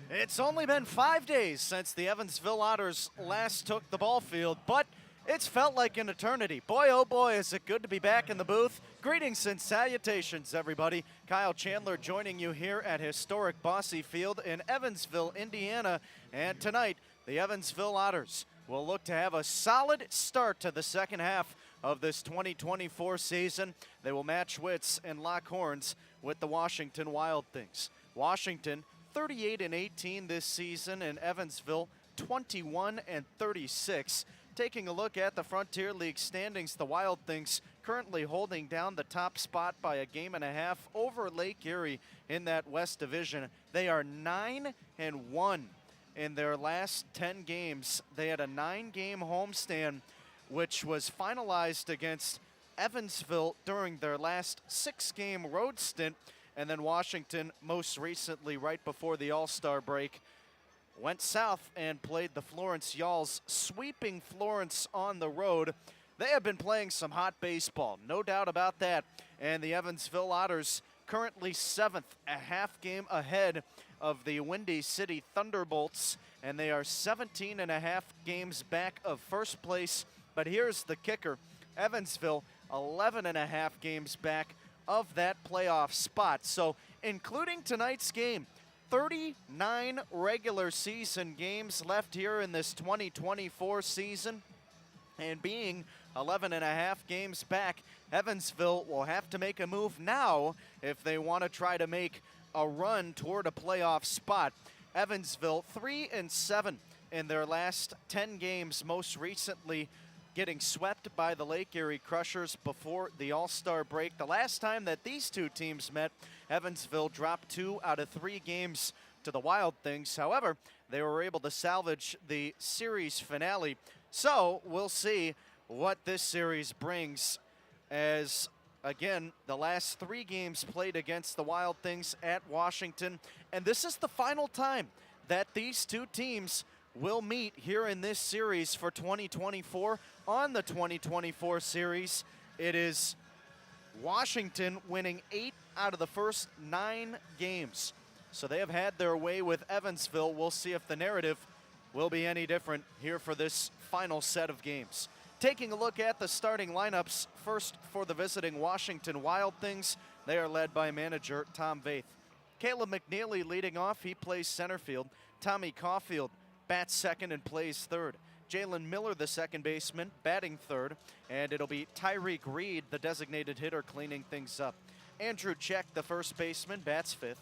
It's only been 5 days since the Evansville Otters last took the ball field, but it's felt like an eternity. Boy, oh boy, is it good to be back in the booth. Greetings and salutations, everybody. Kyle Chandler joining you here at historic Bosse Field in Evansville, Indiana. And tonight, the Evansville Otters will look to have a solid start to the second half of this 2024 season. They will match wits and lock horns with the Washington Wild Things. Washington 38-18 this season, and Evansville 21-36. Taking a look at the Frontier League standings, the Wild Things currently holding down the top spot by a game and a half over Lake Erie in that West Division. They are 9-1 in their last 10 games. They had a 9-game homestand, which was finalized against Evansville during their last 6-game road stint. And then Washington, most recently, right before the All-Star break, went south and played the Florence Yalls, sweeping Florence on the road. They have been playing some hot baseball, no doubt about that. And the Evansville Otters currently 7th, a half game ahead of the Windy City Thunderbolts, and they are 17 and a half games back of first place. But here's the kicker: Evansville 11 and a half games back of that playoff spot. So including tonight's game, 39 regular season games left here in this 2024 season, and being 11 and a half games back, Evansville will have to make a move now if they want to try to make a run toward a playoff spot. Evansville 3-7 in their last 10 games, most recently getting swept by the Lake Erie Crushers before the All-Star break. The last time that these two teams met, Evansville dropped 2 out of 3 games to the Wild Things. However, they were able to salvage the series finale. So we'll see what this series brings, as, again, the last 3 games played against the Wild Things at Washington. And this is the final time that these two teams will meet here in this series for 2024. On the 2024 series, it is Washington winning 8 out of the first 9 games. So they have had their way with Evansville. We'll see if the narrative will be any different here for this final set of games. Taking a look at the starting lineups, first for the visiting Washington Wild Things, they are led by manager Tom Vaith. Caleb McNeely leading off, he plays center field. Tommy Caulfield bats second and plays third. Jalen Miller, the second baseman, batting third. And it'll be Tyreek Reed, the designated hitter, cleaning things up. Andrew Check, the first baseman, bats fifth.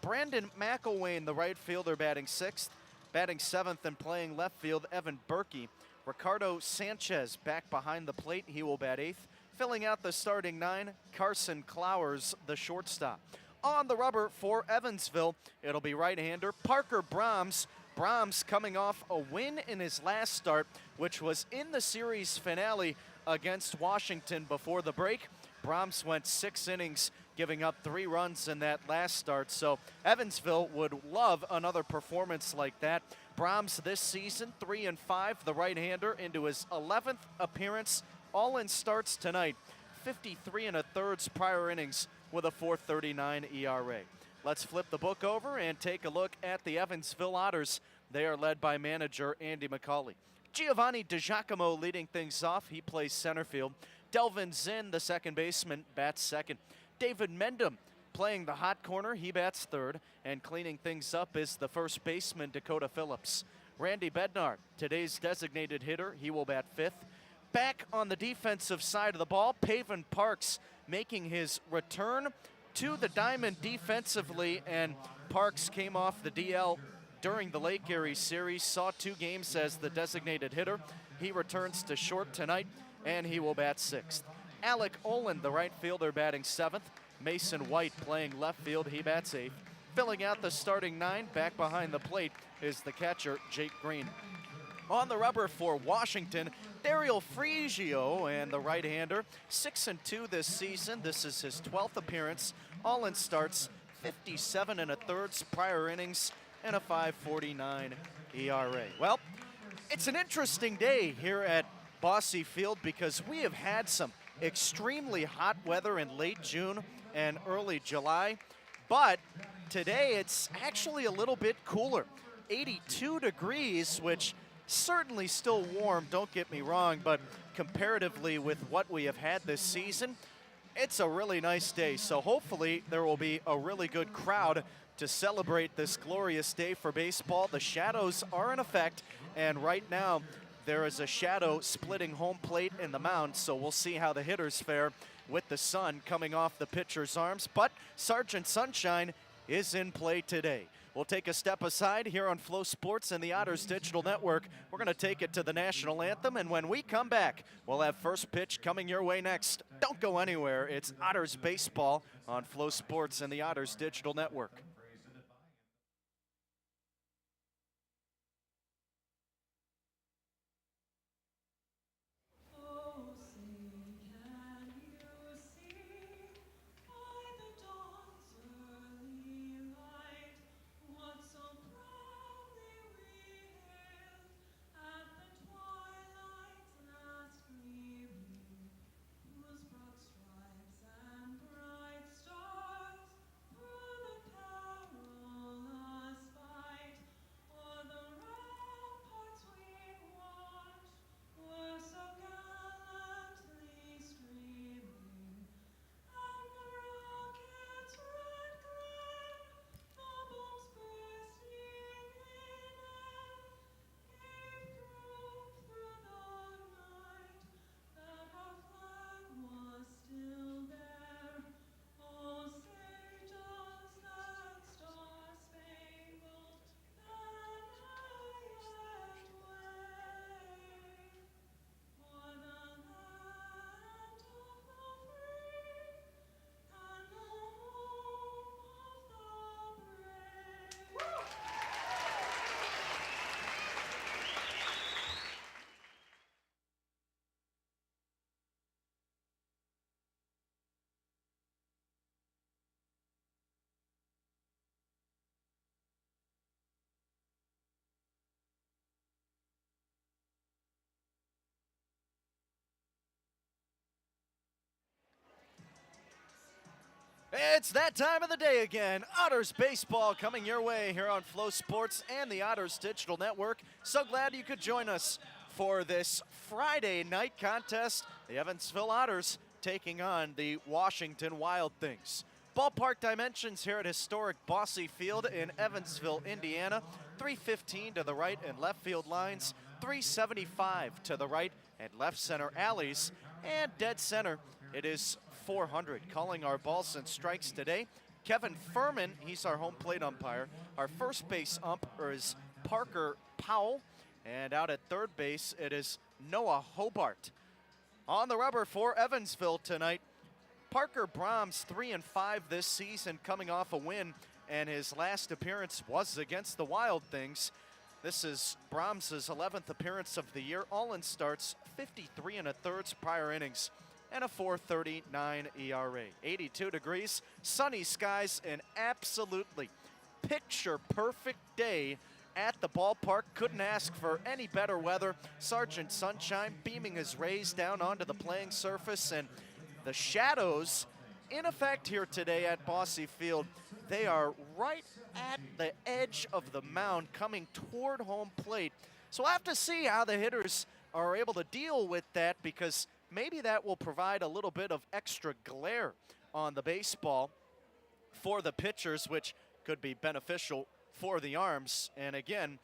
Brandon McElwain, the right fielder, batting sixth. Batting seventh and playing left field, Evan Berkey. Ricardo Sanchez back behind the plate. He will bat eighth. Filling out the starting 9, Carson Clowers, the shortstop. On the rubber for Evansville, it'll be right-hander Parker Brahms. Brahms coming off a win in his last start, which was in the series finale against Washington before the break. Brahms went 6 innings, giving up 3 runs in that last start. So Evansville would love another performance like that. Brahms this season 3-5, the right-hander, into his 11th appearance. All in starts tonight. 53 1/3 prior innings with a 4.39 ERA. Let's flip the book over and take a look at the Evansville Otters. They are led by manager Andy McCauley. Giovanni DiGiacomo leading things off. He plays center field. Delvin Zinn, the second baseman, bats second. David Mendham playing the hot corner. He bats third. And cleaning things up is the first baseman, Dakota Phillips. Randy Bednar, today's designated hitter. He will bat fifth. Back on the defensive side of the ball, Paven Parks making his return to the diamond defensively, and Parks came off the DL during the Lake Erie series, saw 2 games as the designated hitter. He returns to short tonight, and he will bat sixth. Alec Olin, the right fielder, batting seventh. Mason White playing left field, he bats eighth. Filling out the starting 9, back behind the plate, is the catcher, Jake Green. On the rubber for Washington, Daryl Frigio, and the right-hander, 6-2 this season. This is his 12th appearance. All in starts, 57 1/3 prior innings, and a 5.49 ERA. Well, it's an interesting day here at Bosse Field because we have had some extremely hot weather in late June and early July, but Today it's actually a little bit cooler, 82 degrees, which certainly still warm, don't get me wrong, but comparatively with what we have had this season, it's a really nice day. So hopefully there will be a really good crowd to celebrate this glorious day for baseball. The shadows are in effect, and right now there is a shadow splitting home plate in the mound, so we'll see how the hitters fare with the sun coming off the pitcher's arms. But Sergeant Sunshine is in play today. We'll take a step aside here on Flow Sports and the Otters Digital Network. We're going to take it to the national anthem, and when we come back, we'll have first pitch coming your way next. Don't go anywhere. It's Otters Baseball on Flow Sports and the Otters Digital Network. It's that time of the day again. Otters Baseball coming your way here on Flow Sports and the Otters Digital Network. So glad you could join us for this Friday night contest. The Evansville Otters taking on the Washington Wild Things. Ballpark dimensions here at historic Bosse Field in Evansville, Indiana. 315 to the right and left field lines, 375 to the right and left center alleys, and dead center it is 400. Calling our balls and strikes today, Kevin Furman, he's our home plate umpire. Our first base umpire is Parker Powell, and out at third base it is Noah Hobart. On the rubber for Evansville tonight, Parker Brahms, 3-5 this season, coming off a win, and his last appearance was against the Wild Things. This is Brahms' 11th appearance of the year, all in starts, 53 1/3 prior innings, and a 4.39 ERA. 82 degrees, sunny skies, an absolutely picture-perfect day at the ballpark. Couldn't ask for any better weather. Sergeant Sunshine beaming his rays down onto the playing surface, and the shadows in effect here today at Bosse Field. They are right at the edge of the mound coming toward home plate. So we'll have to see how the hitters are able to deal with that, because maybe that will provide a little bit of extra glare on the baseball for the pitchers, which could be beneficial for the arms. And again,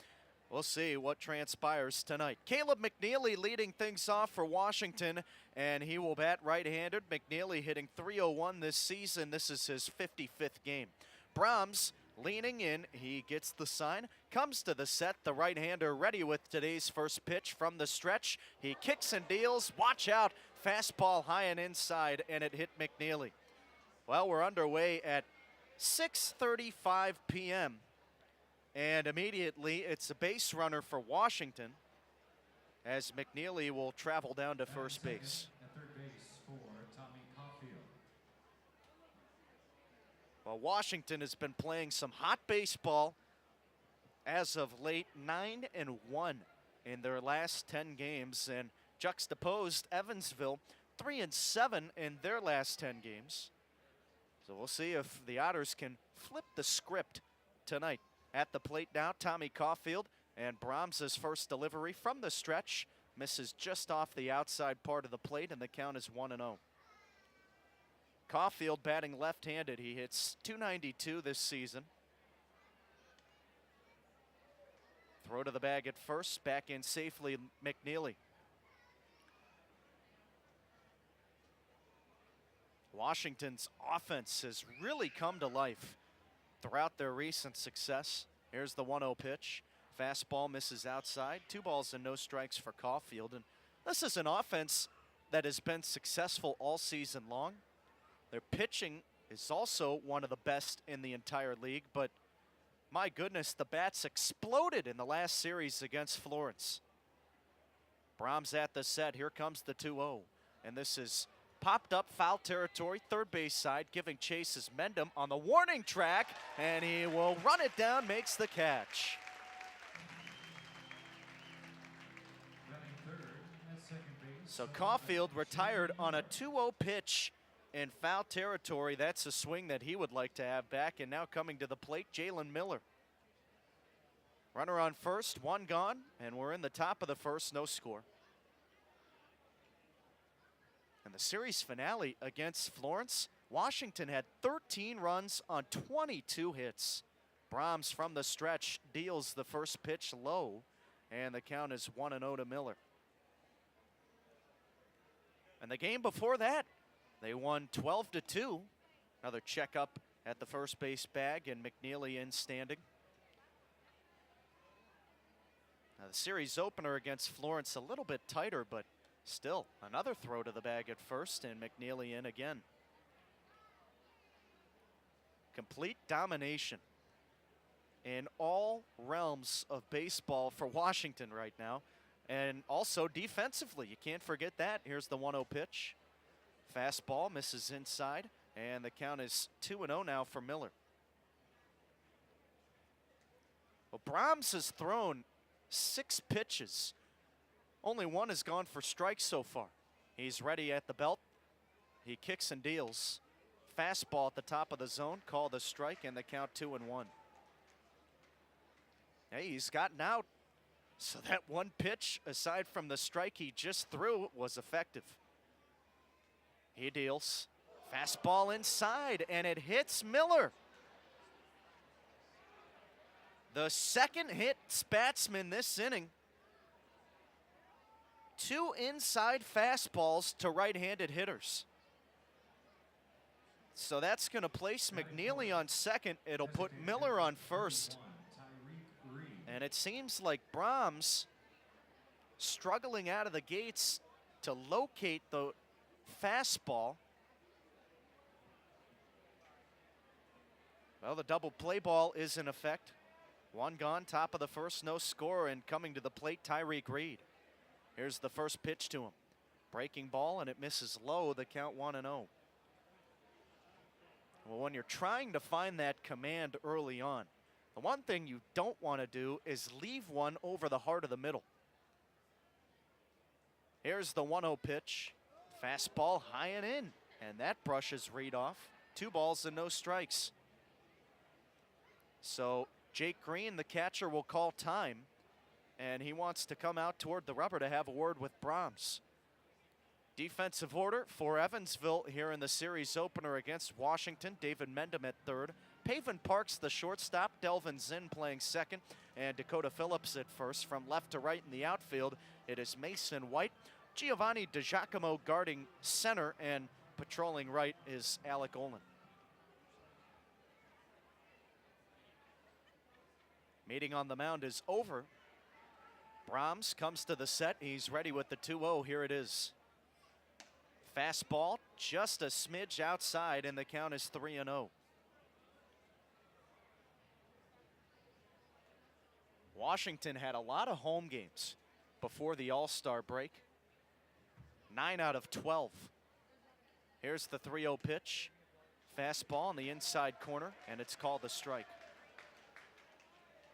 we'll see what transpires tonight. Caleb McNeely leading things off for Washington, and he will bat right-handed. McNeely hitting .301 this season. This is his 55th game. Brahms leaning in, he gets the sign, comes to the set, the right-hander ready with today's first pitch from the stretch. He kicks and deals, watch out, fastball high and inside, and it hit McNeely. Well, we're underway at 6:35 p.m., and immediately it's a base runner for Washington, as McNeely will travel down to first base. Well, Washington has been playing some hot baseball as of late, 9-1 in their last 10 games, and juxtaposed Evansville, 3-7 in their last 10 games. So we'll see if the Otters can flip the script tonight. At the plate now, Tommy Caulfield, and Brahms' first delivery from the stretch misses just off the outside part of the plate, and the count is 1-0. Caulfield batting left-handed. He hits .292 this season. Throw to the bag at first, back in safely McNeely. Washington's offense has really come to life throughout their recent success. Here's the 1-0 pitch. Fastball misses outside. 2 balls and no strikes for Caulfield. And this is an offense that has been successful all season long. Their pitching is also one of the best in the entire league, but my goodness, the bats exploded in the last series against Florence. Brahms at the set. Here comes the 2-0. And this is popped up foul territory, third base side, giving chase is Mendham on the warning track, and he will run it down, makes the catch. So Caulfield retired on a 2-0 pitch in foul territory. That's a swing that he would like to have back. And now coming to the plate, Jalen Miller. Runner on first, 1 gone, and we're in the top of the first, no score. And the series finale against Florence, Washington had 13 runs on 22 hits. Brahms from the stretch deals the first pitch low, and the count is 1-0 to Miller. And the game before that, they won 12-2. Another checkup at the first base bag, and McNeely in standing. Now the series opener against Florence a little bit tighter, but still another throw to the bag at first, and McNeely in again. Complete domination in all realms of baseball for Washington right now. And also defensively, you can't forget that. Here's the 1-0 pitch. Fastball misses inside, and the count is 2-0 now for Miller. Well, Brahms has thrown 6 pitches. Only 1 has gone for strikes so far. He's ready at the belt. He kicks and deals. Fastball at the top of the zone, called a strike, and the count 2-1. Hey, he's gotten out. So that 1 pitch, aside from the strike he just threw, was effective. He deals. Fastball inside, and it hits Miller. The second hit batsman this inning. 2 inside fastballs to right-handed hitters. So that's going to place McNeely on second. It'll put Miller on first. And it seems like Brahms struggling out of the gates to locate the fastball. Well, the double play ball is in effect. 1 gone, top of the first, no score, and coming to the plate, Tyreek Reed. Here's the first pitch to him. Breaking ball, and it misses low, the count 1-0. Well, when you're trying to find that command early on, the one thing you don't want to do is leave one over the heart of the middle. Here's the 1-0 pitch. Fastball high and in, and that brushes Reed off. 2 balls and no strikes. So Jake Green, the catcher, will call time, and he wants to come out toward the rubber to have a word with Brahms. Defensive order for Evansville here in the series opener against Washington. David Mendham at third. Paven Parks, the shortstop. Delvin Zinn playing second. And Dakota Phillips at first. From left to right in the outfield, it is Mason White. Giovanni DiGiacomo guarding center, and patrolling right is Alec Olin. Meeting on the mound is over. Brahms comes to the set. He's ready with the 2-0. Here it is. Fastball just a smidge outside, and the count is 3-0. Washington had a lot of home games before the All-Star break. 9 out of 12. Here's the 3-0 pitch. Fastball in the inside corner, and it's called a strike.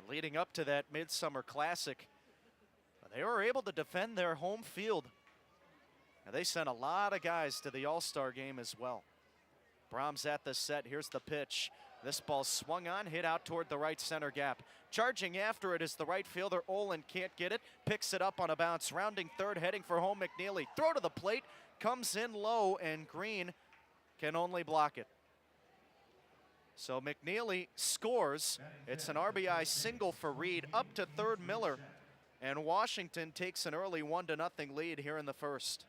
Leading up to that Midsummer Classic, they were able to defend their home field. Now, they sent a lot of guys to the All-Star game as well. Brahms at the set. Here's the pitch. This ball swung on, hit out toward the right center gap. Charging after it is the right fielder. Olin can't get it. Picks it up on a bounce. Rounding third, heading for home, McNeely. Throw to the plate. Comes in low, and Green can only block it. So McNeely scores. It's an RBI single for Reed. Up to third, Miller. And Washington takes an early 1-0 lead here in the first.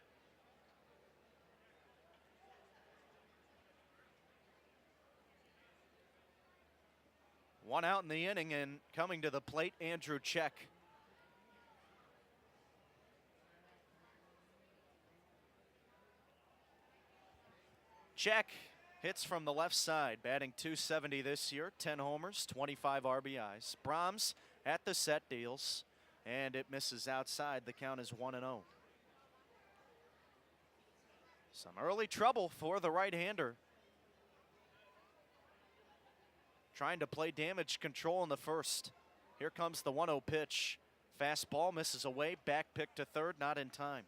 One out in the inning, and coming to the plate, Andrew Check. Check hits from the left side, batting .270 this year, 10 homers, 25 RBIs. Brahms at the set deals, and it misses outside. The count is 1-0. Some early trouble for the right-hander. Trying to play damage control in the first. Here comes the 1-0 pitch. Fastball misses away, back pick to third, not in time.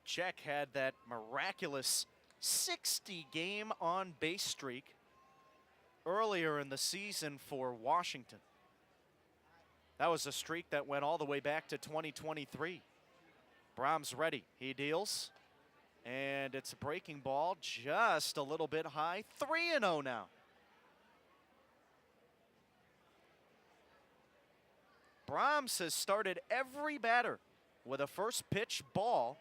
Check had that miraculous 60-game on-base streak earlier in the season for Washington. That was a streak that went all the way back to 2023. Brahms ready, he deals. And it's a breaking ball, just a little bit high. 3-0 now. Brahms has started every batter with a first pitch ball.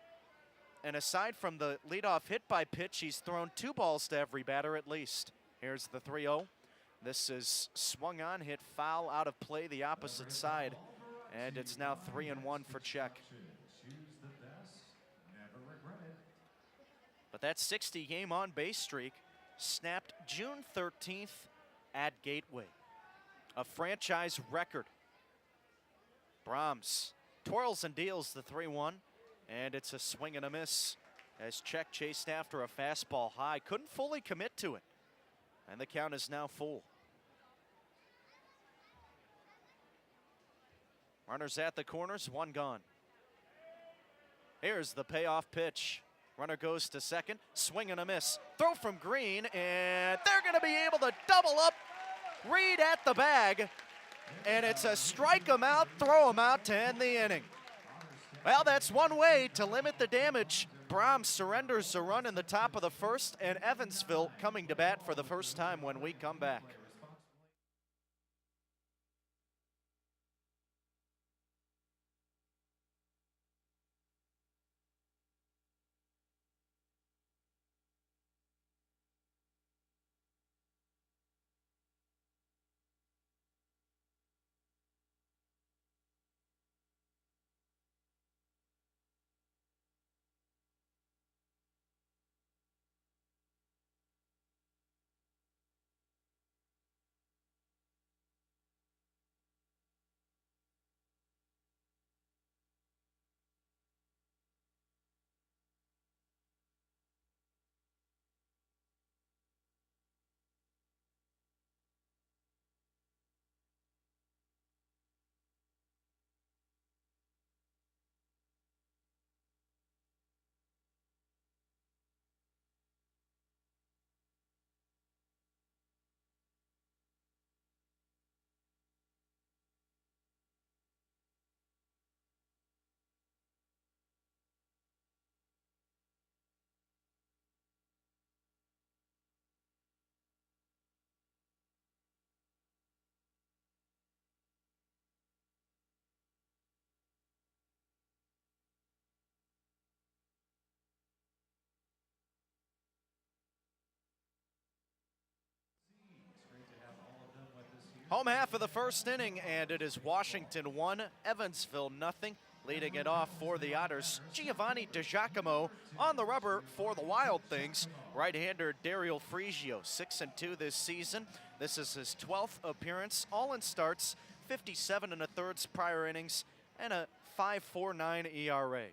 And aside from the leadoff hit by pitch, he's thrown 2 balls to every batter at least. Here's the 3-0. This is swung on, hit foul out of play the opposite side. And it's now 3-1 for Check. But that 60-game on-base streak snapped June 13th at Gateway. A franchise record. Brahms twirls and deals the 3-1, and it's a swing and a miss as Check chased after a fastball high. Couldn't fully commit to it, and the count is now full. Runners at the corners, 1 gone. Here's the payoff pitch. Runner goes to second, swing and a miss. Throw from Green, and they're going to be able to double up. Reed at the bag, and it's a strike him out, throw him out to end the inning. Well, that's one way to limit the damage. Brahms surrenders a run in the top of the first, and Evansville coming to bat for the first time when we come back. Home half of the first inning, and it is Washington 1, Evansville nothing. Leading it off for the Otters, Giovanni DiGiacomo on the rubber for the Wild Things. Right-hander Daryl Frigio, 6-2 this season. This is his 12th appearance, all in starts, 57 1/3 prior innings, and a 5.49 ERA.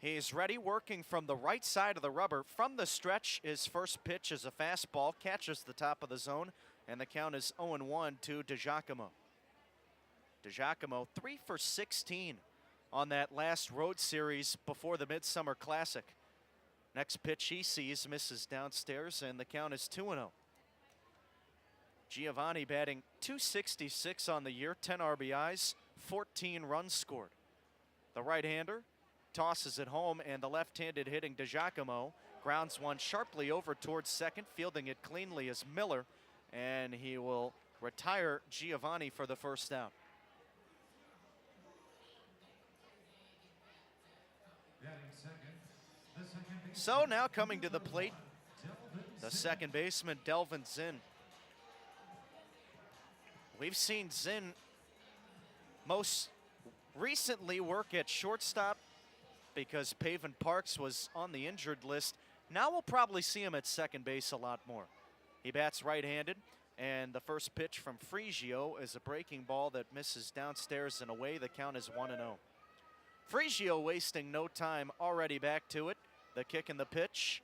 He's ready, working from the right side of the rubber. From the stretch, his first pitch is a fastball, catches the top of the zone, and the count is 0-1 to DiGiacomo. DiGiacomo 3 for 16 on that last road series before the Midsummer Classic. Next pitch he sees misses downstairs, and the count is 2-0. Giovanni batting .266 on the year, 10 RBIs, 14 runs scored. The right-hander tosses it home, and the left-handed hitting DiGiacomo grounds one sharply over towards second, fielding it cleanly as Miller, and he will retire Giovanni for the first down. So now coming to the plate, the second baseman, Delvin Zinn. We've seen Zinn most recently work at shortstop because Paven Parks was on the injured list. Now we'll probably see him at second base a lot more. He bats right-handed, and the first pitch from Frigio is a breaking ball that misses downstairs and away. The count is 1-0. Frigio wasting no time, already back to it. The kick and the pitch.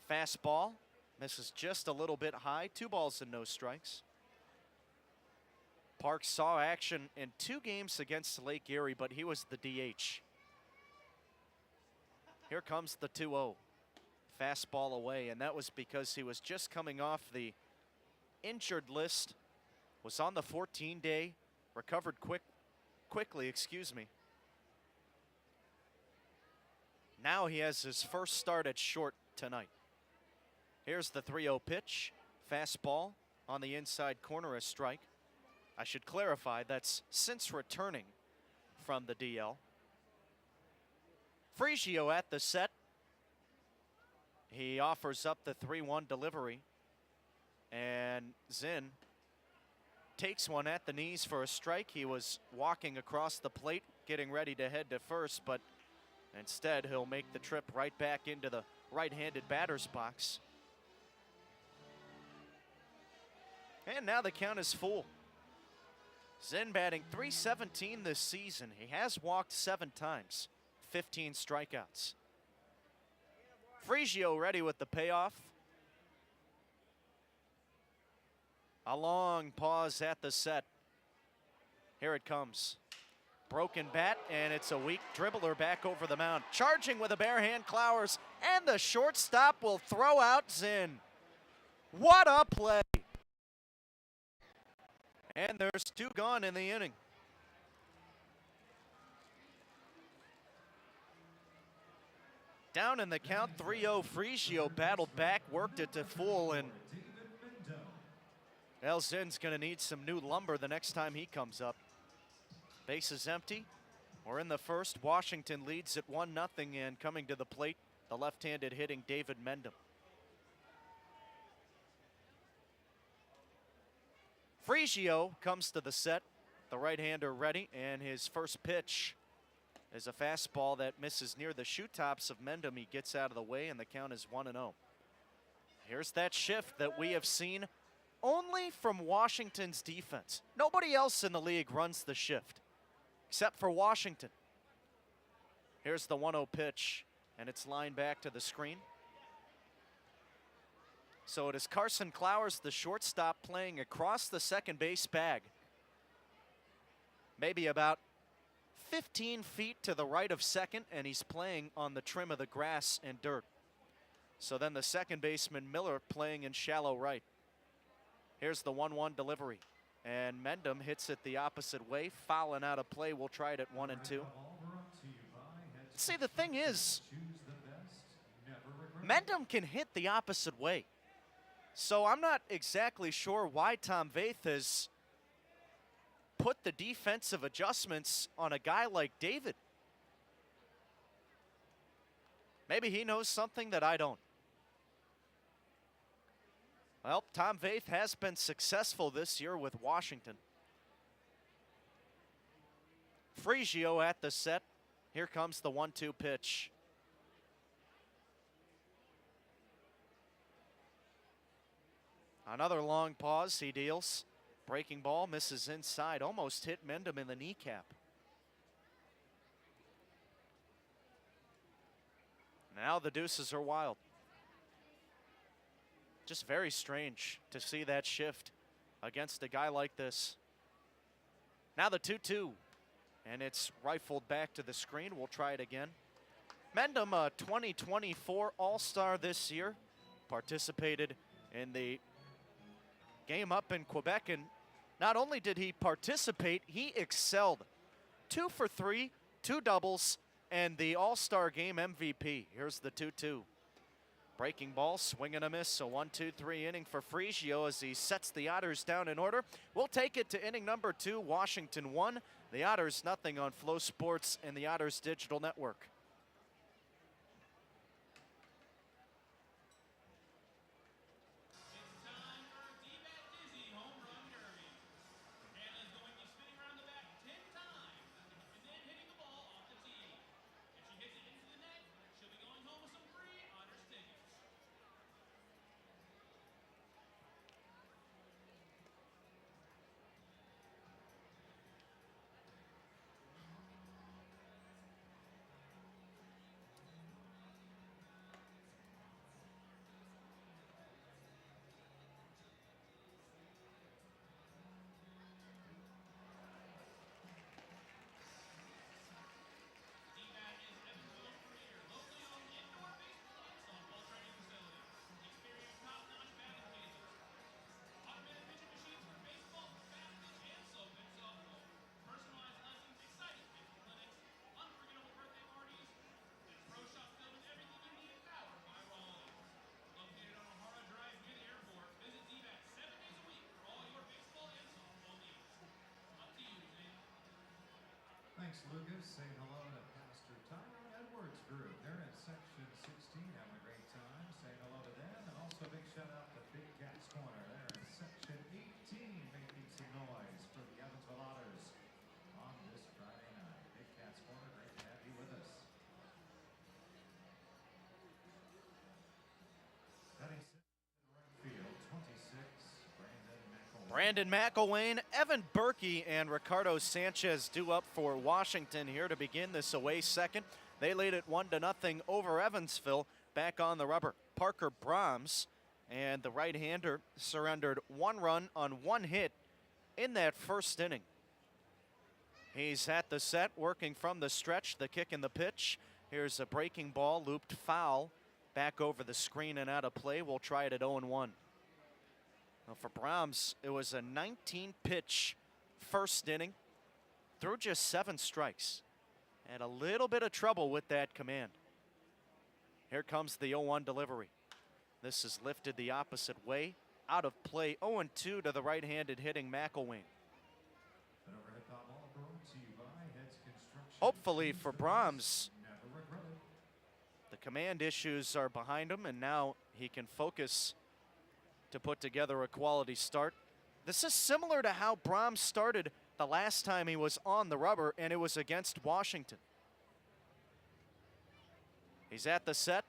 Fastball misses just a little bit high. 2 balls and no strikes. Parks saw action in 2 games against Lake Erie, but he was the DH. Here comes the 2-0. Fastball away, and that was because he was just coming off the injured list, was on the 14-day, recovered quickly, excuse me. Now he has his first start at short tonight. Here's the 3-0 pitch. Fastball on the inside corner, a strike. I should clarify, that's since returning from the DL. Frigio at the set. He offers up the 3-1 delivery. And Zinn takes one at the knees for a strike. He was walking across the plate, getting ready to head to first, but instead he'll make the trip right back into the right-handed batter's box. And now the count is full. Zinn batting .317 this season. He has walked 7 times, 15 strikeouts. Frigio ready with the payoff. A long pause at the set. Here it comes. Broken bat, and it's a weak dribbler back over the mound. Charging with a bare hand, Clowers, and the shortstop will throw out Zinn. What a play. And there's 2 gone in the inning. Down in the count, 3-0. Frigio battled back, worked it to full, and El Zinn's going to need some new lumber the next time he comes up. Base is empty. We're in the first. Washington leads at 1-0, and coming to the plate, the left-handed hitting David Mendham. Frigio comes to the set, the right-hander ready, and his first pitch is a fastball that misses near the shoe tops of Mendham. He gets out of the way, and the count is 1-0. Here's that shift that we have seen only from Washington's defense. Nobody else in the league runs the shift, except for Washington. Here's the 1-0 pitch, and it's lined back to the screen. So it is Carson Clowers, the shortstop, playing across the second base bag. Maybe about 15 feet to the right of second, and he's playing on the trim of the grass and dirt. So then the second baseman, Miller, playing in shallow right. Here's the 1-1 delivery, and Mendham hits it the opposite way, fouling out of play. We'll try it at 1-2. See, the thing is, Mendham can hit the opposite way. So I'm not exactly sure why Tom Vaith has put the defensive adjustments on a guy like David. Maybe he knows something that I don't. Well, Tom Vaith has been successful this year with Washington. Frigio at the set. Here comes the 1-2 pitch. Another long pause, he deals. Breaking ball misses inside, almost hit Mendham in the kneecap. Now the deuces are wild. Just very strange to see that shift against a guy like this. Now the 2-2. and it's rifled back to the screen. We'll try it again. Mendham, a 2024 All-Star this year, participated in the game up in Quebec, and not only did he participate, he excelled. 2 for 3, 2 doubles, and the All-Star game MVP. Here's the 2-2. Breaking ball, swing and a miss, a 1-2-3 inning for Frigio as he sets the Otters down in order. We'll take it to inning number 2, Washington 1, the Otters nothing on Flow Sports and the Otters Digital Network. Thanks, Lucas. Say hello to Pastor Tyrone Edwards group. They're in section 16, having a great time. Say hello to them, and also a big shout out to Big Cats Corner. They're in section 18, making some noise for the Evansville Otters on this Friday night. Big Cats Corner, great to have you with us. Batting right field, 26. Brandon McElwain, Evan Berkey, and Ricardo Sanchez due up for Washington here to begin this away second. They lead it 1-0 over Evansville. Back on the rubber, Parker Brahms, and the right-hander surrendered 1 run on 1 hit in that first inning. He's at the set, working from the stretch, the kick and the pitch. Here's a breaking ball, looped foul, back over the screen and out of play. We'll try it at 0-1. Well, for Brahms, it was a 19-pitch first inning, threw just 7 strikes. Had a little bit of trouble with that command. Here comes the 0-1 delivery. This is lifted the opposite way, out of play. 0-2 to the right-handed hitting McElwain. Hopefully for Brahms, the command issues are behind him, and now he can focus to put together a quality start. This is similar to how Brahms started the last time he was on the rubber, and it was against Washington. He's at the set.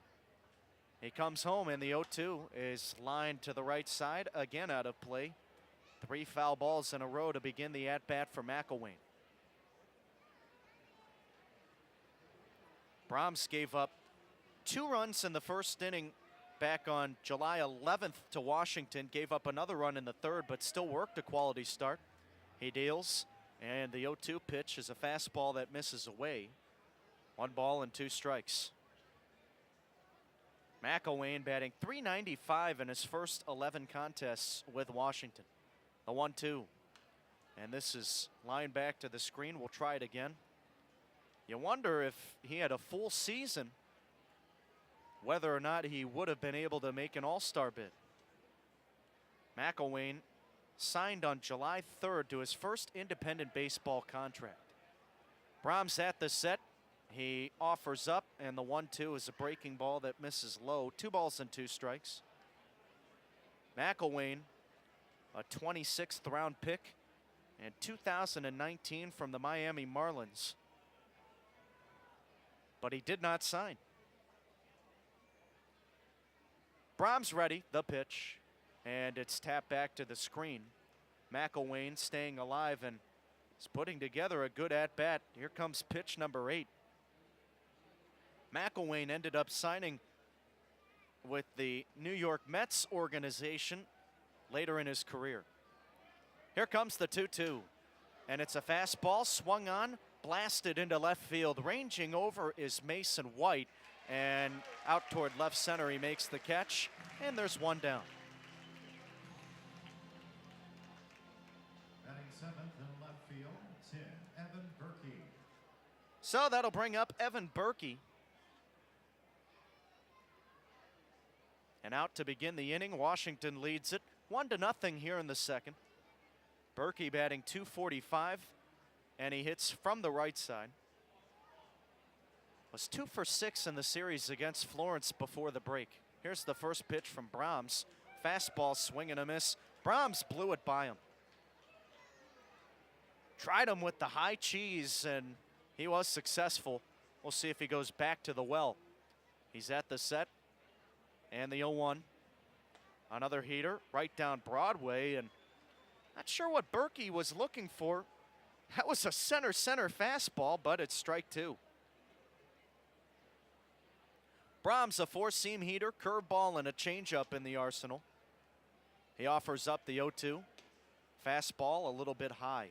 He comes home, and the 0-2 is lined to the right side, again out of play. 3 foul balls in a row to begin the at-bat for McElwain. Brahms gave up 2 runs in the first inning back on July 11th to Washington, gave up another run in the third, but still worked a quality start. He deals, and the 0-2 pitch is a fastball that misses away. 1 ball and 2 strikes. McElwain batting .395 in his first 11 contests with Washington. The 1-2, and this is lined back to the screen. We'll try it again. You wonder if he had a full season, whether or not he would have been able to make an all-star bid. McElwain signed on July 3rd to his first independent baseball contract. Brahms at the set. He offers up, and the 1-2 is a breaking ball that misses low. 2 balls and 2 strikes. McElwain, a 26th round pick in 2019 from the Miami Marlins. But he did not sign. Brahms ready, the pitch, and it's tapped back to the screen. McElwain staying alive and is putting together a good at-bat. Here comes pitch number 8. McElwain ended up signing with the New York Mets organization later in his career. Here comes the 2-2, and it's a fastball swung on blasted into left field. Ranging over is Mason White, and out toward left center he makes the catch, and there's one down. Batting seventh in left field, 10, Evan Berkey. So that'll bring up Evan Berkey. And out to begin the inning, Washington leads it 1-0 here in the second. Berkey batting .245, and he hits from the right side. Was 2 for 6 in the series against Florence before the break. Here's the first pitch from Brahms. Fastball, swing and a miss. Brahms blew it by him. Tried him with the high cheese, and he was successful. We'll see if he goes back to the well. He's at the set, and the 0-1. Another heater right down Broadway, and not sure what Berkey was looking for. That was a center fastball, but it's strike two. Brahms, a four-seam heater, curveball, and a changeup in the arsenal. He offers up the 0-2. Fastball a little bit high.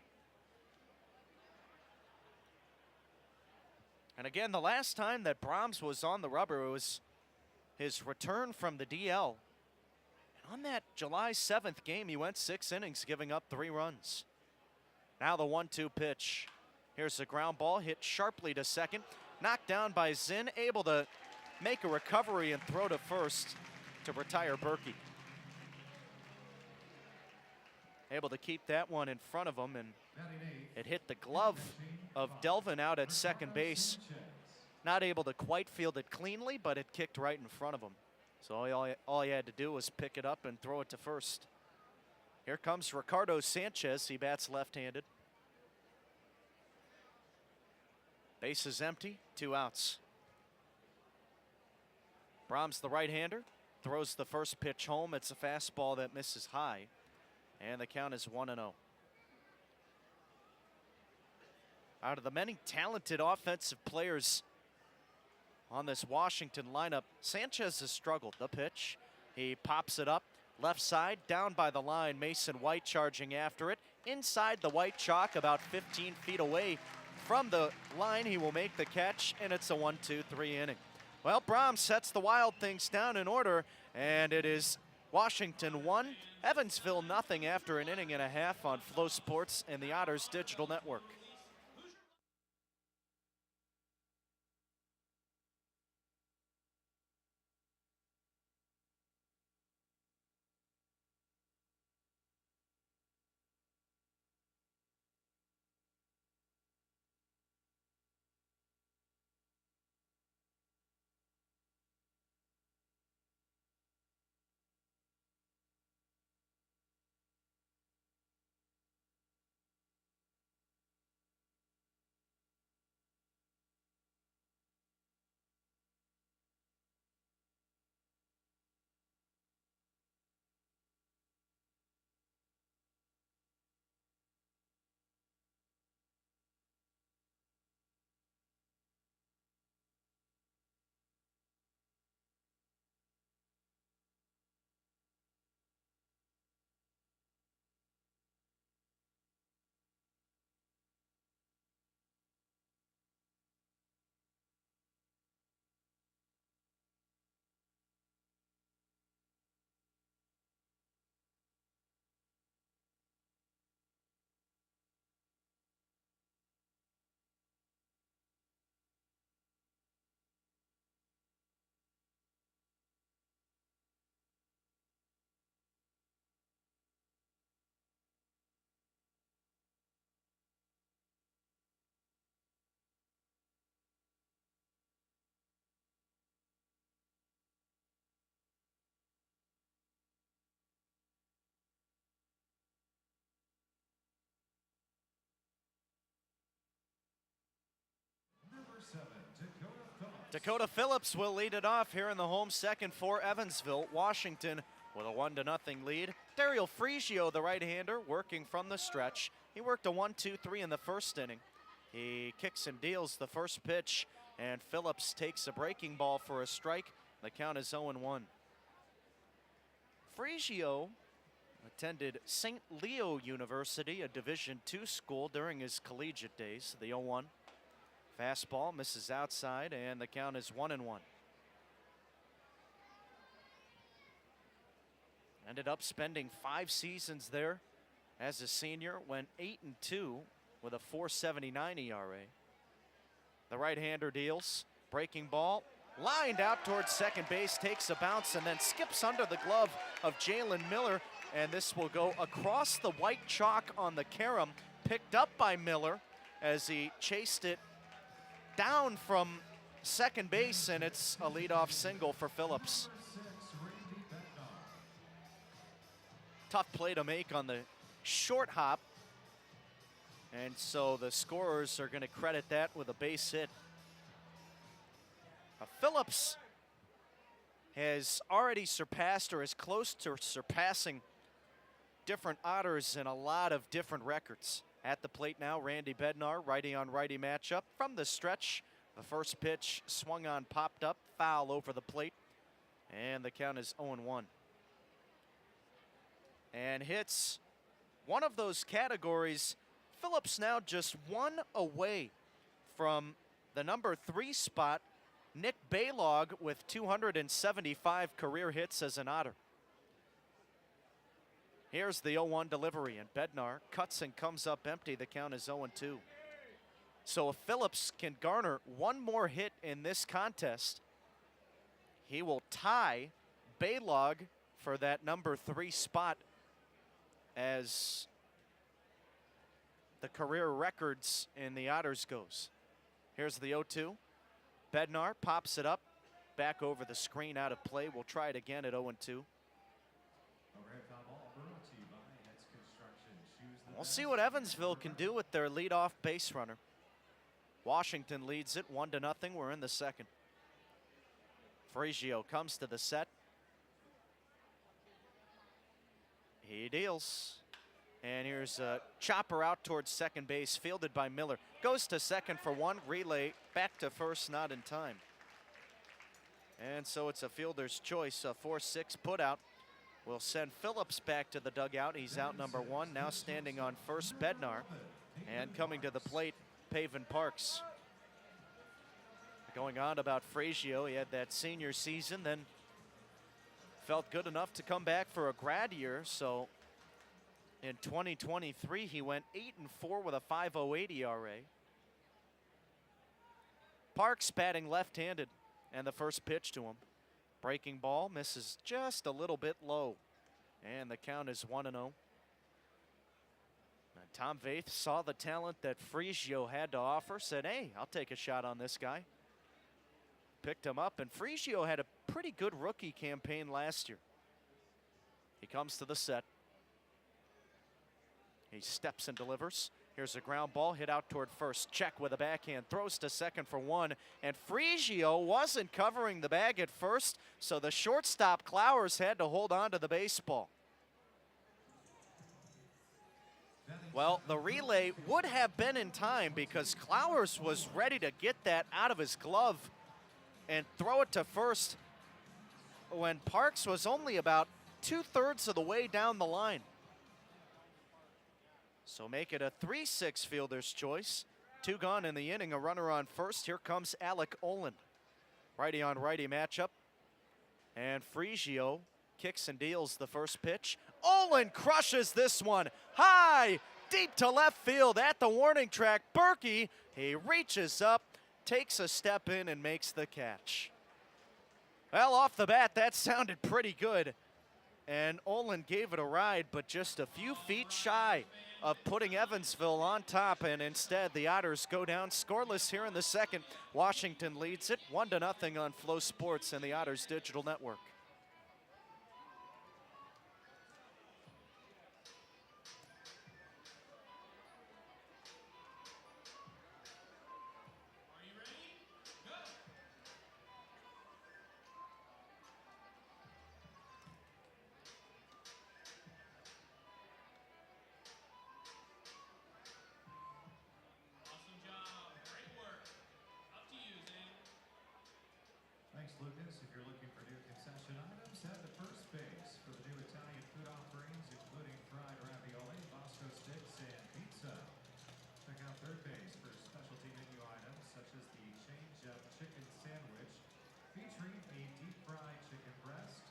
And again, the last time that Brahms was on the rubber, it was his return from the DL. And on that July 7th game, he went 6 innings, giving up 3 runs. Now the 1-2 pitch. Here's a ground ball hit sharply to second. Knocked down by Zinn, able to make a recovery and throw to first to retire Berkey. Able to keep that one in front of him, and it hit the glove of Delvin out at second base. Not able to quite field it cleanly, but it kicked right in front of him. So all he had to do was pick it up and throw it to first. Here comes Ricardo Sanchez. He bats left-handed. Base is empty, 2 outs. Brahms, the right-hander, throws the first pitch home. It's a fastball that misses high, and the count is 1-0. Out of the many talented offensive players on this Washington lineup, Sanchez has struggled. The pitch, he pops it up, left side, down by the line. Mason White charging after it. Inside the white chalk, about 15 feet away from the line. He will make the catch, and it's a 1-2-3 inning. Well, Brahms sets the Wild things down in order, and it is Washington 1, Evansville nothing after an inning and a half on Flow Sports and the Otters Digital Network. Dakota Phillips will lead it off here in the home second for Evansville. Washington with a 1-0 lead. Daryl Frigio, the right-hander, working from the stretch. He worked a 1-2-3 in the first inning. He kicks and deals the first pitch, and Phillips takes a breaking ball for a strike. The count is 0-1. Frigio attended St. Leo University, a Division II school, during his collegiate days. The 0-1. Fastball misses outside, and the count is 1-1. Ended up spending 5 seasons there as a senior, went 8-2 with a 4.79 ERA. The right-hander deals, breaking ball, lined out towards second base, takes a bounce and then skips under the glove of Jalen Miller, and this will go across the white chalk on the carom, picked up by Miller as he chased it down from second base, and it's a leadoff single for Phillips. Tough play to make on the short hop, and so the scorers are going to credit that with a base hit. Phillips has already surpassed or is close to surpassing different Otters in a lot of different records. At the plate now, Randy Bednar, righty on righty matchup from the stretch. The first pitch swung on, popped up, foul over the plate, and the count is 0-1. And hits one of those categories. Phillips now just one away from the number 3 spot, Nick Baylog, with 275 career hits as an Otter. Here's the 0-1 delivery, and Bednar cuts and comes up empty. The count is 0-2. So if Phillips can garner one more hit in this contest, he will tie Baylog for that number 3 spot as the career records in the Otters goes. Here's the 0-2. Bednar pops it up, back over the screen, out of play. We'll try it again at 0-2. We'll see what Evansville can do with their leadoff base runner. Washington leads it 1-0. We're in the second. Frigio comes to the set. He deals. And here's a chopper out towards second base, fielded by Miller. Goes to second for one, relay back to first, not in time. And so it's a fielder's choice, a 4-6 put out. Will send Phillips back to the dugout. He's out number 1, now standing on first, Bednar. And coming to the plate, Paven Parks. Going on about Frigio, he had that senior season, then felt good enough to come back for a grad year, so in 2023, he went 8-4 with a 5.08 ERA. Parks batting left-handed, and the first pitch to him. Breaking ball misses just a little bit low, and the count is 1-0. Tom Vaith saw the talent that Frigio had to offer, said, hey, I'll take a shot on this guy. Picked him up, and Frigio had a pretty good rookie campaign last year. He comes to the set. He steps and delivers. Here's a ground ball hit out toward first. Check with a backhand. Throws to second for one. And Frigio wasn't covering the bag at first, so the shortstop Clowers had to hold on to the baseball. Well, the relay would have been in time because Clowers was ready to get that out of his glove and throw it to first when Parks was only about 2/3 of the way down the line. So make it a 3-6 fielder's choice. 2 gone in the inning, a runner on first. Here comes Alec Olin. Righty on righty matchup. And Frigio kicks and deals the first pitch. Olin crushes this one high, deep to left field at the warning track. Berkey, he reaches up, takes a step in and makes the catch. Well, off the bat, that sounded pretty good. And Olin gave it a ride, but just a few feet shy of putting Evansville on top, and instead the Otters go down scoreless here in the second. Washington leads it 1-0 on Flow Sports and the Otters Digital Network. Thanks, Lucas. If you're looking for new concession items, head to first base for the new Italian food offerings, including fried ravioli, Bosco sticks, and pizza. Check out third base for specialty menu items, such as the change-up chicken sandwich, featuring a deep-fried chicken breast,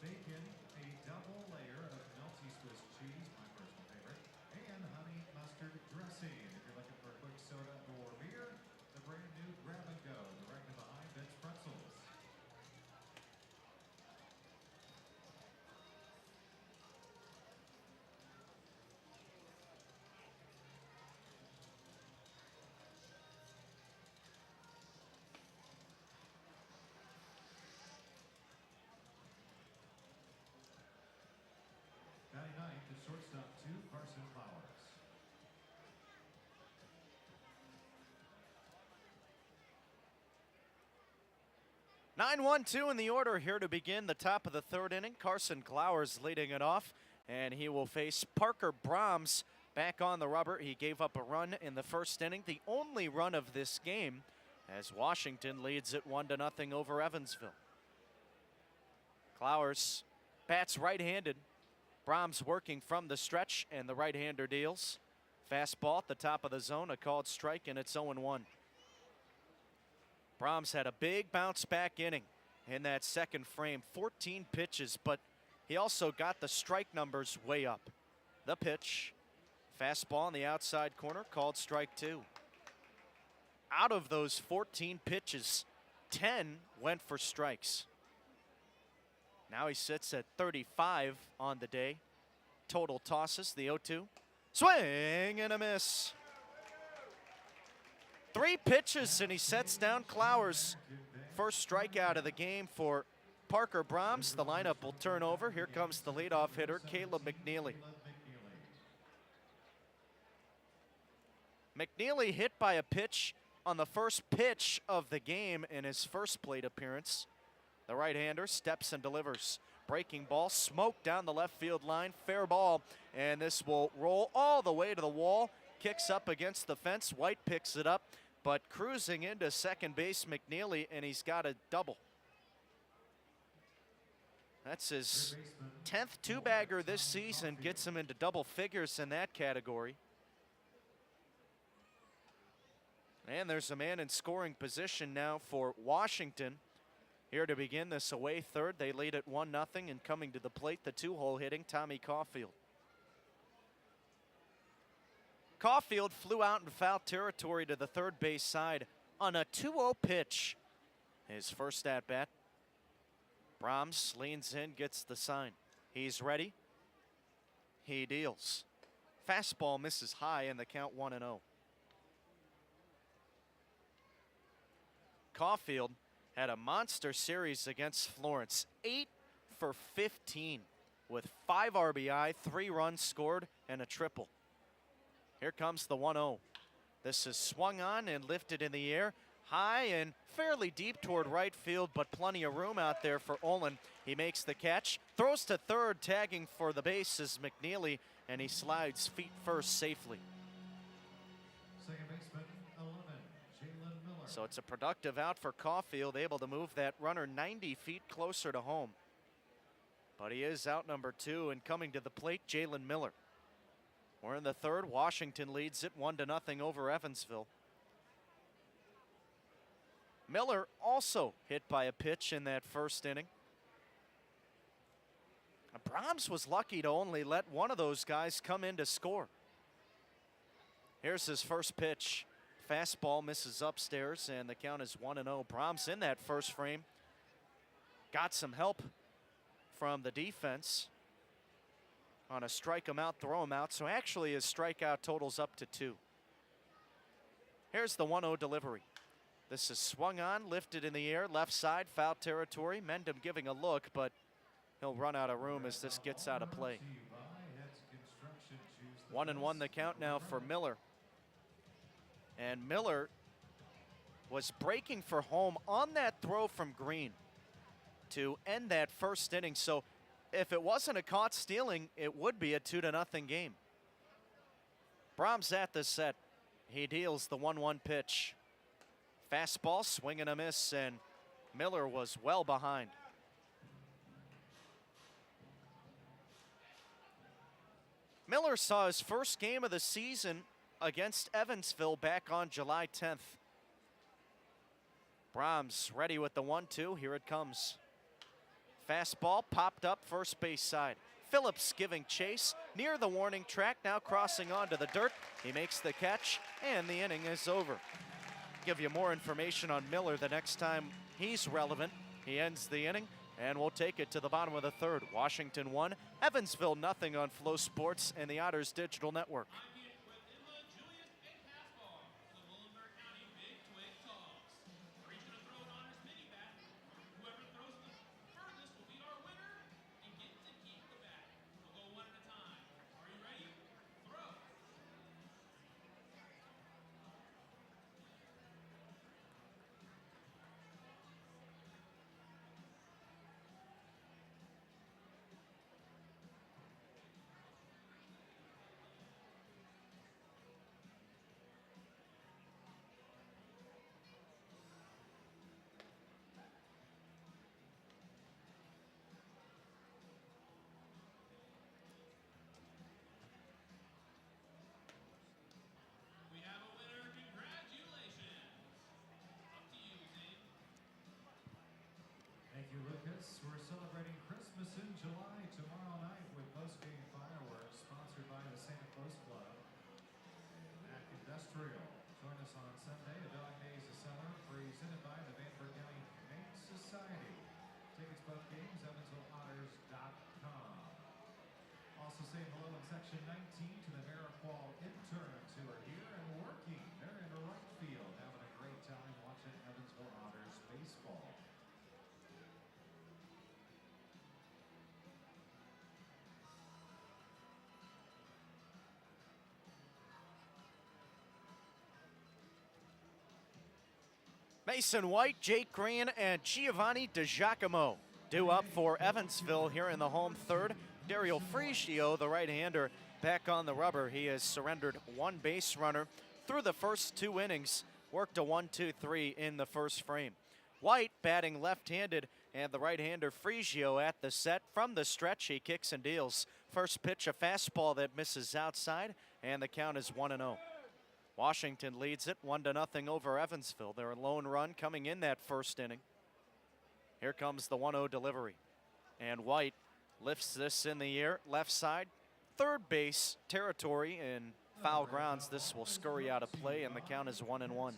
bacon, a double layer of melty Swiss cheese, my personal favorite, and honey mustard dressing. If you're looking for a quick soda or beer, the brand new Grab and Go, directly behind Vince Pretzels. The shortstop to Carson Flowers. 9-1-2 in the order here to begin the top of the third inning. Carson Clowers leading it off, and he will face Parker Brahms back on the rubber. He gave up a run in the first inning, the only run of this game, as Washington leads it 1-0 over Evansville. Clowers bats right-handed. Brahms working from the stretch, and the right-hander deals. Fastball at the top of the zone, a called strike, and it's 0-1. Brahms had a big bounce-back inning in that second frame, 14 pitches, but he also got the strike numbers way up. The pitch, fastball on the outside corner, called strike 2. Out of those 14 pitches, 10 went for strikes. Now he sits at 35 on the day. Total tosses, the 0-2. Swing and a miss. 3 pitches and he sets down Clowers. First strikeout of the game for Parker Brahms. The lineup will turn over. Here comes the leadoff hitter, Caleb McNeely. McNeely hit by a pitch on the first pitch of the game in his first plate appearance. The right-hander steps and delivers. Breaking ball, smoke down the left field line, fair ball, and this will roll all the way to the wall. Kicks up against the fence. White picks it up, but cruising into second base, McNeely, and he's got a double. That's his 10th two-bagger this season, gets him into double figures in that category. And there's a man in scoring position now for Washington. Here to begin this away third, they lead at 1-0, and coming to the plate, the 2-hole hitting Tommy Caulfield. Caulfield flew out in foul territory to the third base side on a 2-0 pitch. His first at-bat. Brahms leans in, gets the sign. He's ready. He deals. Fastball misses high, and the count 1-0. Caulfield had a monster series against Florence, 8 for 15 with 5 RBI, 3 runs scored, and a triple. Here comes the 1-0. This is swung on and lifted in the air, high and fairly deep toward right field, but plenty of room out there for Olin. He makes the catch, throws to third, tagging for the base is McNeely, and he slides feet first safely. Second baseman, 11, Jalen Miller. So it's a productive out for Caulfield, able to move that runner 90 feet closer to home. But he is out number 2, and coming to the plate, Jalen Miller. We're in the third. Washington leads it 1-0 over Evansville. Miller also hit by a pitch in that first inning. Brahms was lucky to only let one of those guys come in to score. Here's his first pitch. Fastball misses upstairs, and the count is 1-0. Brahms in that first frame got some help from the defense on a strike him out, throw him out. So actually his strikeout totals up to 2. Here's the 1-0 delivery. This is swung on, lifted in the air, left side, foul territory. Mendham giving a look, but he'll run out of room as this gets out of play. 1-1 the count now for Miller. And Miller was breaking for home on that throw from Green to end that first inning. So if it wasn't a caught stealing, it would be a 2-0 game. Brahms at the set. He deals the 1-1 pitch. Fastball, swing and a miss, and Miller was well behind. Miller saw his first game of the season against Evansville back on July 10th. Brahms ready with the 1-2. Here it comes. Fastball popped up first base side. Phillips giving chase near the warning track, now crossing onto the dirt. He makes the catch, and the inning is over. Give you more information on Miller the next time he's relevant. He ends the inning, and we'll take it to the bottom of the third. Washington 1, Evansville nothing on Flow Sports and the Otters Digital Network. Thank you, Lucas. We're celebrating Christmas in July tomorrow night with post-game fireworks sponsored by the Santa Claus Club and Mac Industrial. Join us on Sunday, the Dog Days of Summer, presented by the Vanderbilt County Humane Society. Tickets both games, EvansvilleOtters.com. Also saying hello in section 19 to the Mariqual interns who are here and working. They're in the right field, having a great time watching Evansville Otters baseball. Mason White, Jake Green, and Giovanni DiGiacomo due up for Evansville here in the home third. Dario Frigio, the right-hander, back on the rubber. He has surrendered one base runner through the first 2 innings, worked a 1-2-3 in the first frame. White batting left-handed, and the right-hander Frigio at the set. From the stretch, he kicks and deals. First pitch, a fastball that misses outside, and the count is 1-0. Washington leads it 1-0 over Evansville. Their lone run coming in that first inning. Here comes the 1-0 delivery. And White lifts this in the air, left side, third base territory in foul grounds. This will scurry out of play, and the count is 1-1.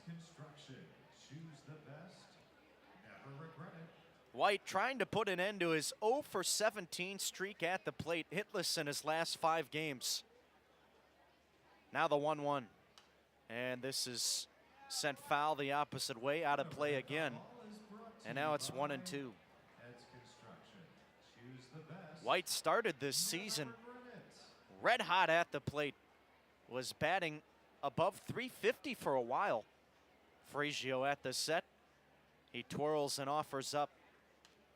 White trying to put an end to his 0-for-17 streak at the plate, hitless in his last 5 games. Now the 1-1. And this is sent foul the opposite way, out of play again. And now it's 1-2. White started this season red hot at the plate. Was batting above 350 for a while. Frigio at the set. He twirls and offers up.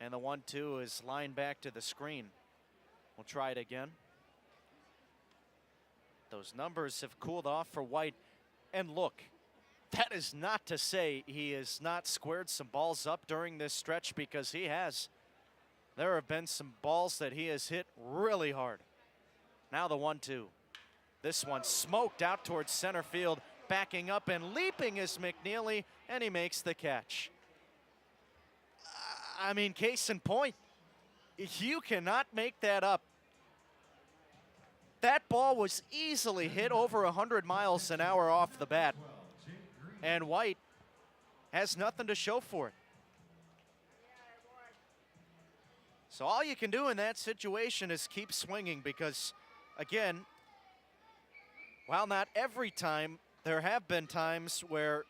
And the 1-2 is lined back to the screen. We'll try it again. Those numbers have cooled off for White. And look, that is not to say he has not squared some balls up during this stretch, because he has. There have been some balls that he has hit really hard. Now the 1-2. This one smoked out towards center field. Backing up and leaping is McNeely, and he makes the catch. I mean, case in point, you cannot make that up. That ball was easily hit over 100 miles an hour off the bat. And White has nothing to show for it. So all you can do in that situation is keep swinging, because, again, while not every time, there have been times where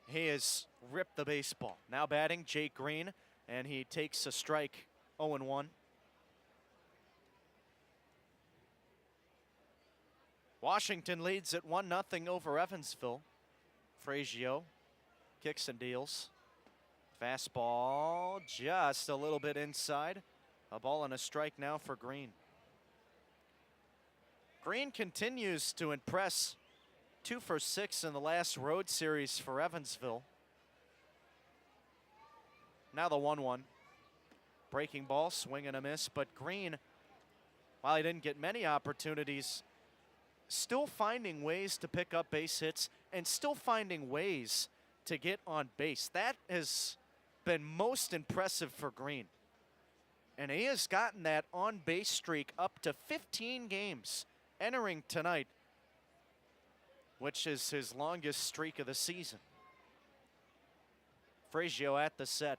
he has ripped the baseball. Now batting, Jake Green, and he takes a strike, 0-1. Washington leads at 1-0 over Evansville. Frigio kicks and deals. Fastball just a little bit inside. A ball and a strike now for Green. Green continues to impress. 2 for 6 in the last road series for Evansville. Now the 1-1. Breaking ball, swing and a miss, but Green, while he didn't get many opportunities, still finding ways to pick up base hits and still finding ways to get on base. That has been most impressive for Green. And he has gotten that on-base streak up to 15 games entering tonight, which is his longest streak of the season. Frigio at the set.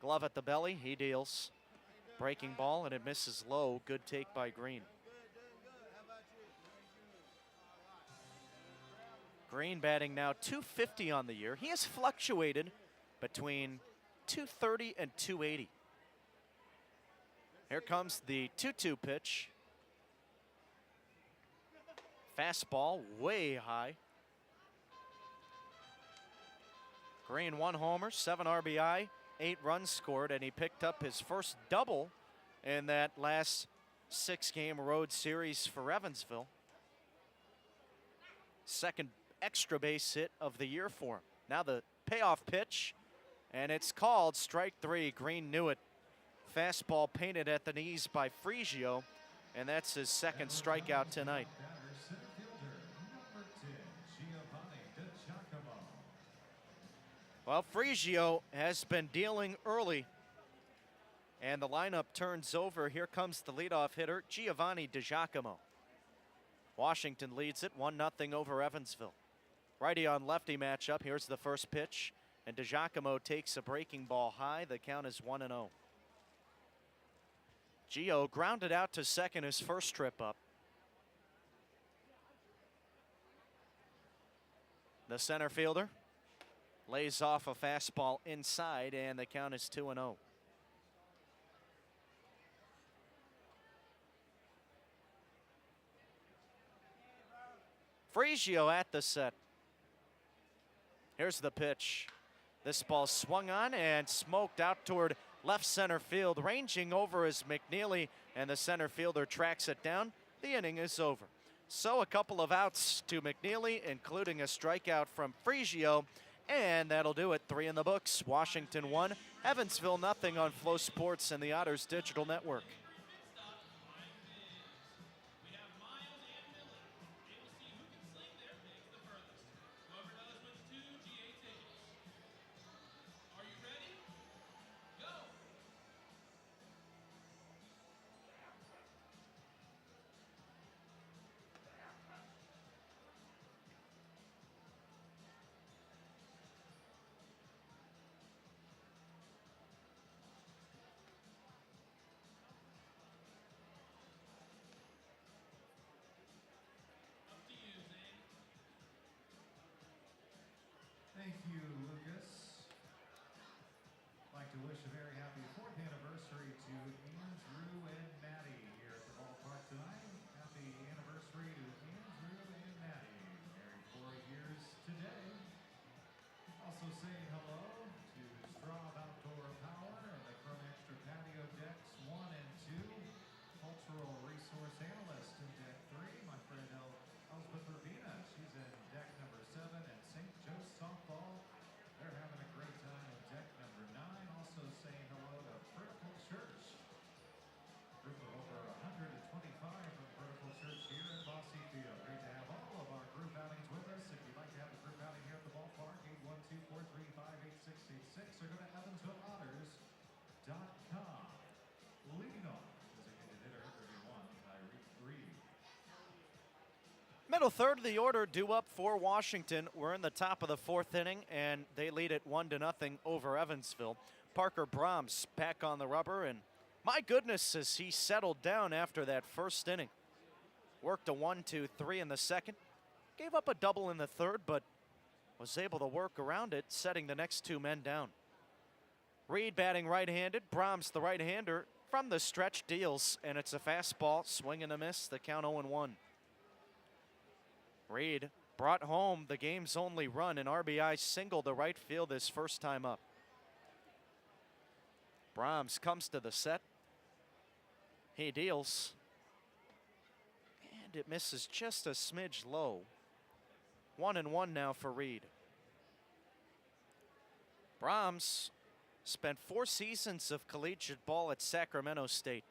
Glove at the belly, he deals. Breaking ball, and it misses low. Good take by Green. Green batting now .250 on the year. He has fluctuated between .230 and .280. Here comes the 2-2 pitch. Fastball way high. Green 1 homer, 7 RBI, 8 runs scored, and he picked up his first double in that last 6-game road series for Evansville. Second extra base hit of the year for him. Now the payoff pitch, and it's called strike 3. Green knew it. Fastball painted at the knees by Frigio, and that's his second strikeout tonight. Well, Frigio has been dealing early, and the lineup turns over. Here comes the leadoff hitter, Giovanni DiGiacomo. Washington leads it 1-0 over Evansville. Righty on lefty matchup. Here's the first pitch, and DiGiacomo takes a breaking ball high. The count is 1-0. Gio grounded out to second his first trip up. The center fielder lays off a fastball inside, and the count is 2-0. Frigio at the set. Here's the pitch. This ball swung on and smoked out toward left center field. Ranging over is McNeely, and the center fielder tracks it down. The inning is over. So a couple of outs to McNeely, including a strikeout from Frigio. And that'll do it. 3 in the books. Washington 1, Evansville 0 on Flow Sports and the Otters Digital Network. Thank you, Lucas. I'd like to wish a very happy 4th anniversary to Andrew and Maddie here at the ballpark tonight. Happy anniversary to Andrew and Maddie. Married 4 years today. Also saying hello to Straub Outdoor Power and the Chrome Extra Patio Decks 1 and 2. Cultural Resource Analyst in Deck 3, my friend Elspeth Urbina. She's in Deck number 7, and St. Joe's Softball. They're having a great time in Deck number 9. Also saying hello to Vertical Church. Group of over 125 from Vertical Church here in Bosse Field. Great to have all of our group outings with us. If you'd like to have a group outing here at the ballpark, 812-435-8666, or go to EvansvilleOtters.com. Leading off, designated hitter 31, Tyreek Reed. Middle third of the order due up for Washington. We're in the top of the 4th inning, and they lead it 1-0 over Evansville. Parker Brahms back on the rubber, and my goodness, has he settled down after that first inning. Worked a 1-2-3 in the second. Gave up a double in the third, but was able to work around it, setting the next 2 men down. Reed batting right-handed. Brahms, the right-hander, from the stretch deals, and it's a fastball, swing and a miss. The count 0-1. Reed brought home the game's only run, an RBI single to right field his first time up. Brahms comes to the set. He deals. And it misses just a smidge low. 1-1 now for Reed. Brahms spent 4 seasons of collegiate ball at Sacramento State.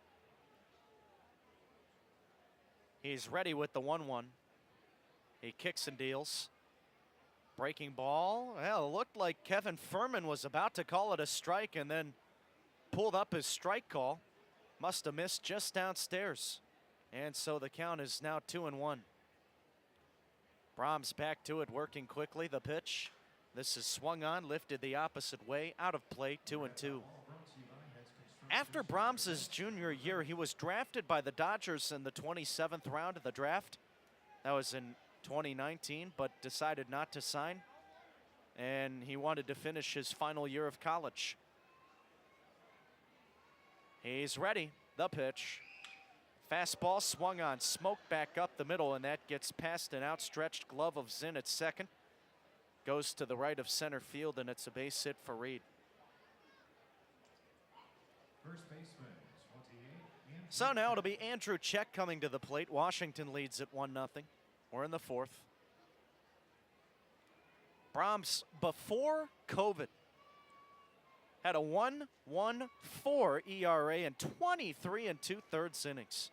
He's ready with the 1-1. He kicks and deals. Breaking ball. Well, it looked like Kevin Furman was about to call it a strike and then pulled up his strike call. Must have missed just downstairs. And so the count is now 2-1. Brahms back to it, working quickly. The pitch. This is swung on, lifted the opposite way, out of play, 2-2. After Brahms' junior year, he was drafted by the Dodgers in the 27th round of the draft. That was in 2019, but decided not to sign. And he wanted to finish his final year of college. He's ready. The pitch. Fastball swung on, smoked back up the middle, and that gets past an outstretched glove of Zinn at second. Goes to the right of center field, and it's a base hit for Reed. First baseman, 28. So now it'll be Andrew Check coming to the plate. Washington leads at 1-0. We're in the fourth. Brahms, before COVID, had a 1.14 ERA and 23 2/3 innings.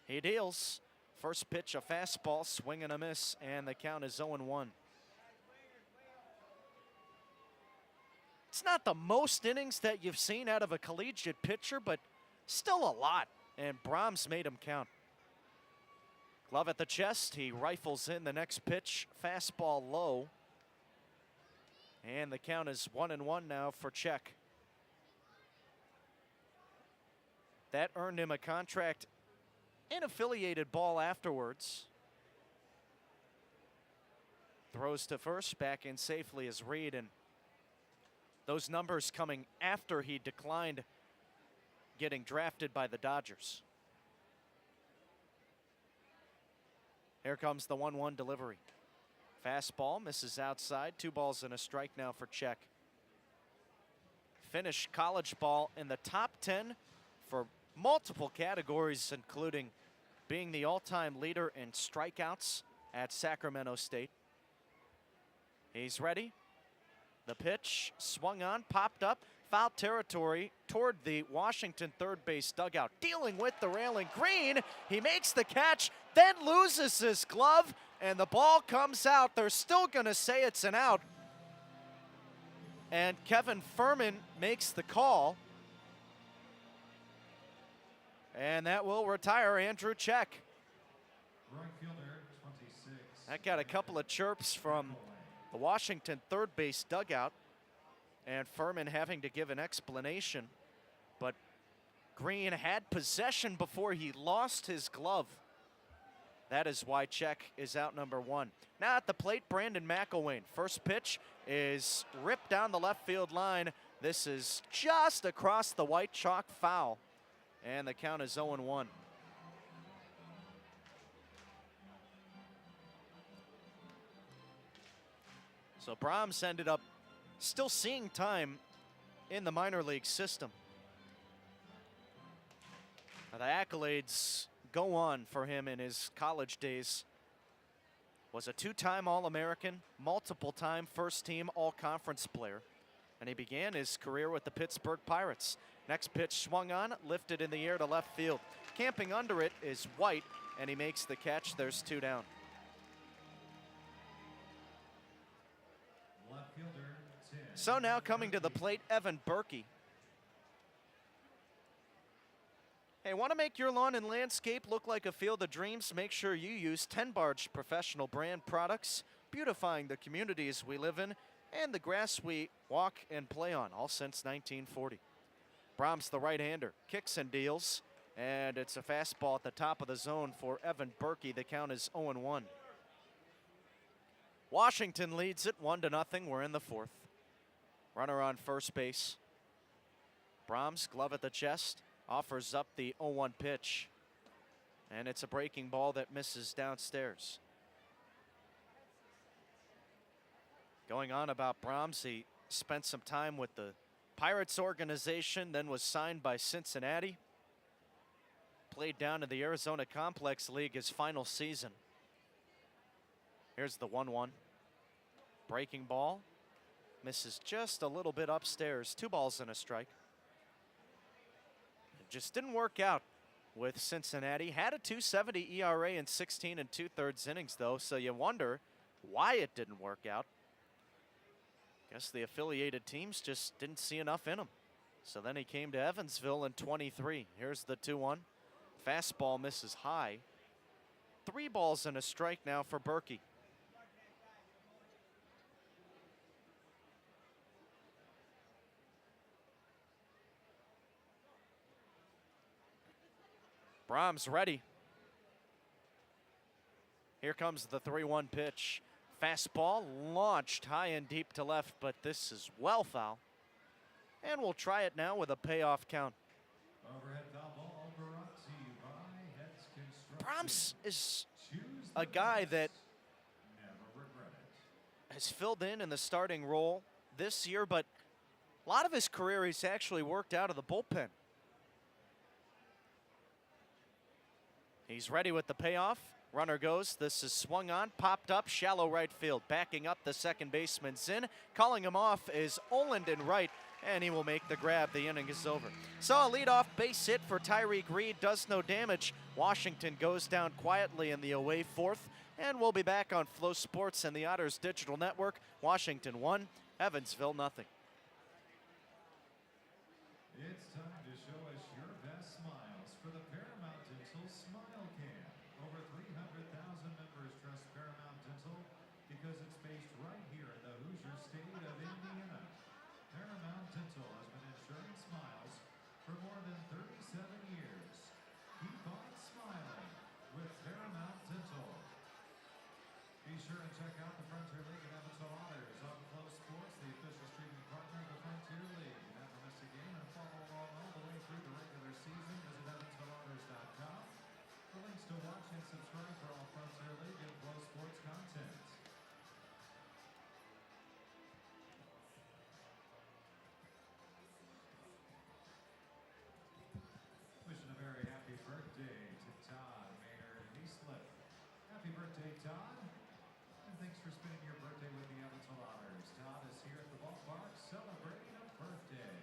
He deals. First pitch, a fastball, swing and a miss, and the count is 0-1. It's not the most innings that you've seen out of a collegiate pitcher, but still a lot, and Brahms made him count. Glove at the chest, he rifles in the next pitch, fastball low. And the count is 1-1 now for Check. That earned him a contract in affiliated ball afterwards. Throws to first, back in safely as Reed, and those numbers coming after he declined getting drafted by the Dodgers. Here comes the 1-1 delivery. Fastball misses outside. 2 balls and a strike now for Check. Finished college ball in the top 10 for multiple categories, including being the all-time leader in strikeouts at Sacramento State. He's ready. The pitch swung on, popped up, foul territory toward the Washington third base dugout. Dealing with the railing. Green, he makes the catch, then loses his glove, and the ball comes out. They're still going to say it's an out. And Kevin Furman makes the call. And that will retire Andrew Check. Right fielder, 26. That got a couple of chirps from the Washington third base dugout, and Furman having to give an explanation. But Green had possession before he lost his glove. That is why Check is out number 1. Now at the plate, Brandon McElwain. First pitch is ripped down the left field line. This is just across the white chalk, foul. And the count is 0-1. So Brahms ended up still seeing time in the minor league system. Now, the accolades go on for him in his college days. Was a 2-time All-American, multiple-time first-team All-Conference player, and he began his career with the Pittsburgh Pirates. Next pitch swung on, lifted in the air to left field. Camping under it is White, and he makes the catch. There's 2 down. Left fielder, 10. So now coming to the plate, Evan Berkey. Hey, want to make your lawn and landscape look like a field of dreams? Make sure you use 10 Barge professional brand products, beautifying the communities we live in and the grass we walk and play on, all since 1940. Brahms, the right-hander, kicks and deals, and it's a fastball at the top of the zone for Evan Berkey. The count is 0-1. Washington leads it 1-0. We're in the fourth. Runner on first base. Brahms, glove at the chest, offers up the 0-1 pitch. And it's a breaking ball that misses downstairs. Going on about Brahms, he spent some time with the Pirates organization, then was signed by Cincinnati. Played down in the Arizona Complex League his final season. Here's the 1-1. Breaking ball. Misses just a little bit upstairs. 2 balls and a strike. It just didn't work out with Cincinnati. Had a 2.70 ERA in 16 2/3 innings, though, so you wonder why it didn't work out. Guess the affiliated teams just didn't see enough in him. So then he came to Evansville in 23. Here's the 2-1. Fastball misses high. 3 balls and a strike now for Berkey. Brahms ready. Here comes the 3-1 pitch. Fastball launched high and deep to left, but this is well foul. And we'll try it now with a payoff count. Overhead foul ball brought to you by Heads Construction. Brahms is Choose a the guy best. that Never regret it. has filled in the starting role this year, but a lot of his career he's actually worked out of the bullpen. He's ready with the payoff. Runner goes. This is swung on, popped up, shallow right field. Backing up the second baseman, Zinn. Calling him off is Oland in right, and he will make the grab. The inning is over. So a leadoff base hit for Tyreek Reed does no damage. Washington goes down quietly in the away fourth, and we'll be back on Flow Sports and the Otters Digital Network. Washington 1, Evansville 0. It's time to show us your best smiles for the Paramount Dental Smile Cam. Over 300,000 members trust Paramount Dental because it's based right here in the Hoosier state of Indiana. Paramount Dental has been ensuring smiles for more than 37 years. Keep on smiling with Paramount Dental. Be sure and check out the Frontier League and Evansville Otters on Flow Sports, the official streaming partner of the Frontier League. Never miss a game and follow along all the way through the regular season. Visit EvansvilleOtters.com for links to watch and subscribe for all Frontier League and Flow Sports content. Wishing a very happy birthday to Todd Mayer Hayslip. Happy birthday, Todd. And thanks for spending your birthday with the Evansville Otters. Todd is here at the ballpark celebrating a birthday.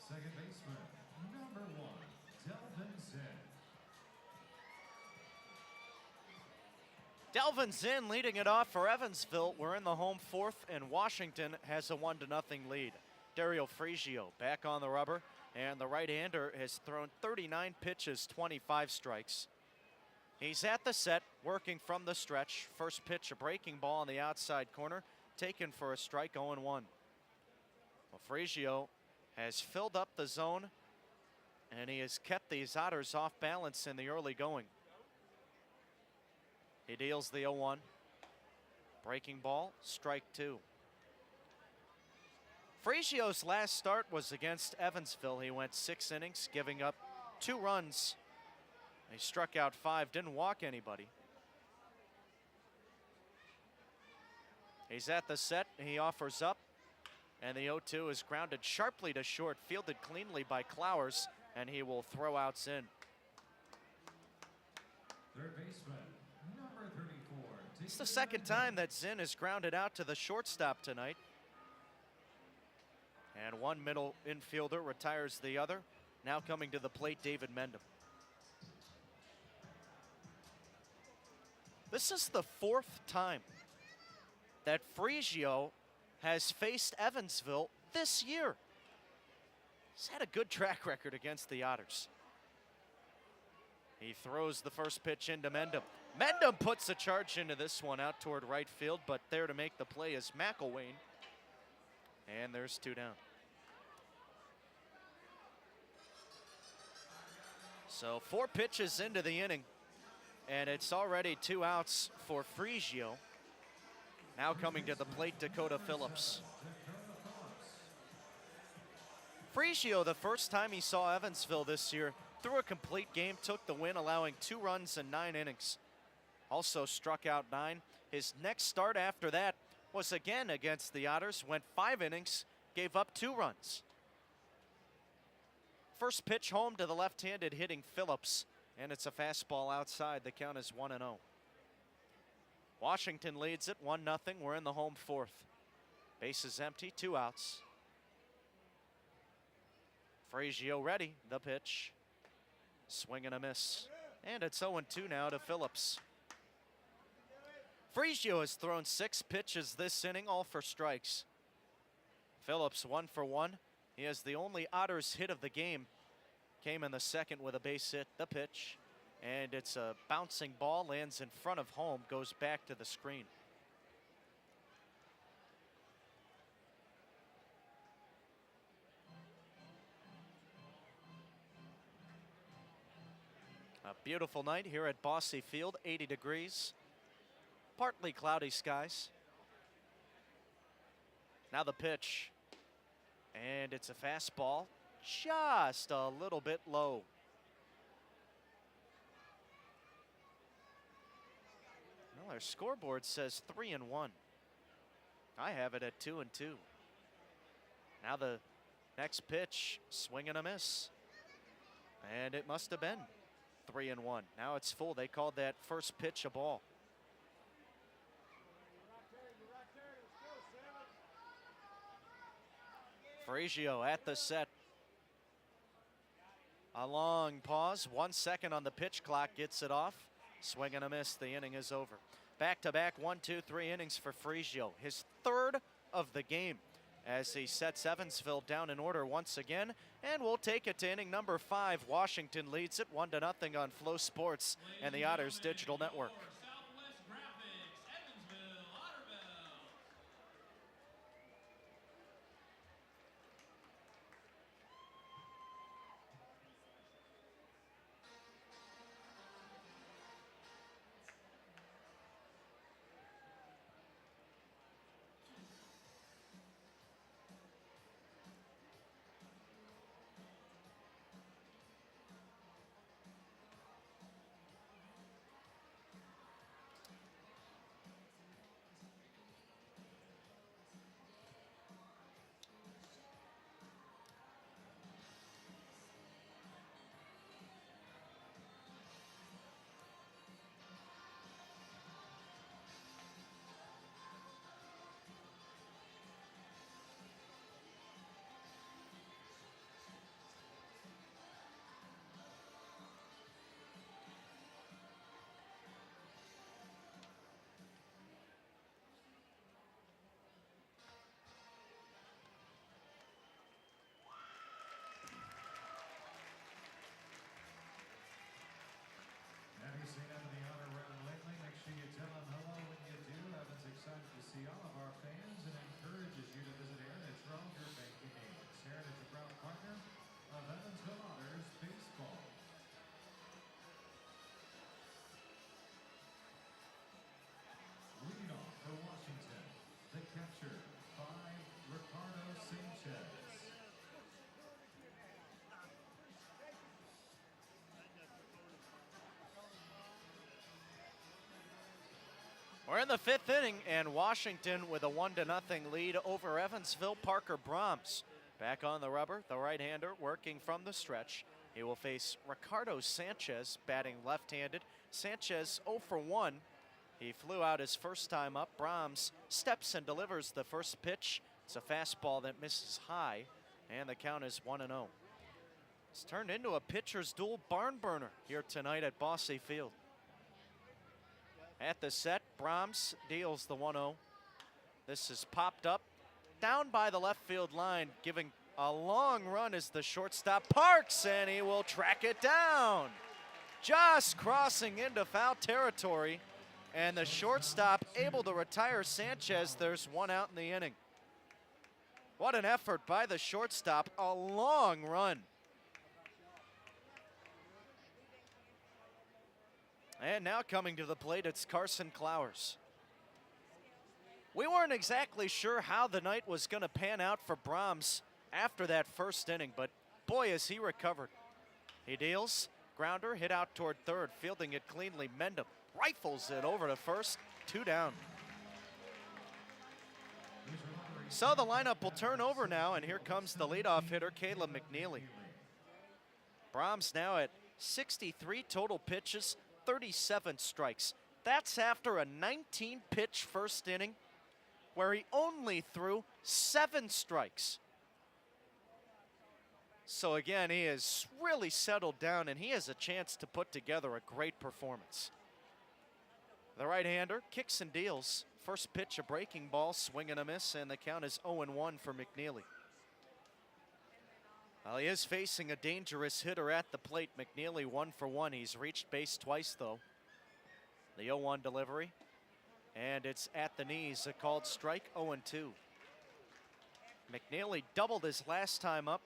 Second baseman, number 1, Delvin Zinn. Delvin Zinn leading it off for Evansville. We're in the home fourth, and Washington has a 1-0 lead. Dario Frigio back on the rubber, and the right-hander has thrown 39 pitches, 25 strikes. He's at the set, working from the stretch. First pitch, a breaking ball on the outside corner, taken for a strike, 0-1. Well, Frigio has filled up the zone, and he has kept these Otters off balance in the early going. He deals the 0-1. Breaking ball, strike 2. Frigio's last start was against Evansville. He went 6 innings, giving up 2 runs. He struck out 5, didn't walk anybody. He's at the set, he offers up, and the 0-2 is grounded sharply to short, fielded cleanly by Clowers, and he will throw outs in. Third baseman, number 34. It's the second time that Zinn is grounded out to the shortstop tonight. And one middle infielder retires the other. Now coming to the plate, David Mendham. This is the 4th time that Frigio has faced Evansville this year. He's had a good track record against the Otters. He throws the first pitch into Mendham. Mendham puts a charge into this one out toward right field, but there to make the play is McElwain. And there's 2 down. So 4 pitches into the inning, and it's already 2 outs for Frigio. Now coming to the plate, Dakota Phillips. Frigio, the first time he saw Evansville this year, threw a complete game, took the win, allowing 2 runs in 9 innings. Also struck out 9. His next start after that was again against the Otters, went 5 innings, gave up 2 runs. First pitch home to the left-handed hitting Phillips, and it's a fastball outside. The count is 1-0. Washington leads it 1-0. We're in the home 4th. Base is empty, 2 outs. Fragio ready, the pitch. Swing and a miss. And it's 0-2 now to Phillips. Fragio has thrown 6 pitches this inning, all for strikes. Phillips 1 for 1. He has the only Otters hit of the game. Came in the second with a base hit, the pitch. And it's a bouncing ball, lands in front of home, goes back to the screen. A beautiful night here at Bosse Field, 80 degrees. Partly cloudy skies. Now the pitch. And it's a fastball, just a little bit low. Well, our scoreboard says 3-1. I have it at 2-2. Now the next pitch, swing and a miss. And it must have been 3-1. Now it's full. They called that first pitch a ball. Fragio at the set. A long pause, 1 second on the pitch clock, gets it off. Swing and a miss, the inning is over. Back-to-back 1, 2, 3 innings for Fragio. His 3rd of the game as he sets Evansville down in order once again. And we'll take it to inning number 5. Washington leads it 1-0 on Flow Sports and the Otters Digital Network. Have you seen him in the Otter round lately? Make sure you tell him hello when you do. Evan's excited to see all of our fans and encourages you to visit Heritage for all your banking needs. Heritage, a proud partner of Evansville Otters baseball. Leading off for Washington, the catcher, 5, Ricardo Sanchez. We're in the 5th inning, and Washington with a 1-0 lead over Evansville. Parker Brahms back on the rubber, the right-hander working from the stretch. He will face Ricardo Sanchez, batting left-handed. Sanchez 0 for 1. He flew out his first time up. Brahms steps and delivers the first pitch. It's a fastball that misses high, and the count is 1-0. It's turned into a pitcher's duel barn burner here tonight at Bosse Field. At the set, Brahms deals the 1-0. This is popped up down by the left field line, giving a long run as the shortstop Parks, and he will track it down. Just crossing into foul territory, and the shortstop able to retire Sanchez. There's 1 out in the inning. What an effort by the shortstop, a long run. And now coming to the plate, it's Carson Clowers. We weren't exactly sure how the night was going to pan out for Brahms after that first inning, but boy, has he recovered. He deals, grounder, hit out toward third, fielding it cleanly. Mendham rifles it over to first, 2 down. So the lineup will turn over now, and here comes the leadoff hitter, Caleb McNeely. Brahms now at 63 total pitches, 37 strikes. That's after a 19-pitch first inning where he only threw 7 strikes. So again, he has really settled down, and he has a chance to put together a great performance. The right-hander kicks and deals. First pitch, a breaking ball, swing and a miss, and the count is 0-1 for McNeely. Well, he is facing a dangerous hitter at the plate. McNeely 1 for 1. He's reached base twice, though. The 0-1 delivery, and it's at the knees, a called strike, 0-2. McNeely doubled his last time up.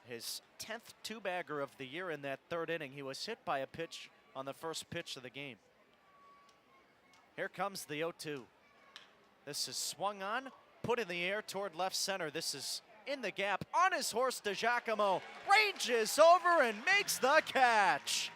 His 10th two-bagger of the year in that third inning. He was hit by a pitch on the first pitch of the game. Here comes the 0-2. This is swung on, put in the air toward left center. This is in the gap. On his horse, DiGiacomo ranges over and makes the catch.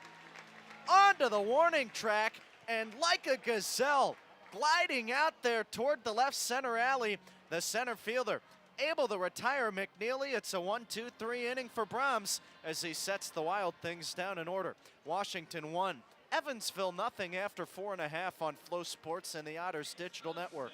Onto the warning track, and like a gazelle, gliding out there toward the left center alley, the center fielder able to retire McNeely. It's a 1-2-3 inning for Brahms as he sets the Wild Things down in order. Washington 1, Evansville nothing after 4.5 on Flow Sports and the Otters Digital Network.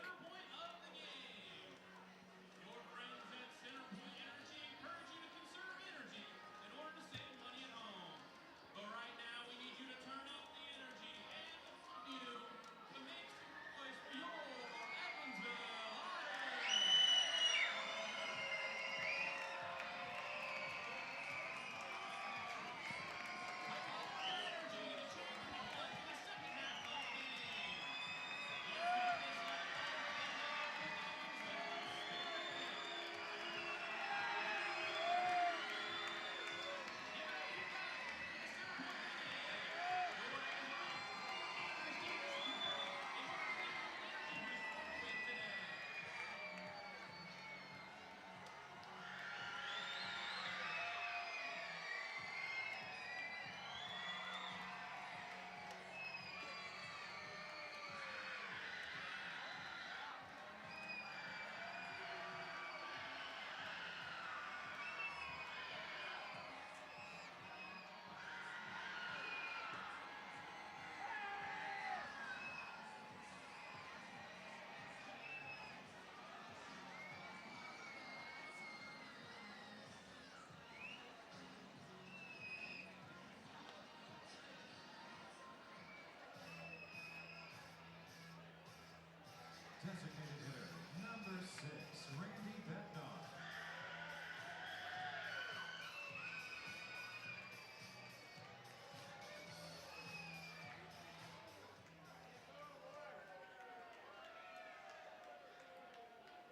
Designated hitter, number 6, Randy Bednar.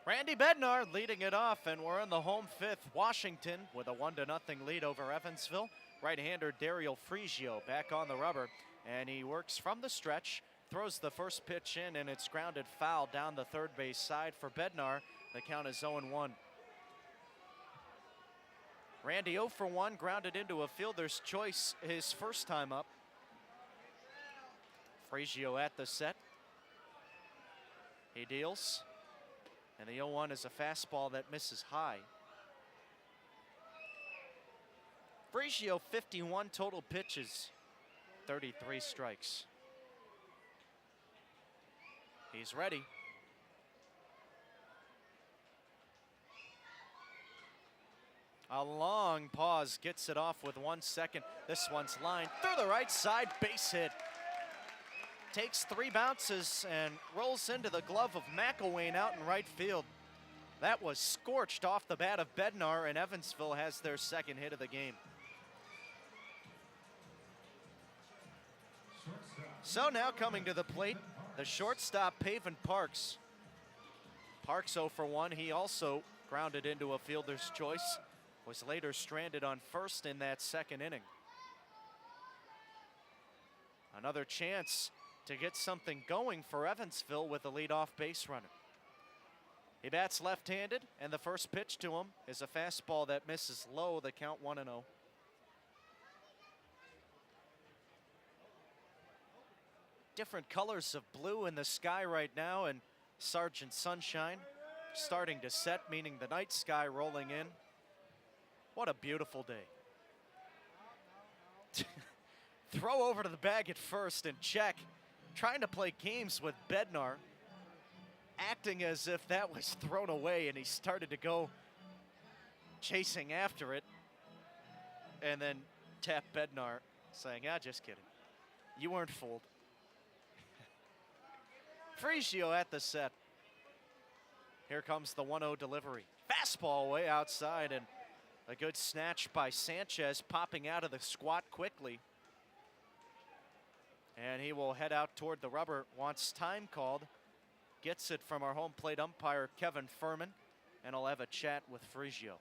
Randy Bednar leading it off, and we're in the home fifth. Washington with a 1-0 lead over Evansville. Right-hander Daryl Frigio back on the rubber, and he works from the stretch, throws the first pitch in, and it's grounded foul down the third base side for Bednar. The count is 0-1. Randy 0 for 1, grounded into a fielder's choice his first time up. Frigio at the set. He deals, and the 0-1 is a fastball that misses high. Frigio 51 total pitches, 33 strikes. He's ready. A long pause, gets it off with 1 second. This one's lined through the right side, base hit. Takes 3 bounces and rolls into the glove of McElwain out in right field. That was scorched off the bat of Bednar, and Evansville has their second hit of the game. So now coming to the plate, the shortstop, Paven Parks. Parks 0 for 1. He also grounded into a fielder's choice. Was later stranded on first in that second inning. Another chance to get something going for Evansville with a leadoff base runner. He bats left-handed, and the first pitch to him is a fastball that misses low, the count 1-0. Different colors of blue in the sky right now, and Sergeant Sunshine starting to set, meaning the night sky rolling in. What a beautiful day. Throw over to the bag at first and check. Trying to play games with Bednar, acting as if that was thrown away, and he started to go chasing after it. And then tap Bednar, saying, just kidding. You weren't fooled. Frigio at the set. Here comes the 1-0 delivery. Fastball way outside, and a good snatch by Sanchez, popping out of the squat quickly. And he will head out toward the rubber, wants time called. Gets it from our home plate umpire, Kevin Furman, and he'll have a chat with Frigio.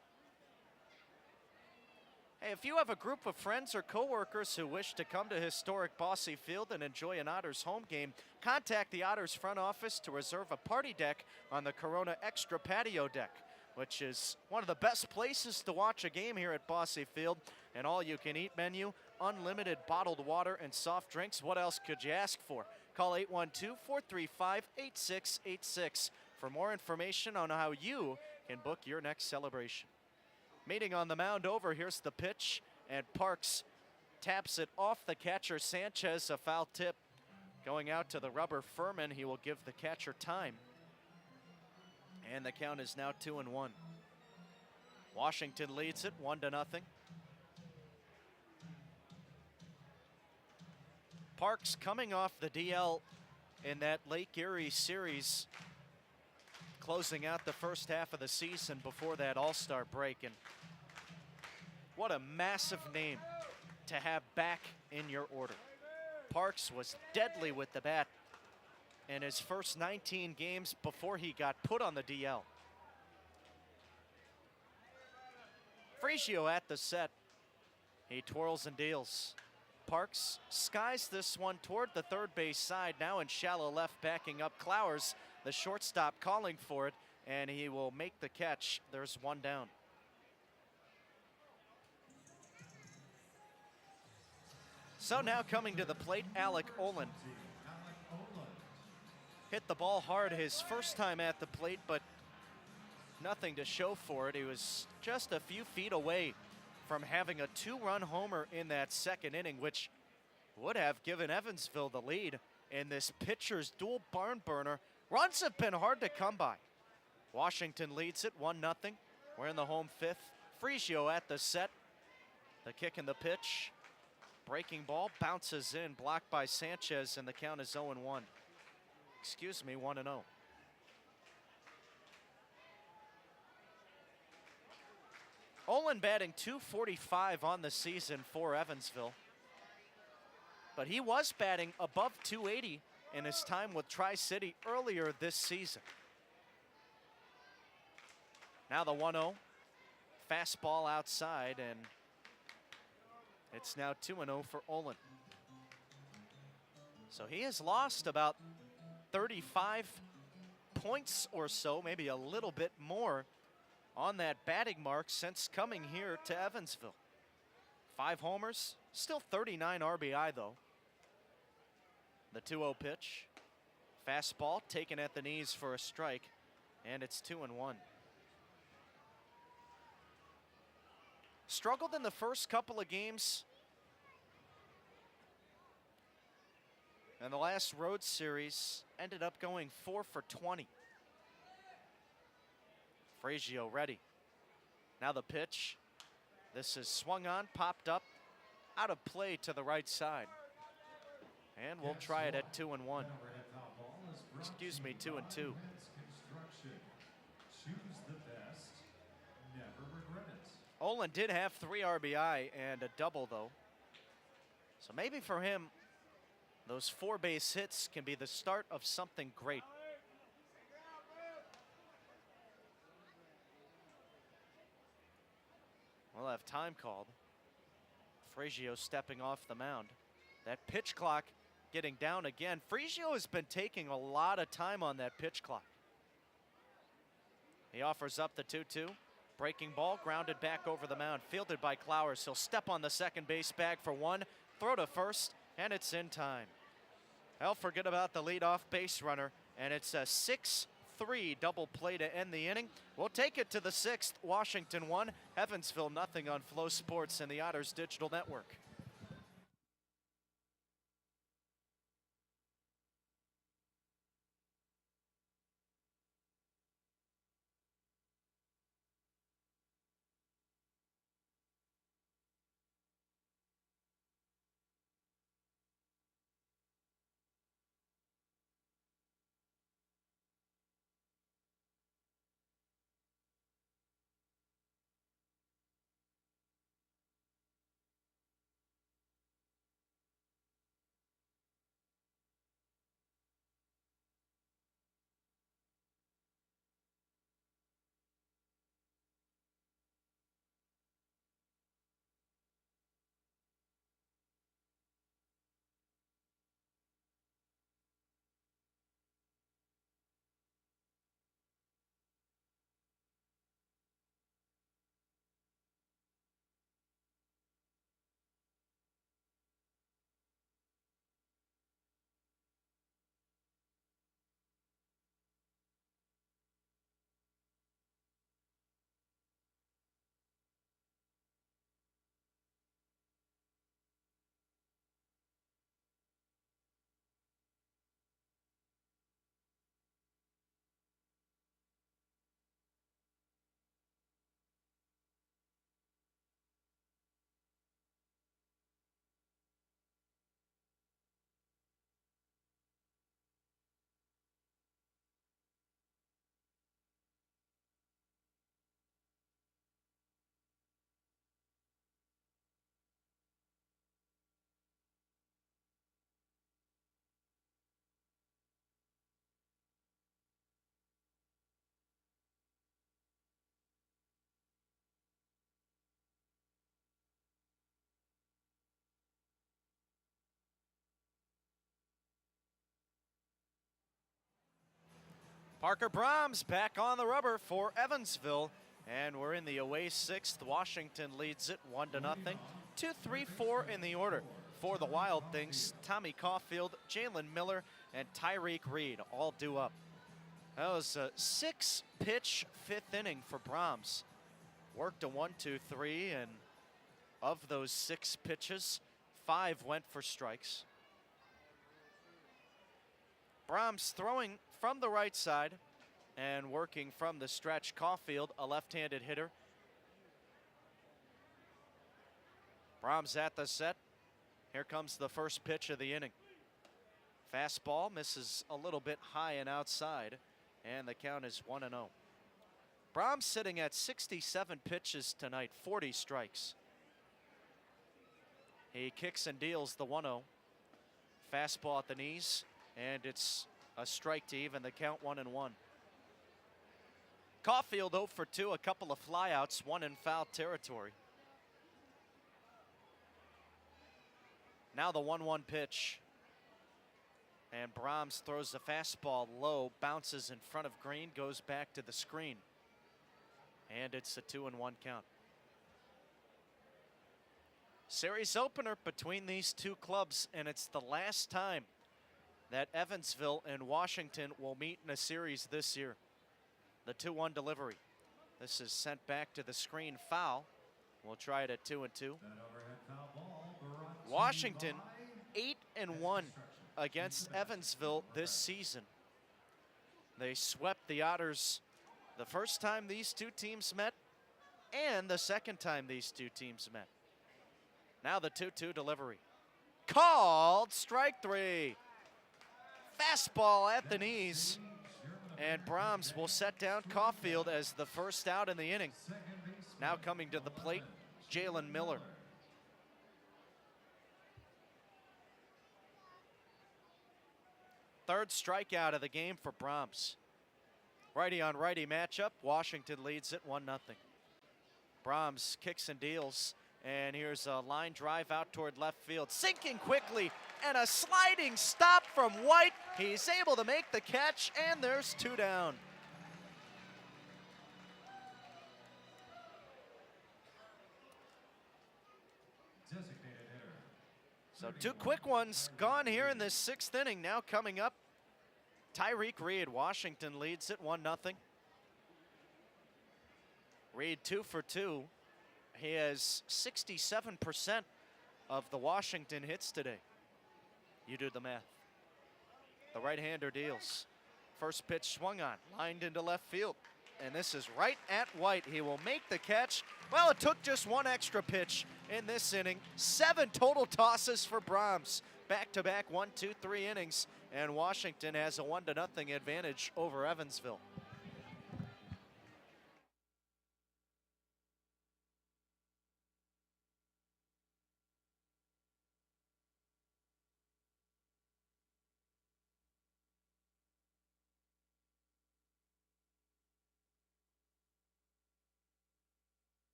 Hey, if you have a group of friends or coworkers who wish to come to historic Bosse Field and enjoy an Otters home game, contact the Otters front office to reserve a party deck on the Corona Extra Patio Deck, which is one of the best places to watch a game here at Bosse Field. An all-you-can-eat menu, unlimited bottled water and soft drinks. What else could you ask for? Call 812-435-8686 for more information on how you can book your next celebration. Meeting on the mound over, here's the pitch, and Parks taps it off the catcher Sanchez, a foul tip. Going out to the rubber, Furman, he will give the catcher time. And the count is now 2-1. Washington leads it 1-0. Parks coming off the DL in that Lake Erie series, closing out the first half of the season before that All-Star break. And what a massive name to have back in your order. Parks was deadly with the bat in his first 19 games before he got put on the DL. Frigio at the set. He twirls and deals. Parks skies this one toward the third base side, now in shallow left, backing up Clowers, the shortstop, calling for it, and he will make the catch. There's one down. So now coming to the plate, Alec Olin. Hit the ball hard his first time at the plate, but nothing to show for it. He was just a few feet away from having a 2-run homer in that second inning, which would have given Evansville the lead in this pitcher's dual barn burner. Runs have been hard to come by. Washington leads it 1-0. We're in the home fifth. Frigio at the set. The kick and the pitch. Breaking ball bounces in, blocked by Sanchez, and the count is 0-1. Excuse me, 1-0. Olin batting .245 on the season for Evansville. But he was batting above .280 in his time with Tri-City earlier this season. Now the 1-0. Fastball outside, and it's now 2-0 for Olin. So he has lost about 35 points or so, maybe a little bit more, on that batting mark since coming here to Evansville. 5 homers, still 39 RBI though. The 2-0 pitch. Fastball taken at the knees for a strike, and it's 2-1. Struggled in the first couple of games. And the last road series ended up going 4 for 20. Frigio ready. Now the pitch. This is swung on, popped up, out of play to the right side. And we'll try it at 2-1. Excuse me, 2-2. Olin did have 3 RBI and a double though. So maybe for him, those 4 base hits can be the start of something great. We'll have time called. Frigio stepping off the mound. That pitch clock getting down again. Frigio has been taking a lot of time on that pitch clock. He offers up the 2-2. Breaking ball, grounded back over the mound, fielded by Clowers. He'll step on the second base bag for 1, throw to first, and it's in time. I'll forget about the leadoff base runner, and it's a 6-4 3 double play to end the inning. We'll take it to the 6th. Washington 1, Evansville nothing on Flow Sports and the Otters Digital Network. Parker Brahms back on the rubber for Evansville, and we're in the away 6th. Washington leads it 1-0. 2, 3, 4 in the order for the Wild Things. Tommy Caulfield, Jalen Miller, and Tyreek Reed all due up. That was a 6-pitch 5th inning for Brahms. Worked a 1-2-3, and of those 6 pitches, 5 went for strikes. Brahms throwing from the right side and working from the stretch. Caulfield, a left-handed hitter. Brahms at the set. Here comes the first pitch of the inning. Fastball misses a little bit high and outside, and the count is 1-0. Brahms sitting at 67 pitches tonight, 40 strikes. He kicks and deals the 1-0. Fastball at the knees, and it's a strike to even the count, 1-1. Caulfield 0 for 2, a couple of flyouts, 1 in foul territory. Now the 1-1 pitch. And Brahms throws the fastball low, bounces in front of Green, goes back to the screen. And it's a 2-1 count. Series opener between these two clubs, and it's the last time that Evansville and Washington will meet in a series this year. The 2-1 delivery. This is sent back to the screen, foul. We'll try it at 2-2. Washington 8-1 against Evansville this season. They swept the Otters the first time these two teams met and the second time these two teams met. Now the 2-2 delivery. Called strike 3. Fastball at the knees. And Brahms will set down Caulfield as the first out in the inning. Now coming to the plate, Jalen Miller. Third strikeout of the game for Brahms. Righty on righty matchup. Washington leads it 1-0. Brahms kicks and deals. And here's a line drive out toward left field. Sinking quickly, and a sliding stop from White. He's able to make the catch, and there's 2 down. So 2 quick ones gone here in this 6th inning. Now coming up, Tyreek Reed, Washington leads it 1-0. Reed 2 for 2. He has 67% of the Washington hits today. You do the math. The right-hander deals. First pitch swung on, lined into left field. And this is right at White. He will make the catch. Well, it took just one extra pitch in this inning. 7 total tosses for Brahms. Back-to-back 1, 2, 3 innings. And Washington has a 1-0 advantage over Evansville.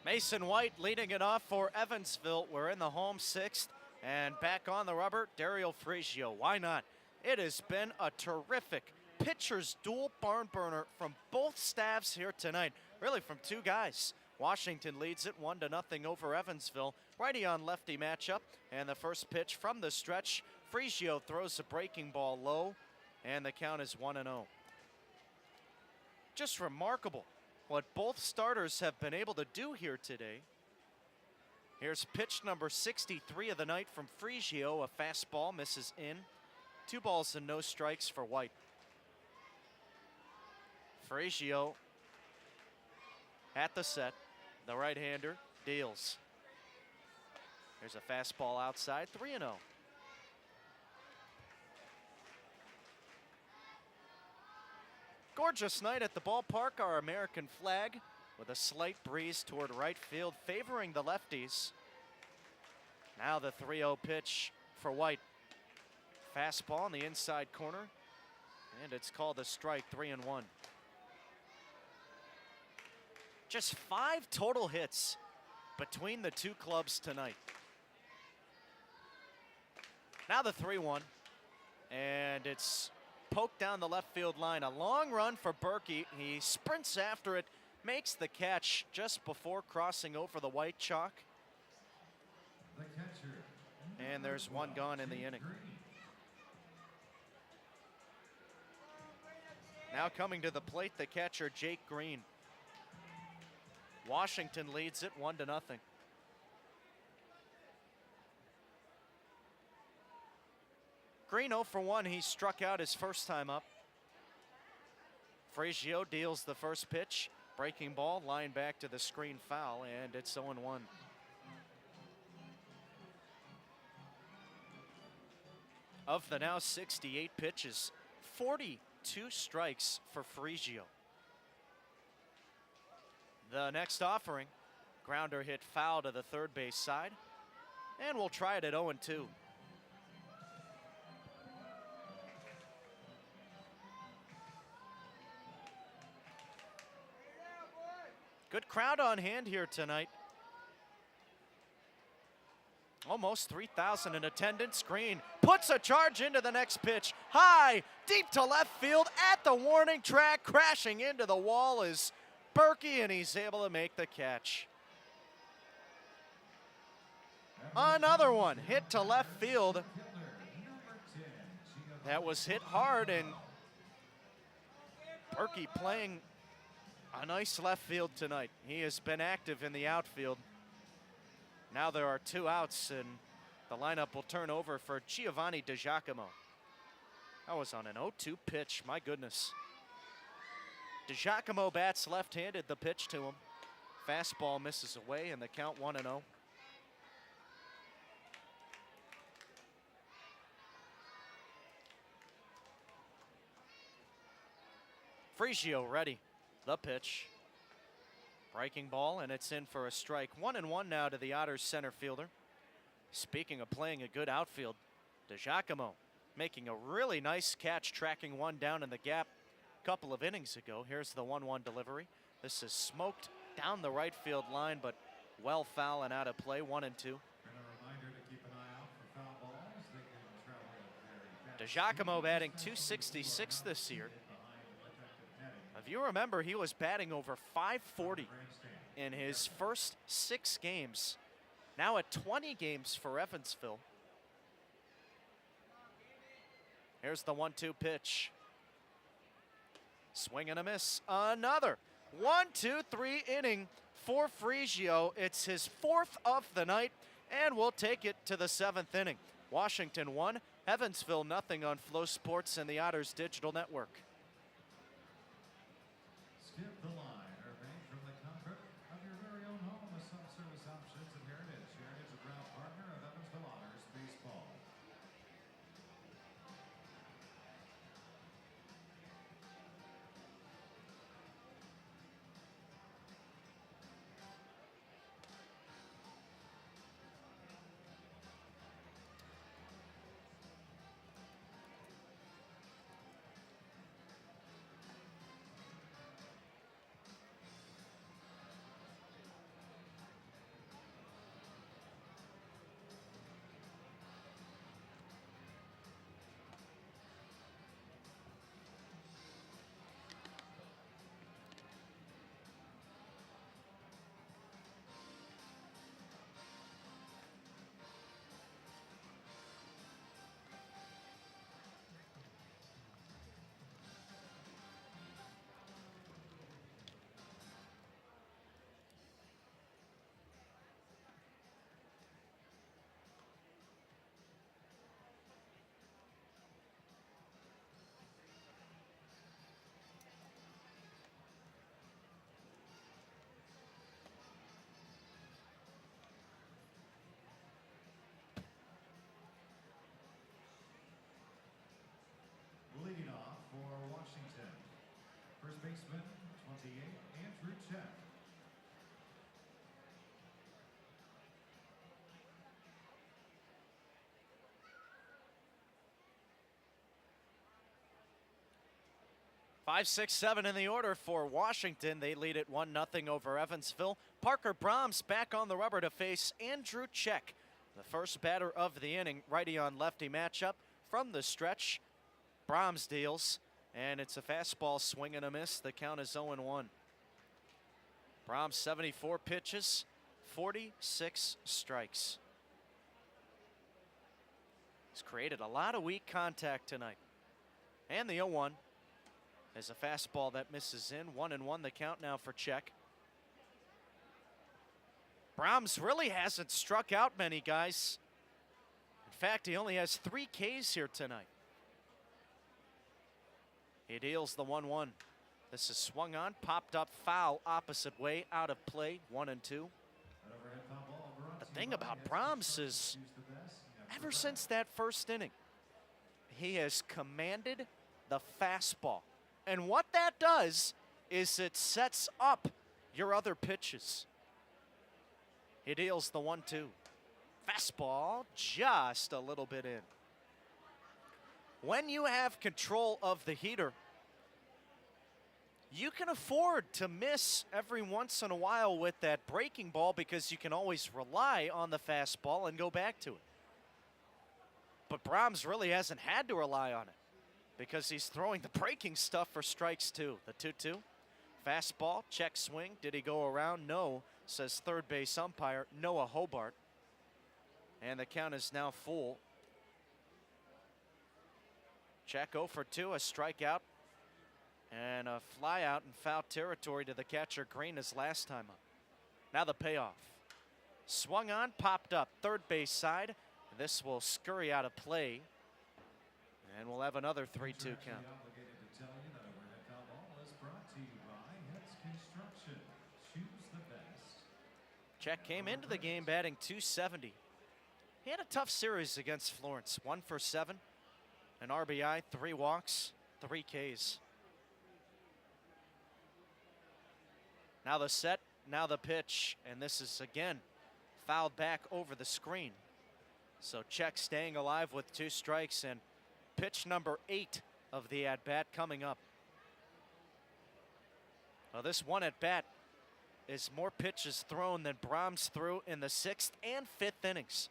Mason White leading it off for Evansville. We're in the home 6th, and back on the rubber, Dario Frigio. Why not? It has been a terrific pitcher's duel barn burner from both staffs here tonight. Really from 2 guys. Washington leads it 1-0 over Evansville. Righty on lefty matchup, and the first pitch from the stretch. Frigio throws a breaking ball low, and the count is 1-0. Just remarkable what both starters have been able to do here today. Here's pitch number 63 of the night from Frigio. A fastball misses in. 2 balls and no strikes for White. Frigio at the set. The right-hander deals. There's a fastball outside, 3-0. Gorgeous night at the ballpark, our American flag, with a slight breeze toward right field, favoring the lefties. Now the 3-0 pitch for White. Fastball in the inside corner, and it's called a strike, 3-1. Just 5 total hits between the 2 clubs tonight. Now the 3-1, and it's poked down the left field line. A long run for Berkey. He sprints after it, makes the catch just before crossing over the white chalk. The catcher. And there's 1 gone in the inning. Now coming to the plate, the catcher, Jake Green. Washington leads it 1-0. Green 0 for 1. He struck out his first time up. Frigio deals the first pitch. Breaking ball, line back to the screen, foul, and it's 0-1. Of the now 68 pitches, 42 strikes for Frigio. The next offering, grounder hit foul to the third base side, and we'll try it at 0-2. Good crowd on hand here tonight. Almost 3,000 in attendance. Green puts a charge into the next pitch. High, deep to left field at the warning track. Crashing into the wall is Berkey, and he's able to make the catch. Another one hit to left field. That was hit hard, and Berkey playing a nice left field tonight. He has been active in the outfield. Now there are 2 outs, and the lineup will turn over for Giovanni DiGiacomo. That was on an 0-2 pitch, my goodness. DiGiacomo bats left-handed, the pitch to him. Fastball misses away, and the count 1-0. Frigio ready, the pitch. Breaking ball, and it's in for a strike. 1-1 now to the Otters center fielder. Speaking of playing a good outfield, DiGiacomo making a really nice catch, tracking one down in the gap a couple of innings ago. Here's the 1-1 delivery. This is smoked down the right field line, but well foul and out of play. 1-2. And a reminder to keep an eye out for foul balls. They can travel at very fast DiGiacomo batting .266 this year. If you remember, he was batting over .540 in his first 6 games. Now at 20 games for Evansville. Here's the 1-2 pitch. Swing and a miss. Another 1-2-3 inning for Frigio. It's his 4th of the night, and we'll take it to the 7th inning. Washington 1, Evansville 0 on Flow Sports and the Otters Digital Network. Skip the line, or made from the comfort of your very own home with some service options and Heritage. Heritage, a proud partner of Evansville Otters baseball. Leading off for Washington, first baseman, 28, Andrew Check. Five, 6, 7 in the order for Washington. They lead it 1-0 over Evansville. Parker Brahms back on the rubber to face Andrew Check, the first batter of the inning. Righty on lefty matchup from the stretch. Brahms deals, and it's a fastball swing and a miss. The count is 0-1. Brahms 74 pitches, 46 strikes. He's created a lot of weak contact tonight. And the 0-1 is a fastball that misses in. 1-1 the count now for Check. Brahms really hasn't struck out many guys. In fact, he only has 3 Ks here tonight. He deals the 1-1. This is swung on, popped up, foul, opposite way, out of play, 1-2. The thing about Brahms is, ever since that first inning, he has commanded the fastball. And what that does is it sets up your other pitches. He deals the 1-2. Fastball just a little bit in. When you have control of the heater, you can afford to miss every once in a while with that breaking ball because you can always rely on the fastball and go back to it. But Brahms really hasn't had to rely on it because he's throwing the breaking stuff for strikes too. The 2-2. Fastball, check swing. Did he go around? No, says third base umpire Noah Hobart. And the count is now full. Check 0 for 2, a strikeout. And a fly out in foul territory to the catcher Green his last time up. Now the payoff. Swung on, popped up, third base side. This will scurry out of play. And we'll have another 3-2 count. Check came into the game batting .270. He had a tough series against Florence. 1 for 7, an RBI, 3 walks, 3 Ks. Now the set, now the pitch, and this is again fouled back over the screen. So Check staying alive with 2 strikes, and pitch number 8 of the at-bat coming up. Well, this one at-bat is more pitches thrown than Brahms threw in the 6th and 5th innings.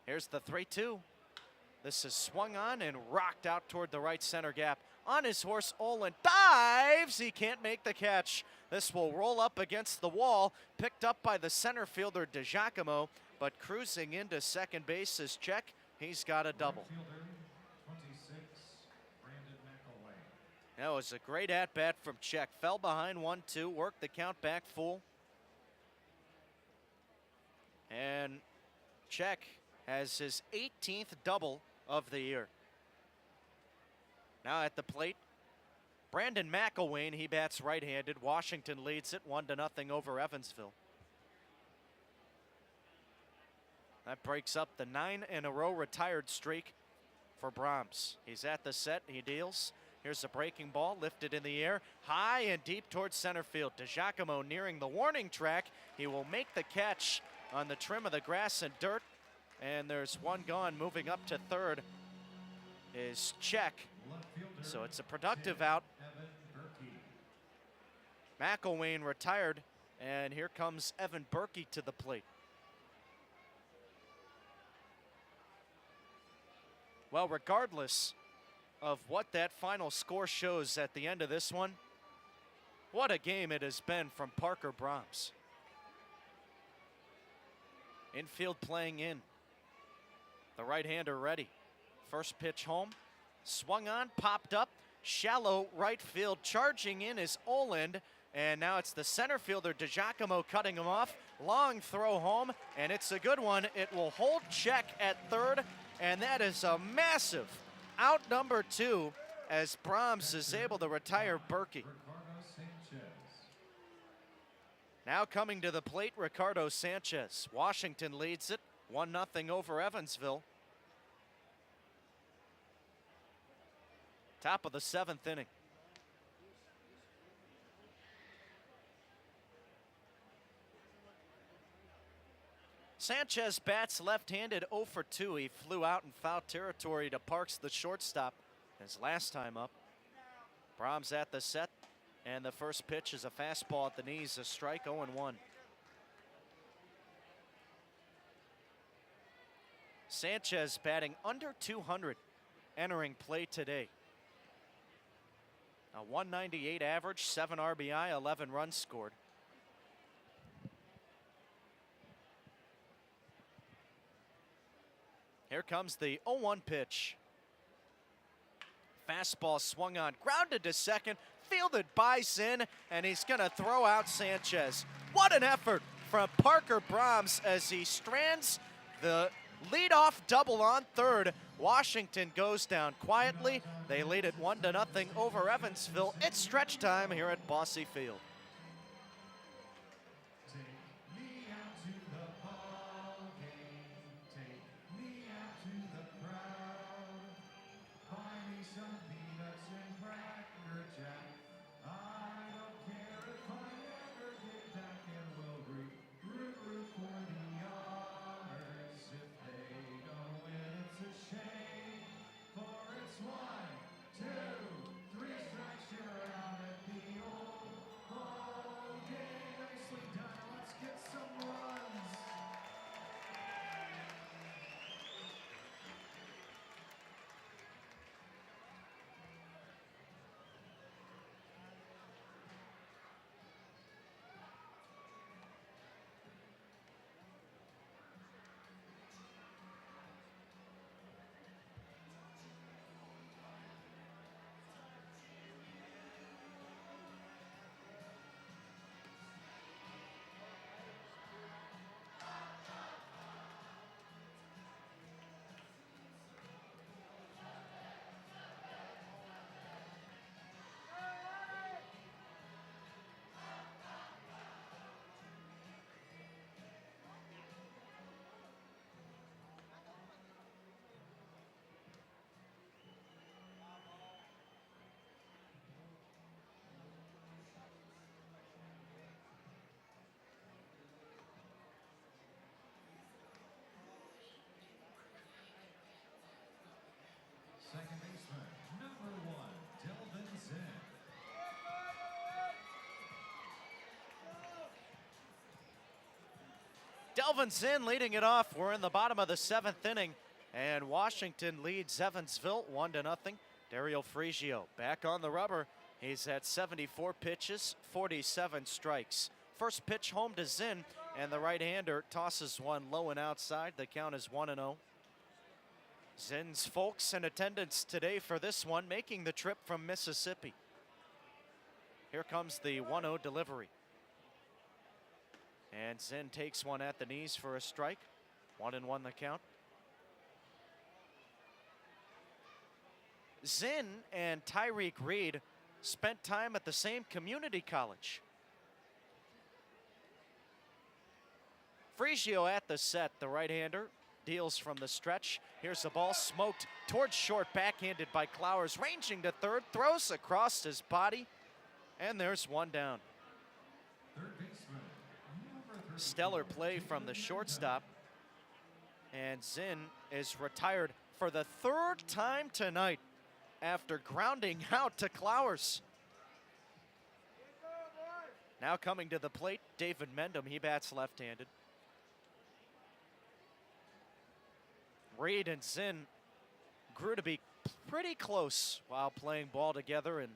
Here's the 3-2. This is swung on and rocked out toward the right center gap. On his horse, Olin dives. He can't make the catch. This will roll up against the wall, picked up by the center fielder DiGiacomo, but cruising into second base is Check. He's got a double. That was a great at-bat from Check. Fell behind 1-2, worked the count back full. And Check has his 18th double of the year. Now at the plate, Brandon McElwain. He bats right-handed. Washington leads it 1-0 over Evansville. That breaks up the 9-in-a-row retired streak for Brahms. He's at the set, he deals. Here's a breaking ball lifted in the air, high and deep towards center field. DiGiacomo nearing the warning track. He will make the catch on the trim of the grass and dirt. And there's one gone. Moving up to third is Check. So it's a productive out. McElwain retired, and here comes Evan Berkey to the plate. Well, regardless of what that final score shows at the end of this one, what a game it has been from Parker Brahms. Infield playing in. The right-hander ready. First pitch home. Swung on, popped up. Shallow right field. Charging in is Oland. And now it's the center fielder, DiGiacomo, cutting him off. Long throw home, and it's a good one. It will hold Check at third, and that is a massive out number 2 as Brahms is able to retire Berkey. Now coming to the plate, Ricardo Sanchez. Washington leads it 1-0 over Evansville. Top of the 7th inning. Sanchez bats left-handed 0 for 2. He flew out in foul territory to Parks, the shortstop, his last time up. Brahms at the set, and the first pitch is a fastball at the knees, a strike, 0-1. Sanchez batting under 200 entering play today. A 198 average, 7 RBI, 11 runs scored. Here comes the 0-1 pitch. Fastball swung on, grounded to second, fielded by Zinn, and he's going to throw out Sanchez. What an effort from Parker Brahms as he strands the leadoff double on third. Washington goes down quietly. They lead it 1-0 over Evansville. It's stretch time here at Bosse Field. Delvin Zinn leading it off. We're in the bottom of the 7th inning, and Washington leads Evansville 1-0. Dario Frigio back on the rubber. He's at 74 pitches, 47 strikes. First pitch home to Zinn, and the right-hander tosses one low and outside. The count is 1-0. Zinn's folks in attendance today for this one, making the trip from Mississippi. Here comes the 1-0 delivery. And Zinn takes one at the knees for a strike. 1-1 the count. Zinn and Tyreek Reed spent time at the same community college. Frigio at the set, the right-hander deals from the stretch. Here's the ball smoked towards short, backhanded by Clowers, ranging to third, throws across his body, and there's one down. Stellar play from the shortstop, and Zinn is retired for the 3rd time tonight after grounding out to Clowers. Now coming to the plate, David Mendham. He bats left-handed. Reed and Zinn grew to be pretty close while playing ball together and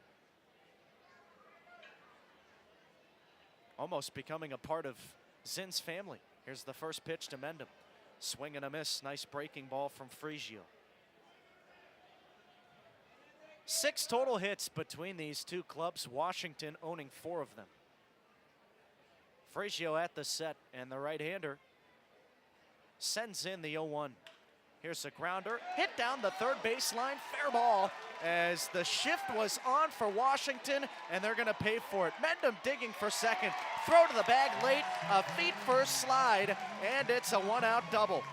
almost becoming a part of Zinn's family. Here's the first pitch to Mendham. Swing and a miss. Nice breaking ball from Frigio. 6 total hits between these two clubs, Washington owning 4 of them. Frigio at the set, and the right-hander sends in the 0-1. Here's a grounder, hit down the third baseline, fair ball, as the shift was on for Washington, and they're gonna pay for it. Mendham digging for second, throw to the bag late, a feet-first slide, and it's a 1-out double.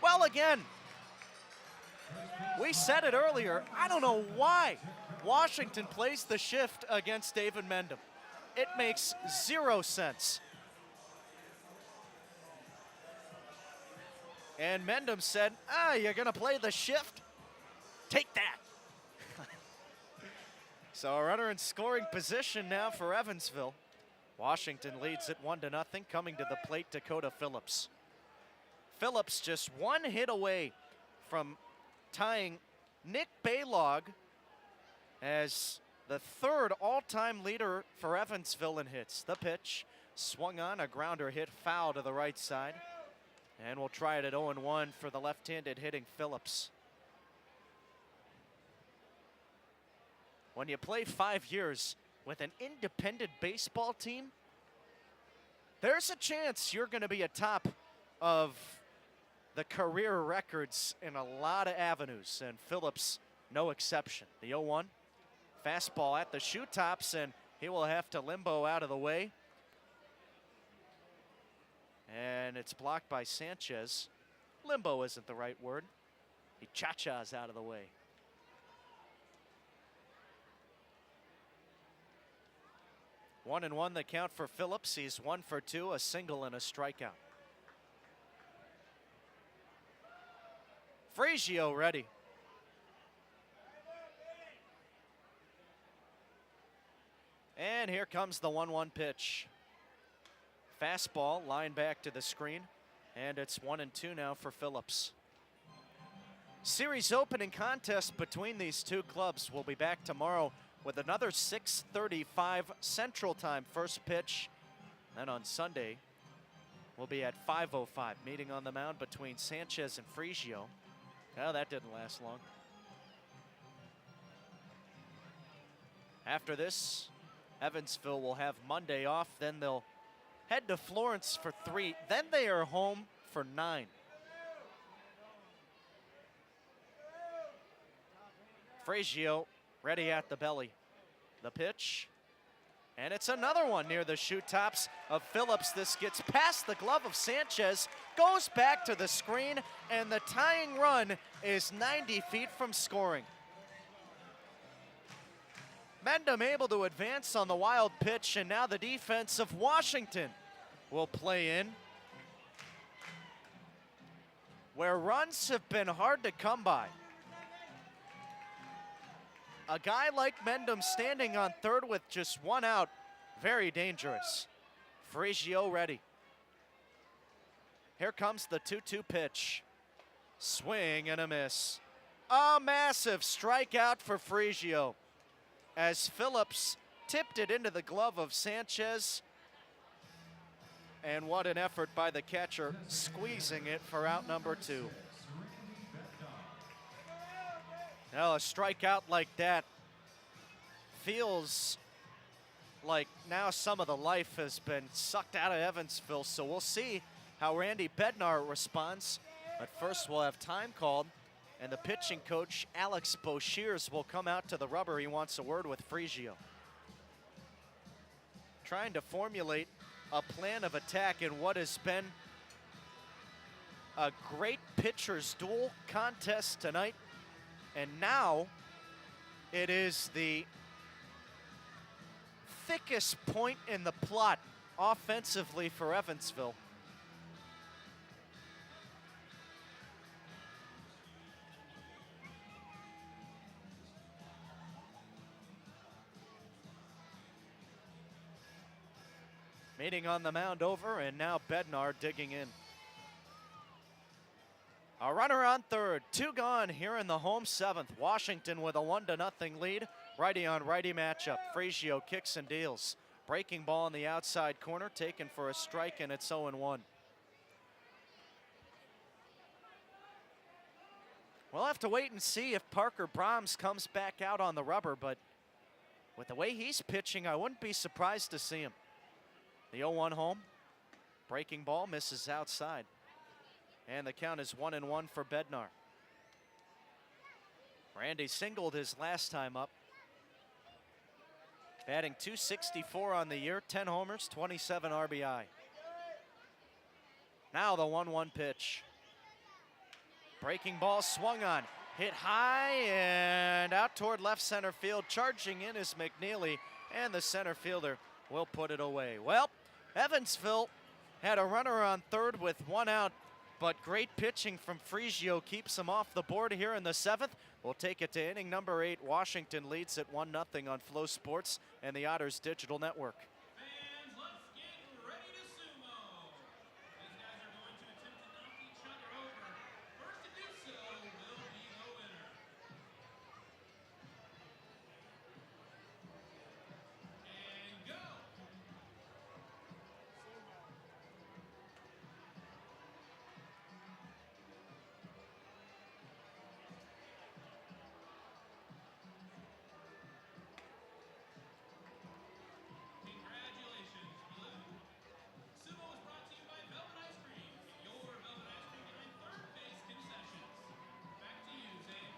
Well, again, we said it earlier, I don't know why Washington plays the shift against David Mendham. It makes 0 sense. And Mendham said, you're gonna play the shift? Take that. So a runner in scoring position now for Evansville. Washington leads it 1-0, coming to the plate, Dakota Phillips. Phillips just 1 hit away from tying Nick Baylog as the 3rd all-time leader for Evansville in hits. The pitch, swung on, a grounder hit foul to the right side. And we'll try it at 0-1 for the left-handed hitting Phillips. When you play 5 years with an independent baseball team, there's a chance you're going to be atop of the career records in a lot of avenues, and Phillips no exception. The 0-1, fastball at the shoe tops, and he will have to limbo out of the way. And it's blocked by Sanchez. Limbo isn't the right word. He cha-chas out of the way. One and one the count for Phillips. He's 1 for 2, a single and a strikeout. Frigio ready. And here comes the 1-1 pitch. Fastball, line back to the screen, and it's 1-2 now for Phillips. Series opening contest between these two clubs. We'll be back tomorrow with another 6:35 Central Time first pitch. Then on Sunday, we'll be at 5:05, meeting on the mound between Sanchez and Frigio. Oh, that didn't last long. After this, Evansville will have Monday off, then they'll head to Florence for 3. Then they are home for 9. Frigio ready at the belly. The pitch. And it's another one near the shoe tops of Phillips. This gets past the glove of Sanchez, goes back to the screen, and the tying run is 90 feet from scoring. Mendham able to advance on the wild pitch, and now the defense of Washington will play in, where runs have been hard to come by. A guy like Mendham standing on third with just 1 out, very dangerous. Frigio ready. Here comes the 2-2 pitch. Swing and a miss. A massive strikeout for Frigio as Phillips tipped it into the glove of Sanchez. And what an effort by the catcher, squeezing it for out number 2. Now a strikeout like that feels like now some of the life has been sucked out of Evansville, so we'll see how Randy Bednar responds. But first we'll have time called, and the pitching coach, Alex Boshears, will come out to the rubber. He wants a word with Frigio. Trying to formulate a plan of attack in what has been a great pitcher's duel contest tonight. And now it is the thickest point in the plot offensively for Evansville. Meeting on the mound over, and now Bednar digging in. A runner on third, 2 gone here in the home 7th. Washington with a 1-0 lead. Righty on righty matchup. Frigio kicks and deals. Breaking ball in the outside corner, taken for a strike, and it's 0-1. We'll have to wait and see if Parker Brahms comes back out on the rubber, but with the way he's pitching, I wouldn't be surprised to see him. The 0-1 home. Breaking ball misses outside. And the count is 1-1 for Bednar. Randy singled his last time up. Batting .264 on the year, 10 homers, 27 RBI. Now the 1-1 pitch. Breaking ball swung on. Hit high and out toward left center field. Charging in is McNeely, and the center fielder will put it away. Well, Evansville had a runner on third with 1 out, but great pitching from Frigio keeps them off the board here in the 7th. We'll take it to inning number 8. Washington leads at 1-0 on Flow Sports and the Otters Digital Network. Fans, let's get ready to sumo. These guys are going to attempt to knock each other over. First to do so will be the winner. And go. Congratulations, Blue. Sumo is brought to you by Velvet Ice Cream. Get your Velvet Ice Cream behind third base concessions. Back to you, Zane.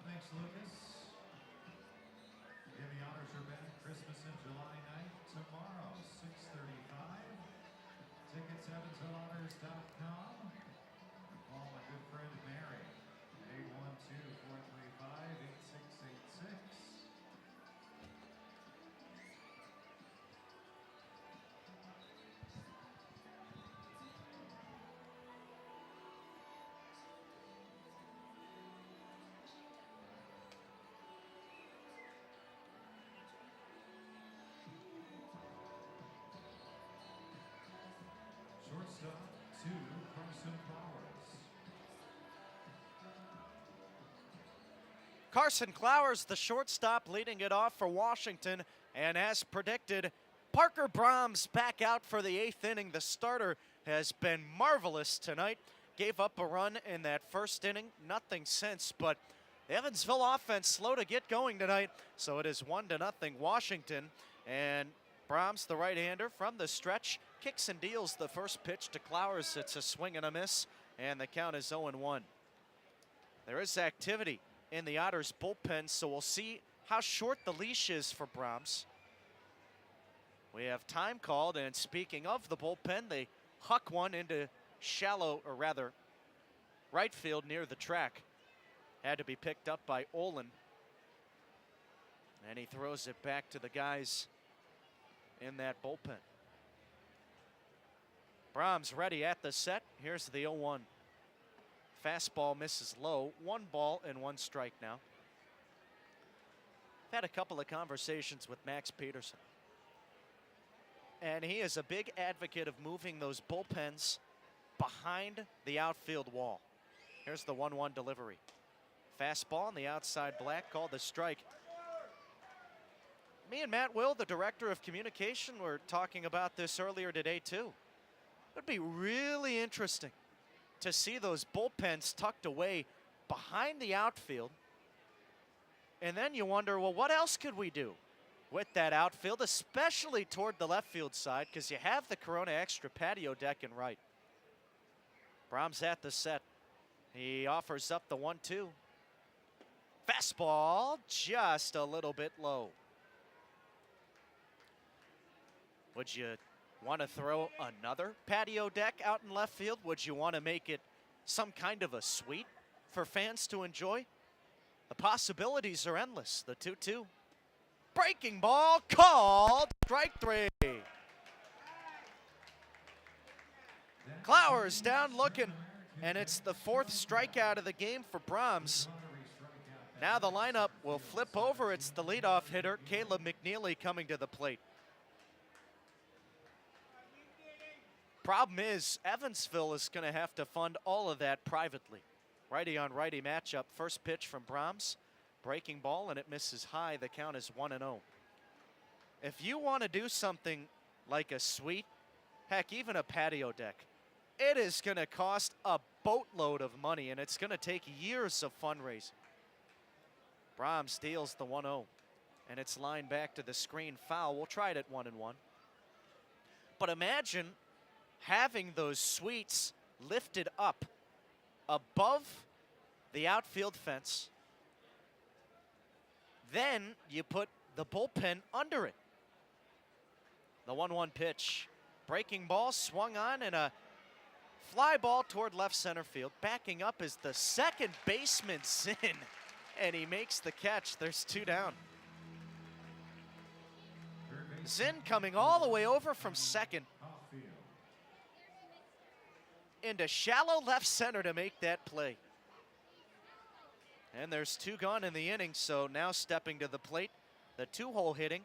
Thanks, Lucas. Again, the Otters are back Christmas and July night tomorrow, 6:35. Tickets, EvansvilleOtters.com. Call my good friend Mary, 812-435-8686. Shortstop, 2, Carson Flowers. Carson Clowers, the shortstop, leading it off for Washington. And as predicted, Parker Brahms back out for the 8th inning. The starter has been marvelous tonight. Gave up a run in that first inning, nothing since, but the Evansville offense slow to get going tonight. So it is 1-0 Washington. And Brahms, the right-hander from the stretch, kicks and deals the first pitch to Clowers. It's a swing and a miss, and the count is 0-1. There is activity in the Otters bullpen, so we'll see how short the leash is for Brahms. We have time called, and speaking of the bullpen, they huck one into shallow, or rather, right field near the track. Had to be picked up by Olin. And he throws it back to the guys in that bullpen. Brahms ready at the set. Here's the 0-1. Fastball misses low. 1 ball and 1 strike now. Had a couple of conversations with Max Peterson. And he is a big advocate of moving those bullpens behind the outfield wall. Here's the 1-1 delivery. Fastball on the outside black, called the strike. Me and Matt Will, the director of communication, were talking about this earlier today too. It would be really interesting to see those bullpens tucked away behind the outfield. And then you wonder, well, what else could we do with that outfield, especially toward the left field side, because you have the Corona Extra patio deck in right. Brahms at the set. He offers up the 1-2. Fastball just a little bit low. Would you want to throw another patio deck out in left field? Would you want to make it some kind of a suite for fans to enjoy? The possibilities are endless. The 2-2. Breaking ball called strike 3. Clowers down looking, and it's the 4th strikeout of the game for Brahms. Now the lineup will flip over. It's the leadoff hitter, Caleb McNeely, coming to the plate. Problem is, Evansville is going to have to fund all of that privately. Righty on righty matchup. First pitch from Brahms. Breaking ball, and it misses high. The count is 1-0. If you want to do something like a suite, heck, even a patio deck, it is going to cost a boatload of money, and it's going to take years of fundraising. Brahms deals the 1-0, and it's lined back to the screen, foul. We'll try it at 1-1. But imagine having those suites lifted up above the outfield fence. Then you put the bullpen under it. The 1-1 pitch. Breaking ball swung on, and a fly ball toward left center field. Backing up is the second baseman, Zinn, and he makes the catch. There's 2 down. Zinn coming all the way over from second into shallow left center to make that play. And there's 2 gone in the inning, so now stepping to the plate, the 2-hole hitting,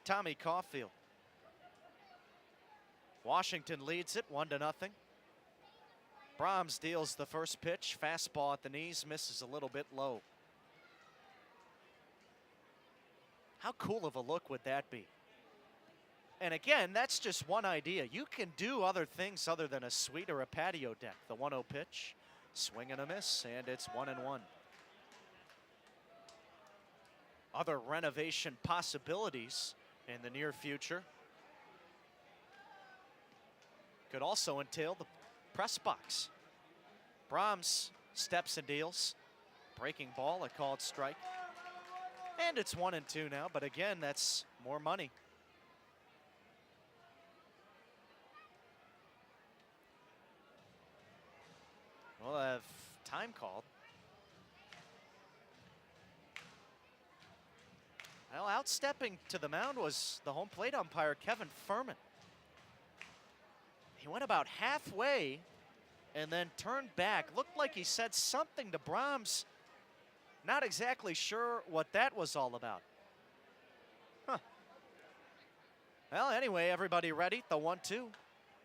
Tommy Caulfield. Washington leads it 1-0. Brahms deals the first pitch. Fastball at the knees, misses a little bit low. How cool of a look would that be? And again, that's just one idea. You can do other things other than a suite or a patio deck. The 1-0 pitch, swing and a miss, and it's 1-1. Other renovation possibilities in the near future could also entail the press box. Brahms steps and deals. Breaking ball, a called strike. And it's 1-2 now, but again, that's more money. We'll have time called. Well, outstepping to the mound was the home plate umpire, Kevin Furman. He went about halfway and then turned back. Looked like he said something to Brahms. Not exactly sure what that was all about. Huh. Well, anyway, everybody ready? The 1-2.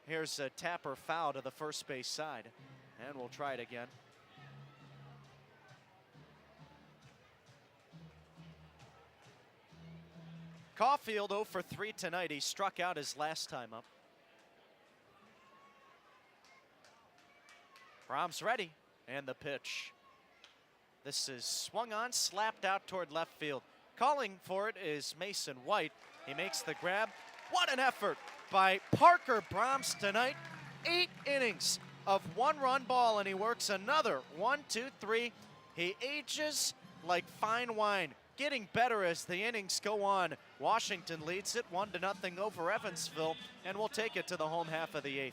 Here's a tapper foul to the first base side. And we'll try it again. Caulfield 0 for 3 tonight. He struck out his last time up. Brahms ready, and the pitch. This is swung on, slapped out toward left field. Calling for it is Mason White. He makes the grab. What an effort by Parker Brahms tonight. 8 innings of 1-run ball, and he works another 1, 2, 3. He ages like fine wine, getting better as the innings go on. Washington leads it 1-0 over Evansville, and will take it to the home half of the 8th.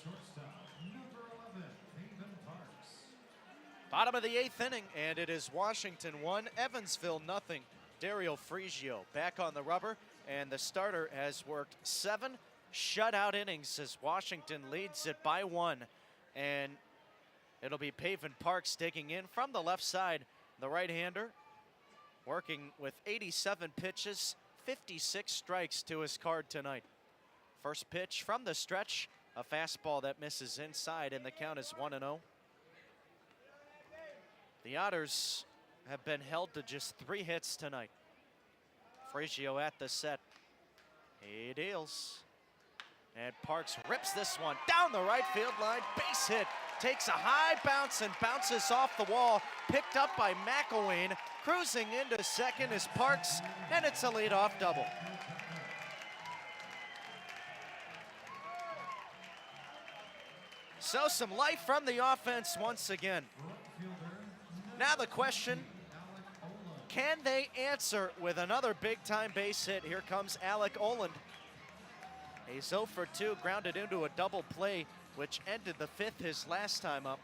shortstop, number 11, Haven Parks. Bottom of the 8th inning, and it is Washington 1, Evansville nothing. Dario Frigio back on the rubber, and the starter has worked 7 shutout innings as Washington leads it by 1. And it'll be Haven Parks digging in from the left side. The right-hander working with 87 pitches, 56 strikes to his card tonight. First pitch from the stretch, a fastball that misses inside, and the count is 1-0. The Otters have been held to just 3 hits tonight. Frigio at the set. He deals. And Parks rips this one down the right field line. Base hit. Takes a high bounce and bounces off the wall. Picked up by McElwain. Cruising into second is Parks, and it's a leadoff double. So some life from the offense once again. Now the question, can they answer with another big-time base hit? Here comes Alec Oland. He's 0 for 2, grounded into a double play, which ended the 5th his last time up.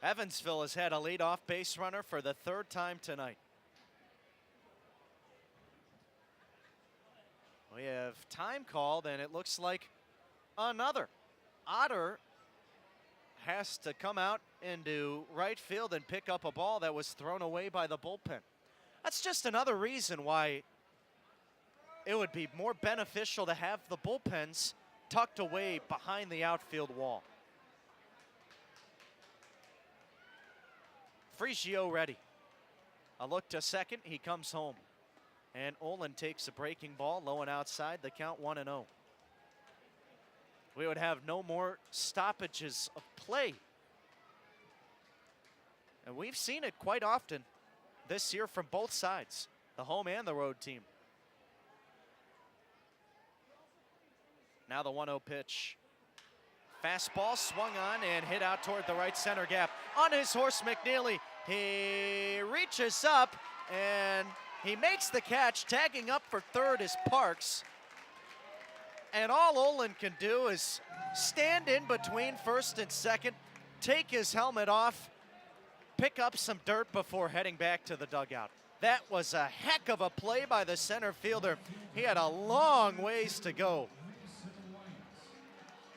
Evansville has had a leadoff base runner for the 3rd time tonight. We have time called, and it looks like another Otter has to come out into right field and pick up a ball that was thrown away by the bullpen. That's just another reason why it would be more beneficial to have the bullpens tucked away behind the outfield wall. Frigio ready. A look to second, he comes home. And Olin takes a breaking ball, low and outside, the count 1-0. We would have no more stoppages of play. And we've seen it quite often this year from both sides, the home and the road team. Now the 1-0 pitch. Fastball swung on and hit out toward the right center gap. On his horse, McNeely. He reaches up and he makes the catch. Tagging up for third is Parks. And all Olin can do is stand in between first and second, take his helmet off, pick up some dirt before heading back to the dugout. That was a heck of a play by the center fielder. He had a long ways to go.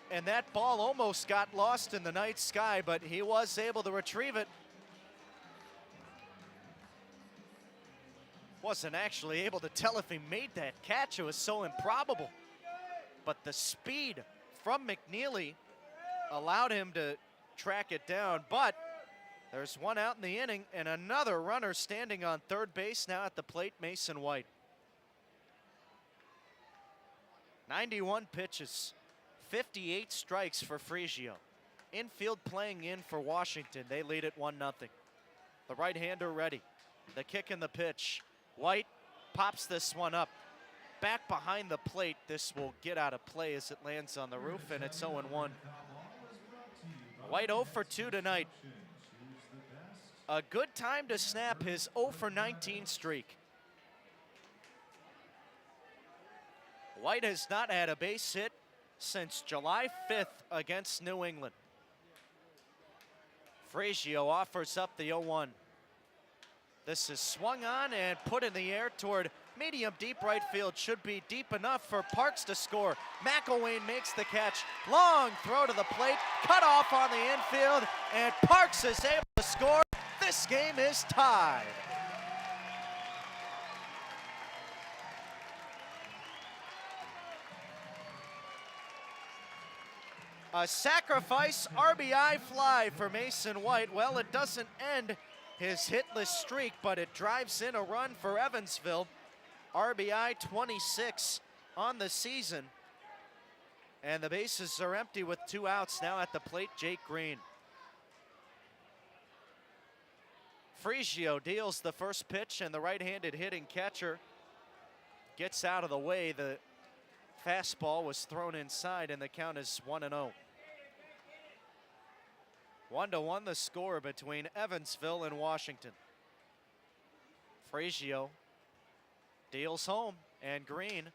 And that ball almost got lost in the night sky, but he was able to retrieve it. Wasn't actually able to tell if he made that catch. It was so improbable. But the speed from McNeely allowed him to track it down. But there's one out in the inning and another runner standing on third base now at the plate, Mason White. 91 pitches, 58 strikes for Frigio. Infield playing in for Washington. They lead it 1-0. The right-hander ready. The kick and the pitch. White pops this one up. Back behind the plate, this will get out of play as it lands on the roof, and it's 0-1. White 0 for 2 tonight. A good time to snap his 0 for 19 streak. White has not had a base hit since July 5th against New England. Frigio offers up the 0-1. This is swung on and put in the air toward medium deep right field. Should be deep enough for Parks to score. McElwain makes the catch. Long throw to the plate. Cut off on the infield. And Parks is able to score. This game is tied. A sacrifice RBI fly for Mason White. Well, it doesn't end his hitless streak, but it drives in a run for Evansville. RBI 26 on the season. And the bases are empty with 2 outs. Now at the plate, Jake Green. Frigio deals the first pitch, and the right-handed hitting catcher gets out of the way. The fastball was thrown inside, and the count is 1-0. 1-1 the score between Evansville and Washington. Frigio deals home, And Green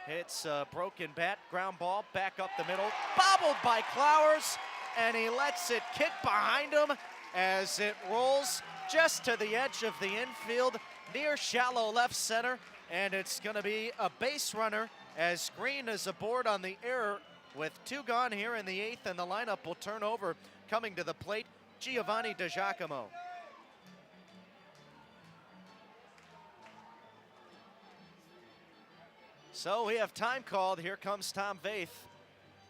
hits a broken bat, ground ball, back up the middle, bobbled by Clowers, and he lets it kick behind him as it rolls just to the edge of the infield, near shallow left center, and it's gonna be a base runner as Green is aboard on the error with 2 gone here in the 8th, and the lineup will turn over. Coming to the plate, Giovanni DiGiacomo. So we have time called. Here comes Tom Vaith,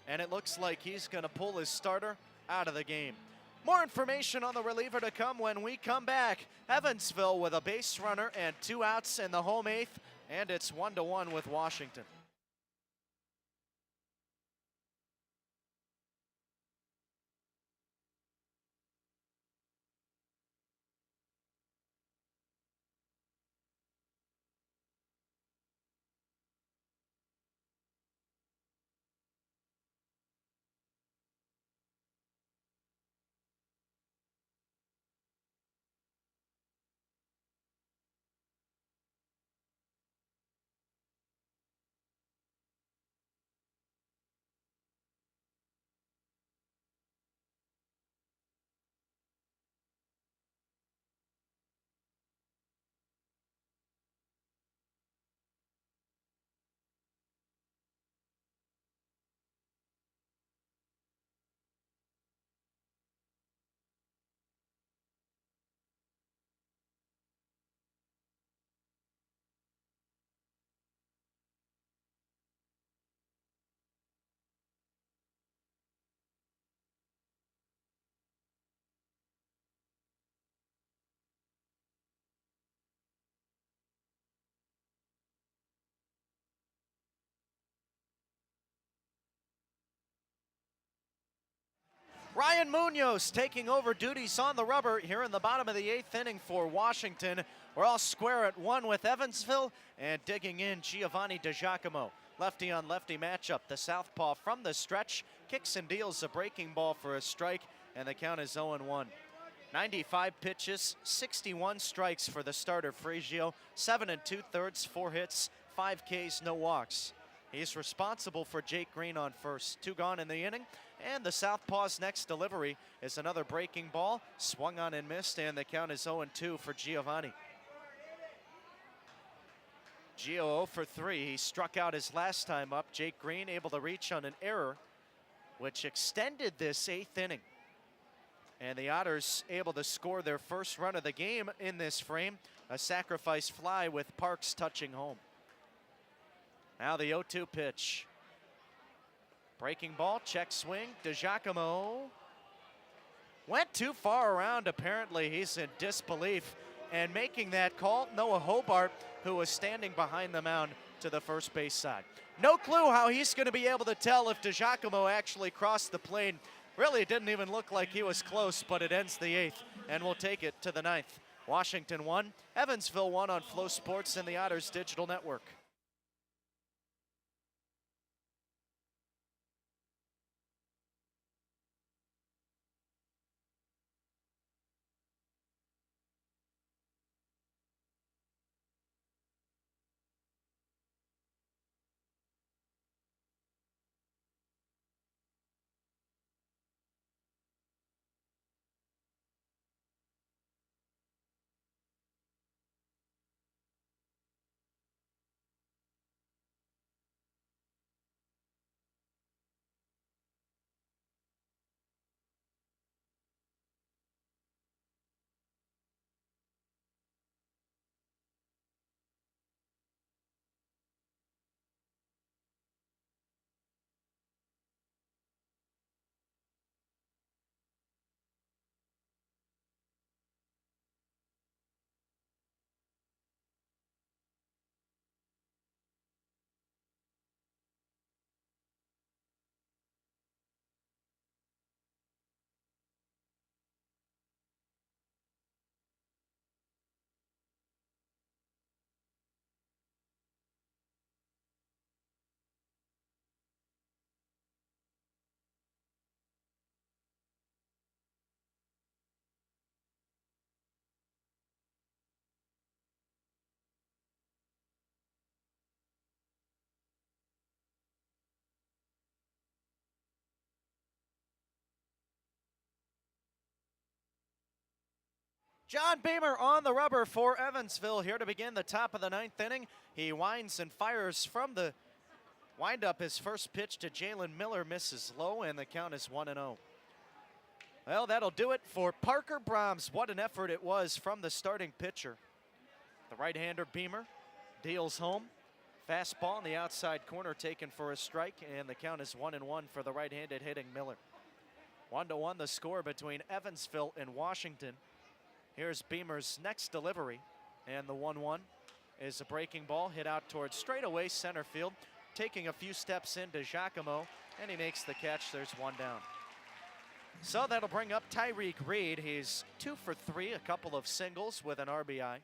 and it looks like he's gonna pull his starter out of the game. More information on the reliever to come when we come back. Evansville with a base runner and 2 outs in the home 8th, and it's 1-1 with Washington. Ryan Munoz taking over duties on the rubber here in the bottom of the 8th inning for Washington. We're all square at 1 with Evansville, and digging in Giovanni DiGiacomo. Lefty on lefty matchup. The southpaw from the stretch kicks and deals a breaking ball for a strike, and the count is 0-1. 95 pitches, 61 strikes for the starter Fragio, 7 2/3, 4 hits, 5 Ks, no walks. He's responsible for Jake Green on first. 2 gone in the inning, and the southpaw's next delivery is another breaking ball, swung on and missed, and the count is 0-2 for Giovanni. Gio 0 for 3. He struck out his last time up. Jake Green able to reach on an error, which extended this 8th inning. And the Otters able to score their first run of the game in this frame. A sacrifice fly with Parks touching home. Now the 0-2 pitch. Breaking ball, check swing. DiGiacomo went too far around. Apparently he's in disbelief. And making that call, Noah Hobart, who was standing behind the mound to the first base side. No clue how he's going to be able to tell if DiGiacomo actually crossed the plane. Really, it didn't even look like he was close, but it ends the 8th, and we'll take it to the 9th. Washington 1, Evansville 1 on Flow Sports and the Otters Digital Network. John Beamer on the rubber for Evansville here to begin the top of the 9th inning. He winds and fires from the windup. His first pitch to Jalen Miller misses low, and the count is 1-0. Well, that'll do it for Parker Brahms. What an effort it was from the starting pitcher. The right-hander Beamer deals home. Fastball in the outside corner taken for a strike, and the count is 1-1 for the right-handed hitting Miller. 1-1 the score between Evansville and Washington. Here's Beamer's next delivery, and the 1-1 is a breaking ball hit out towards straightaway center field. Taking a few steps into Giacomo, and he makes the catch. There's one down. So that'll bring up Tyreek Reed. He's 2 for 3, a couple of singles with an RBI.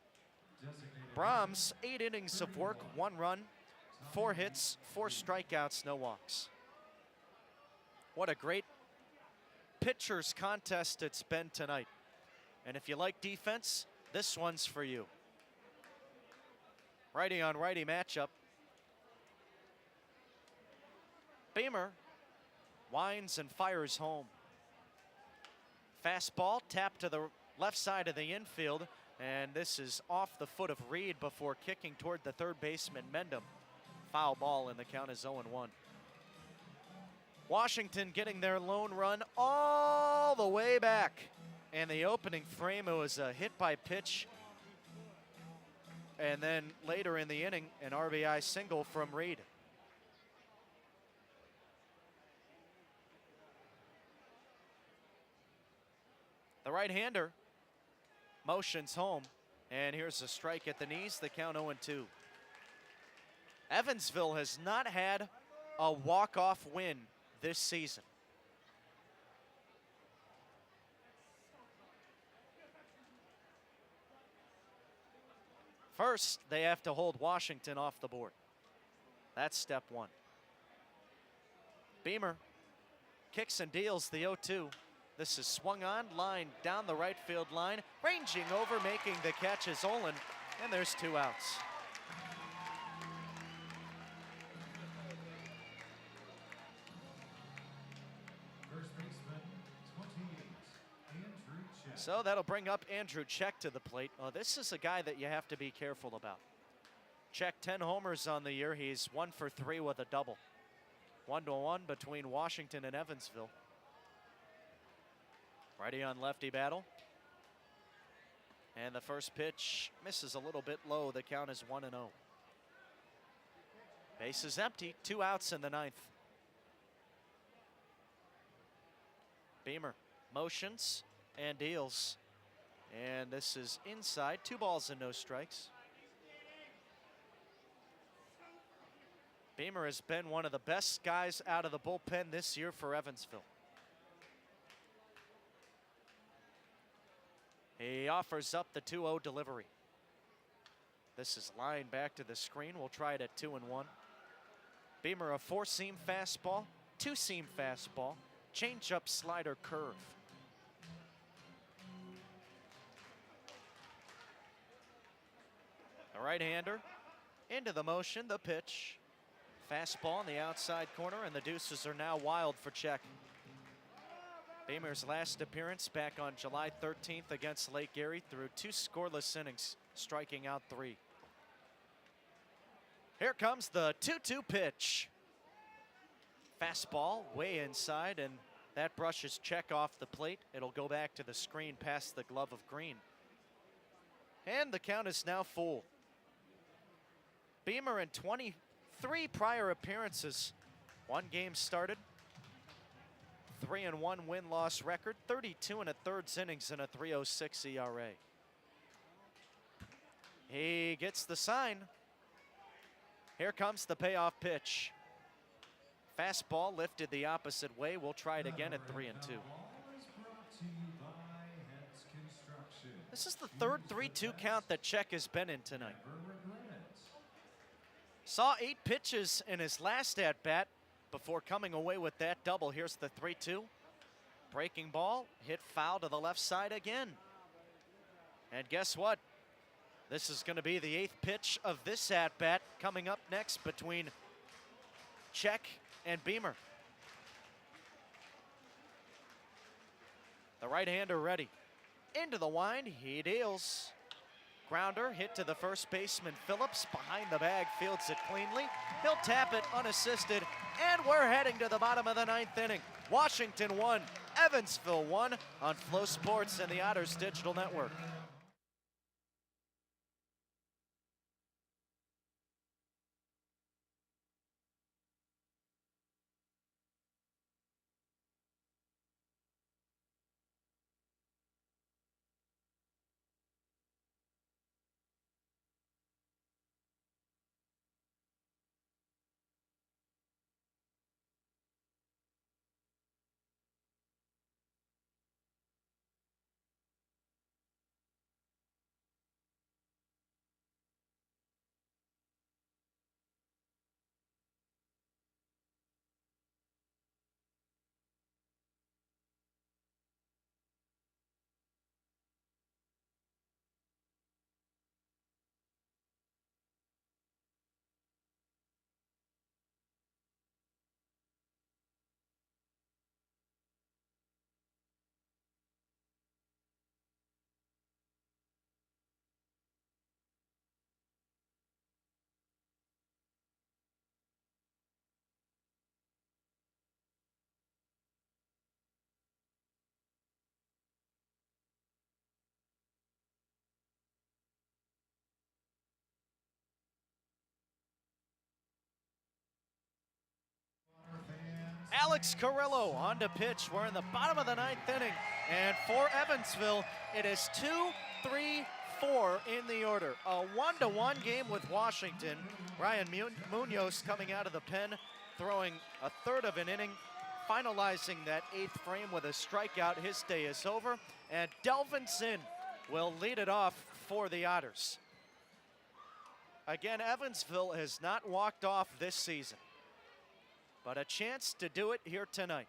Brahms, 8 innings of work, 1 run, 4 hits, 4 strikeouts, no walks. What a great pitchers contest it's been tonight. And if you like defense, this one's for you. Righty on righty matchup. Beamer winds and fires home. Fastball tapped to the left side of the infield, and this is off the foot of Reed before kicking toward the third baseman Mendham. Foul ball, and the count is 0-1. Washington getting their lone run all the way back. And the opening frame, it was a hit by pitch. And then later in the inning, an RBI single from Reed. The right-hander motions home, and here's a strike at the knees, the count 0-2. Evansville has not had a walk-off win this season. First, they have to hold Washington off the board. That's step 1. Beamer kicks and deals the 0-2. This is swung on, line down the right field line, ranging over, making the catch is Olin, and there's 2 outs. First baseman, 28, Andrew Check. So that'll bring up Andrew Check to the plate. Oh, this is a guy that you have to be careful about. Check 10 homers on the year. He's 1 for 3 with a double. 1-1 between Washington and Evansville. Righty on lefty battle. And the first pitch misses a little bit low. The count is 1-0. Base is empty. 2 outs in the 9th. Beamer motions and deals. And this is inside. 2 balls and no strikes. Beamer has been one of the best guys out of the bullpen this year for Evansville. He offers up the 2-0 delivery. This is lined back to the screen. We'll try it at 2-1. Beamer, a 4-seam fastball, 2-seam fastball, changeup, slider, curve. A right-hander into the motion, the pitch. Fastball on the outside corner, and the deuces are now wild for Check. Beamer's last appearance back on July 13th against Lake Erie through 2 scoreless innings, striking out 3. Here comes the 2-2 pitch. Fastball way inside, and that brushes Check off the plate. It'll go back to the screen past the glove of Green. And the count is now full. Beamer in 23 prior appearances, 1 game started, 3-1 win-loss record, 32 1/3 innings and a 3.06 ERA. He gets the sign. Here comes the payoff pitch. Fastball lifted the opposite way. We'll try it again at 3-2. This is the third 3-2 count that Check has been in tonight. Saw 8 pitches in his last at-bat before coming away with that double. Here's the 3-2. Breaking ball, hit foul to the left side again. And guess what? This is going to be the 8th pitch of this at-bat coming up next between Check and Beamer. The right-hander ready. Into the wind, he deals. Grounder hit to the first baseman Phillips, behind the bag, fields it cleanly. He'll tap it unassisted, and we're heading to the bottom of the ninth inning. Washington 1, Evansville 1 on Flow Sports and the Otters Digital Network. Alex Carrillo on to pitch. We're in the bottom of the ninth inning. And for Evansville, it is 2-3-4 in the order. A 1-1 game with Washington. Ryan Munoz coming out of the pen, throwing a third of an inning, finalizing that eighth frame with a strikeout. His day is over. And Delvin Zinn will lead it off for the Otters. Again, Evansville has not walked off this season, but a chance to do it here tonight.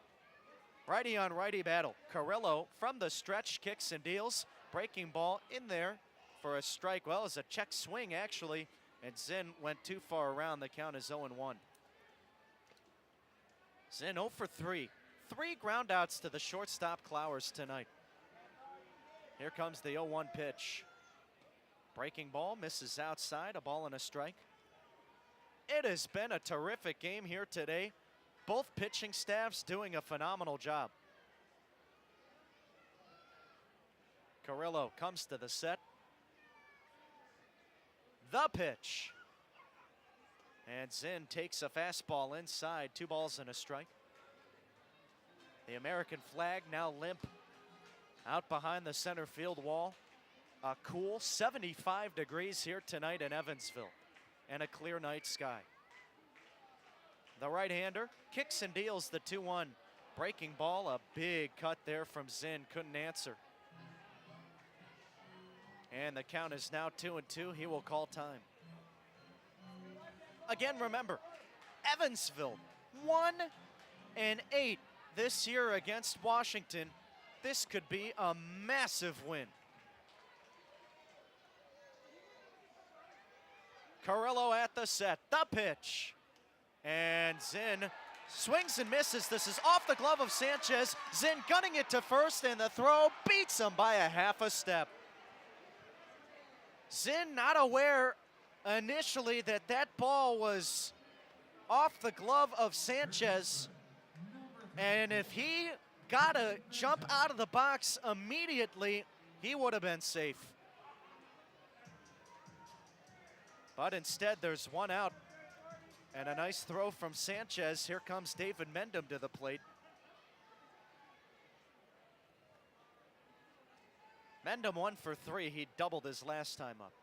Righty on righty battle. Carrillo from the stretch kicks and deals. Breaking ball in there for a strike. Well, it's a check swing actually, and Zinn went too far around. The count is 0-1. Zinn 0 for 3. 3 ground outs to the shortstop Clowers tonight. Here comes the 0-1 pitch. Breaking ball misses outside, a ball and a strike. It has been a terrific game here today. Both pitching staffs doing a phenomenal job. Carrillo comes to the set. The pitch. And Zinn takes a fastball inside, 2 balls and a strike. The American flag now limp out behind the center field wall. A cool 75 degrees here tonight in Evansville, and a clear night sky. The right-hander kicks and deals the 2-1. Breaking ball, a big cut there from Zinn, couldn't answer. And the count is now 2-2. He will call time. Again, remember, Evansville 1-8 this year against Washington. This could be a massive win. Carrillo at the set, the pitch. And Zinn swings and misses. This is off the glove of Sanchez. Zinn gunning it to first, and the throw beats him by a half a step. Zinn not aware initially that that ball was off the glove of Sanchez. And if he got to jump out of the box immediately, he would have been safe. But instead, there's one out. And a nice throw from Sanchez. Here comes David Mendham to the plate. Mendham 1 for 3. He doubled his last time up.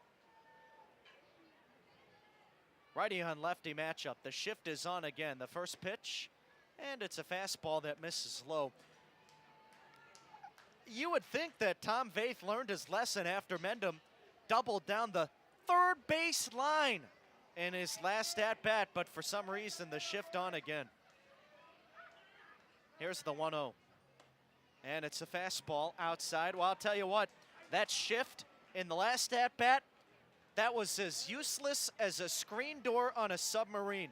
Righty on lefty matchup. The shift is on again. The first pitch, and it's a fastball that misses low. You would think that Tom Vaith learned his lesson after Mendham doubled down the third base line in his last at-bat, but for some reason the shift on again. Here's the 1-0. And it's a fastball outside. Well, I'll tell you what, that shift in the last at-bat, that was as useless as a screen door on a submarine.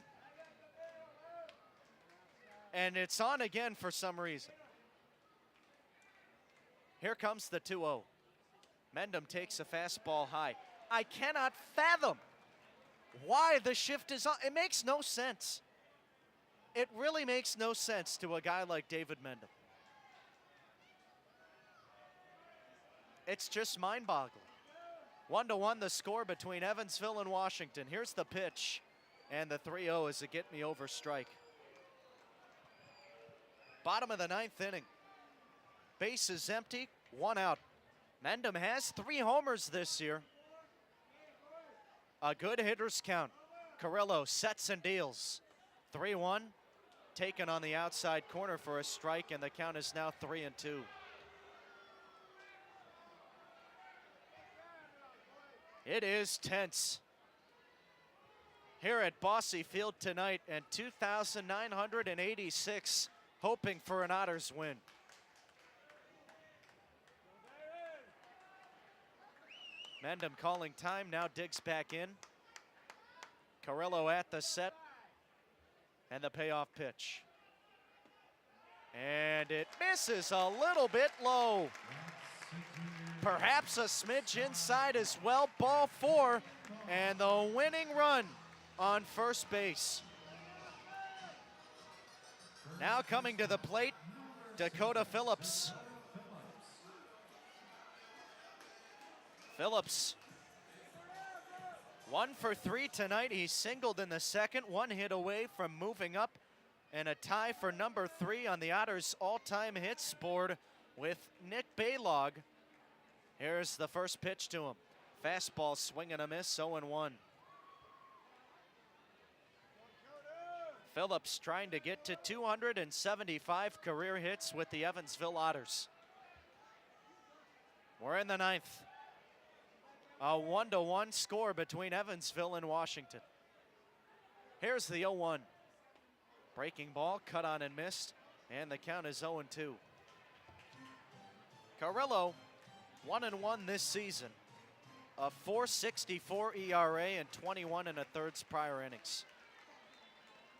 And it's on again for some reason. Here comes the 2-0. Mendham takes a fastball high. I cannot fathom why the shift is on. It makes no sense. It really makes no sense to a guy like David Mendham. It's just mind-boggling. 1-1 the score between Evansville and Washington. Here's the pitch, and the 3-0 is a get-me-over strike. Bottom of the 9th inning. Base is empty, 1 out. Mendham has 3 homers this year. A good hitter's count. Carrillo sets and deals. 3-1, taken on the outside corner for a strike, and the count is now 3-2. It is tense here at Bosse Field tonight, and 2,986 hoping for an Otters win. Mendham calling time, now digs back in. Carrillo at the set, and the payoff pitch. And it misses a little bit low. Perhaps a smidge inside as well. Ball 4, and the winning run on first base. Now coming to the plate, Dakota Phillips. Phillips, 1 for 3 tonight. He singled in the second, 1 hit away from moving up, and a tie for number 3 on the Otters' all-time hits board with Nick Baylog. Here's the first pitch to him. Fastball, swing and a miss, 0-1. Phillips trying to get to 275 career hits with the Evansville Otters. We're in the 9th. A 1-1 score between Evansville and Washington. Here's the 0-1. Breaking ball, cut on and missed, and the count is 0-2. Carrillo, 1-1 this season. A 4.64 ERA and 21 1/3 prior innings.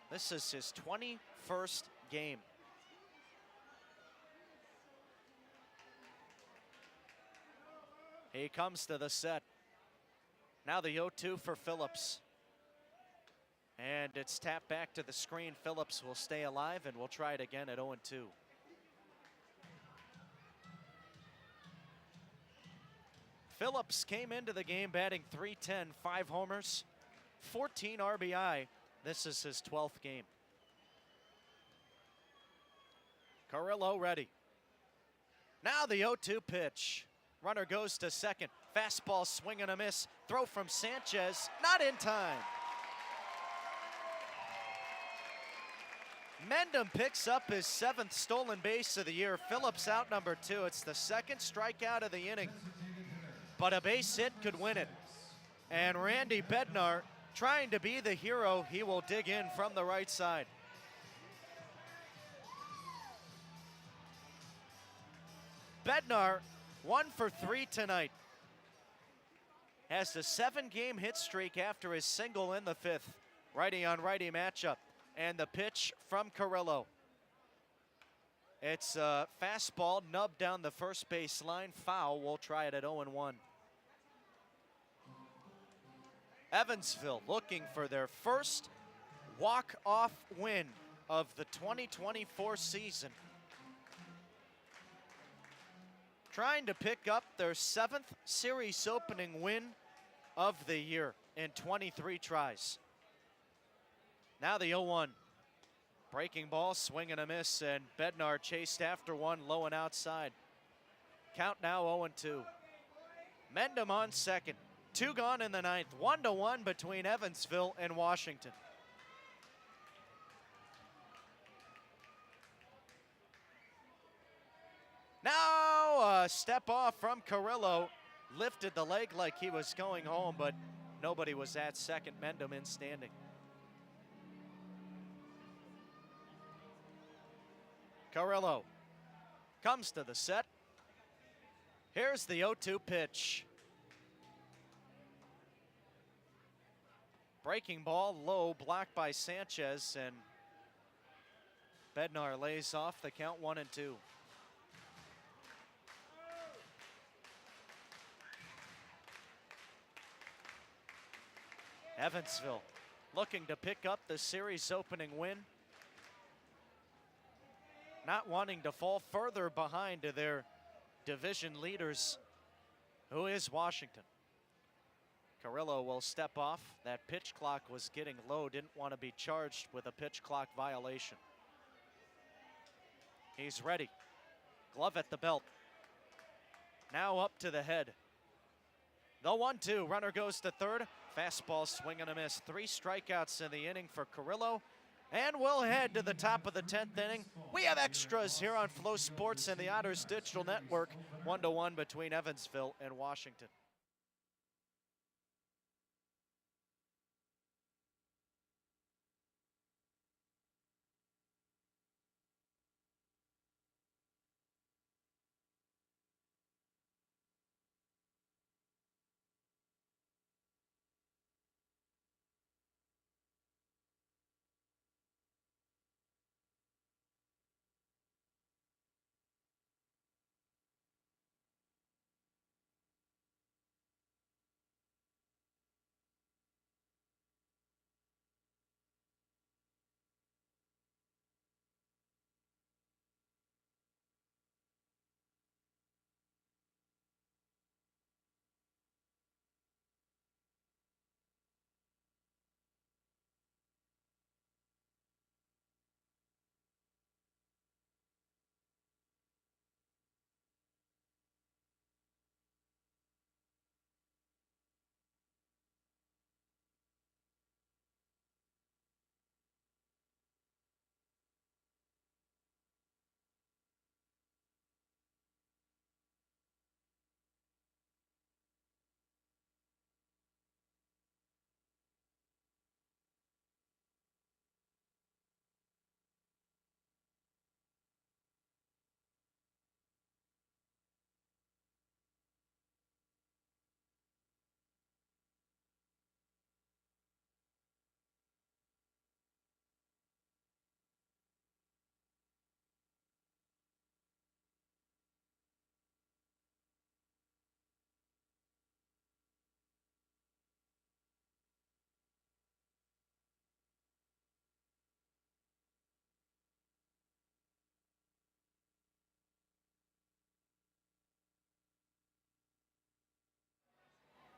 This is his 21st game. He comes to the set. Now the 0-2 for Phillips. And it's tapped back to the screen. Phillips will stay alive, and we'll try it again at 0-2. Phillips came into the game batting .310, 5 homers, 14 RBI. This is his 12th game. Carrillo ready. Now the 0-2 pitch. Runner goes to second. Fastball, swing and a miss. Throw from Sanchez, not in time. Mendham picks up his 7th stolen base of the year. Phillips out number 2. It's the 2nd strikeout of the inning, but a base hit could win it. And Randy Bednar, trying to be the hero, he will dig in from the right side. Bednar, 1 for 3 tonight. Has a 7-game hit streak after his single in the 5th. Righty on righty matchup. And the pitch from Carrillo. It's a fastball nubbed down the first base line. Foul. We'll try it at 0-1. Evansville looking for their first walk-off win of the 2024 season. Trying to pick up their 7th series opening win of the year in 23 tries. Now the 0-1. Breaking ball, swing and a miss, and Bednar chased after one, low and outside. Count now 0-2. Mendham on second. 2 gone in the 9th. 1-1 between Evansville and Washington. Now a step off from Carrillo. Lifted the leg like he was going home, but nobody was at second. Mendham in standing. Carrillo comes to the set. Here's the 0-2 pitch. Breaking ball low, blocked by Sanchez, and Bednar lays off. The count 1-2. Evansville looking to pick up the series opening win. Not wanting to fall further behind to their division leaders, who is Washington. Carrillo will step off. That pitch clock was getting low. Didn't want to be charged with a pitch clock violation. He's ready. Glove at the belt. Now up to the head. The 1-2. Runner goes to third. Fastball swing and a miss. 3 strikeouts in the inning for Carrillo. And we'll head to the top of the 10th inning. We have extras here on Flow Sports and the Otters Digital Network. 1-1 between Evansville and Washington.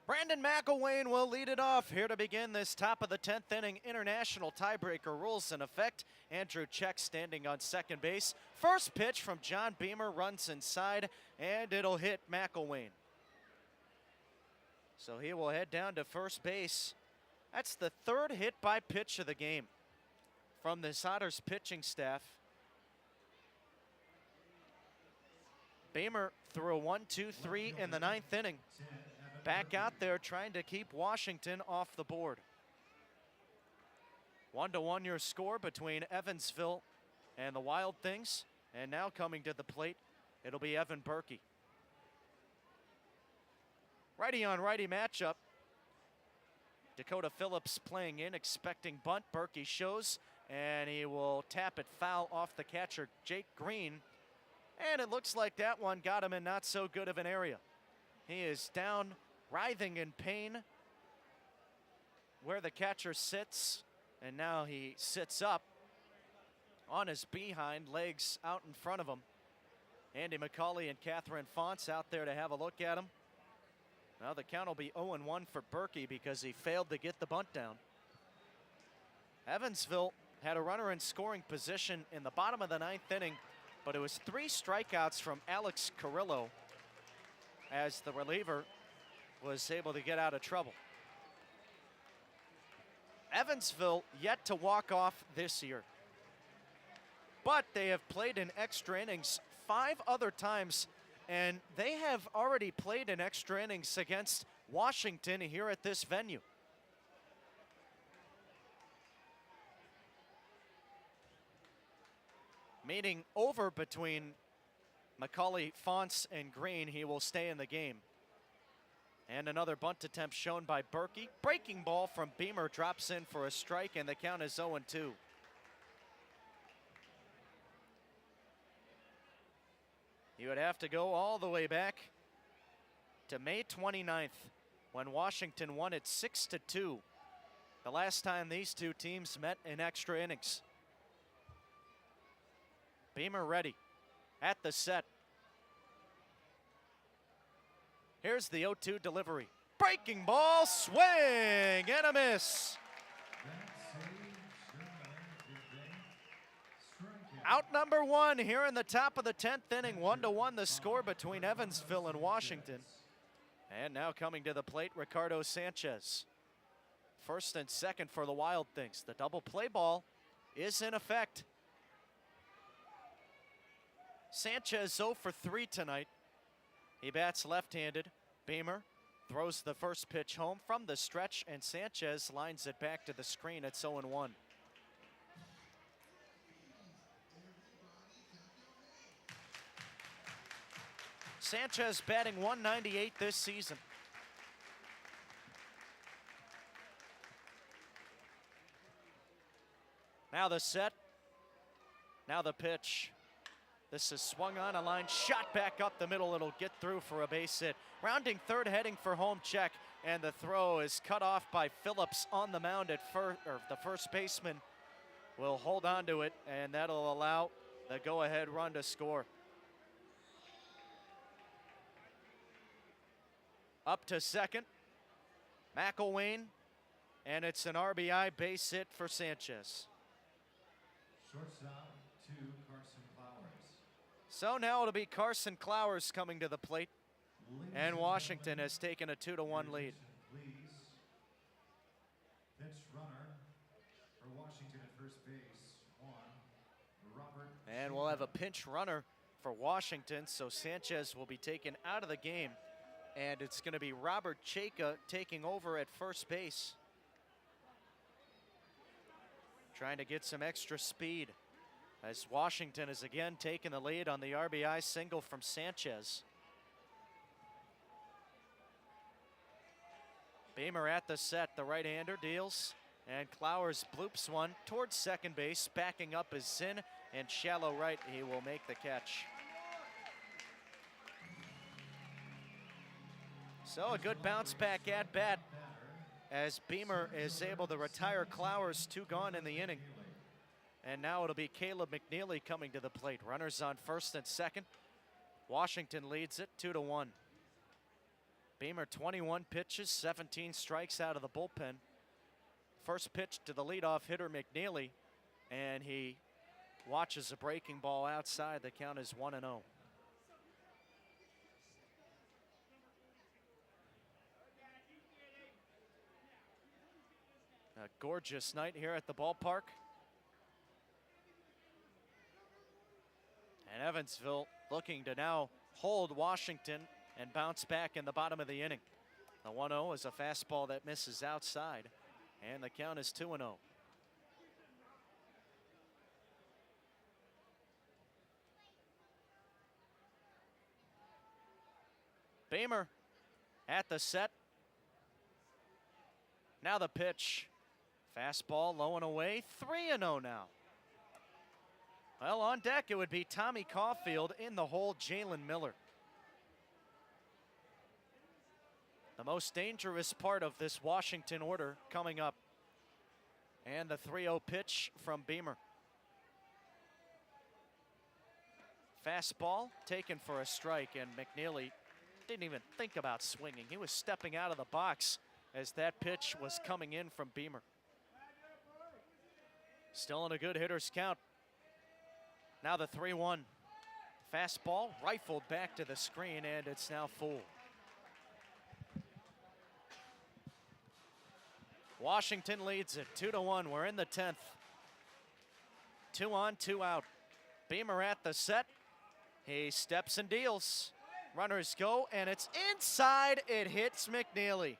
Brandon McElwain will lead it off here to begin this top of the 10th inning. International tiebreaker rules in effect. Andrew Check standing on second base. First pitch from John Beamer runs inside, and it'll hit McElwain. So he will head down to first base. That's the 3rd hit by pitch of the game from the Otters pitching staff. Beamer threw a 1-2-3 in the 9th inning. Back out there trying to keep Washington off the board. 1-1 your score between Evansville and the Wild Things. And now coming to the plate, it'll be Evan Berkey. Righty on righty matchup. Dakota Phillips playing in, expecting bunt. Berkey shows, and he will tap it foul off the catcher, Jake Green. And it looks like that one got him in not so good of an area. He is down, writhing in pain where the catcher sits, and now he sits up on his behind, legs out in front of him. Andy McCauley and Catherine Fonts out there to have a look at him. Now the count will be 0-1 for Berkey because he failed to get the bunt down. Evansville had a runner in scoring position in the bottom of the 9th inning, but it was 3 strikeouts from Alex Carrillo as the reliever was able to get out of trouble. Evansville yet to walk off this year, but they have played in extra innings 5 other times, and they have already played in extra innings against Washington here at this venue. Meeting over between McCauley, Fonts, and Green. He will stay in the game. And another bunt attempt shown by Berkey. Breaking ball from Beamer drops in for a strike, and the count is 0-2. You would have to go all the way back to May 29th when Washington won it 6-2 the last time these two teams met in extra innings. Beamer ready at the set. Here's the 0-2 delivery. Breaking ball, swing and a miss. Out number one here in the top of the 10th inning. 1-1 the score between Evansville and Washington. And now coming to the plate, Ricardo Sanchez. First and second for the Wild Things. The double play ball is in effect. Sanchez 0 for 3 tonight. He bats left-handed. Beamer throws the first pitch home from the stretch, and Sanchez lines it back to the screen. It's 0-1. Sanchez batting .198 this season. Now the set. Now the pitch. This is swung on a line, shot back up the middle. It'll get through for a base hit. Rounding third, heading for home check, and the throw is cut off by Phillips on the mound at first, or the first baseman will hold on to it, and that'll allow the go-ahead run to score. Up to second, McElwain, and it's an RBI base hit for Sanchez. Shortstop to Carson Flowers. So now it'll be Carson Clowers coming to the plate, and Washington has taken a 2-1 lead. Please. Pinch runner for Washington at first base. Robert. And we'll have a pinch runner for Washington, so Sanchez will be taken out of the game. And it's going to be Robert Chayka taking over at first base. Trying to get some extra speed as Washington has again taken the lead on the RBI single from Sanchez. Beamer at the set, the right-hander deals, and Clowers bloops one towards second base. Backing up is Zinn, and shallow right, he will make the catch. So a good bounce back at bat as Beamer is able to retire Clowers, 2 gone in the inning. And now it'll be Caleb McNeely coming to the plate. Runners on first and second. Washington leads it 2-1. Beamer 21 pitches, 17 strikes out of the bullpen. First pitch to the leadoff hitter McNeely, and he watches a breaking ball outside. The count is 1-0. A gorgeous night here at the ballpark. And Evansville looking to now hold Washington and bounce back in the bottom of the inning. The 1-0 is a fastball that misses outside, and the count is 2-0. Beamer at the set. Now the pitch. Fastball low and away, 3-0 now. Well, on deck it would be Tommy Caulfield, in the hole Jalen Miller. The most dangerous part of this Washington order coming up. And the 3-0 pitch from Beamer. Fastball taken for a strike, and McNeely didn't even think about swinging. He was stepping out of the box as that pitch was coming in from Beamer. Still in a good hitter's count. Now the 3-1. Fastball rifled back to the screen, and it's now full. Washington leads it 2-1. We're in the 10th. 2 on, 2 out. Beamer at the set. He steps and deals. Runners go, and it's inside. It hits McNeely.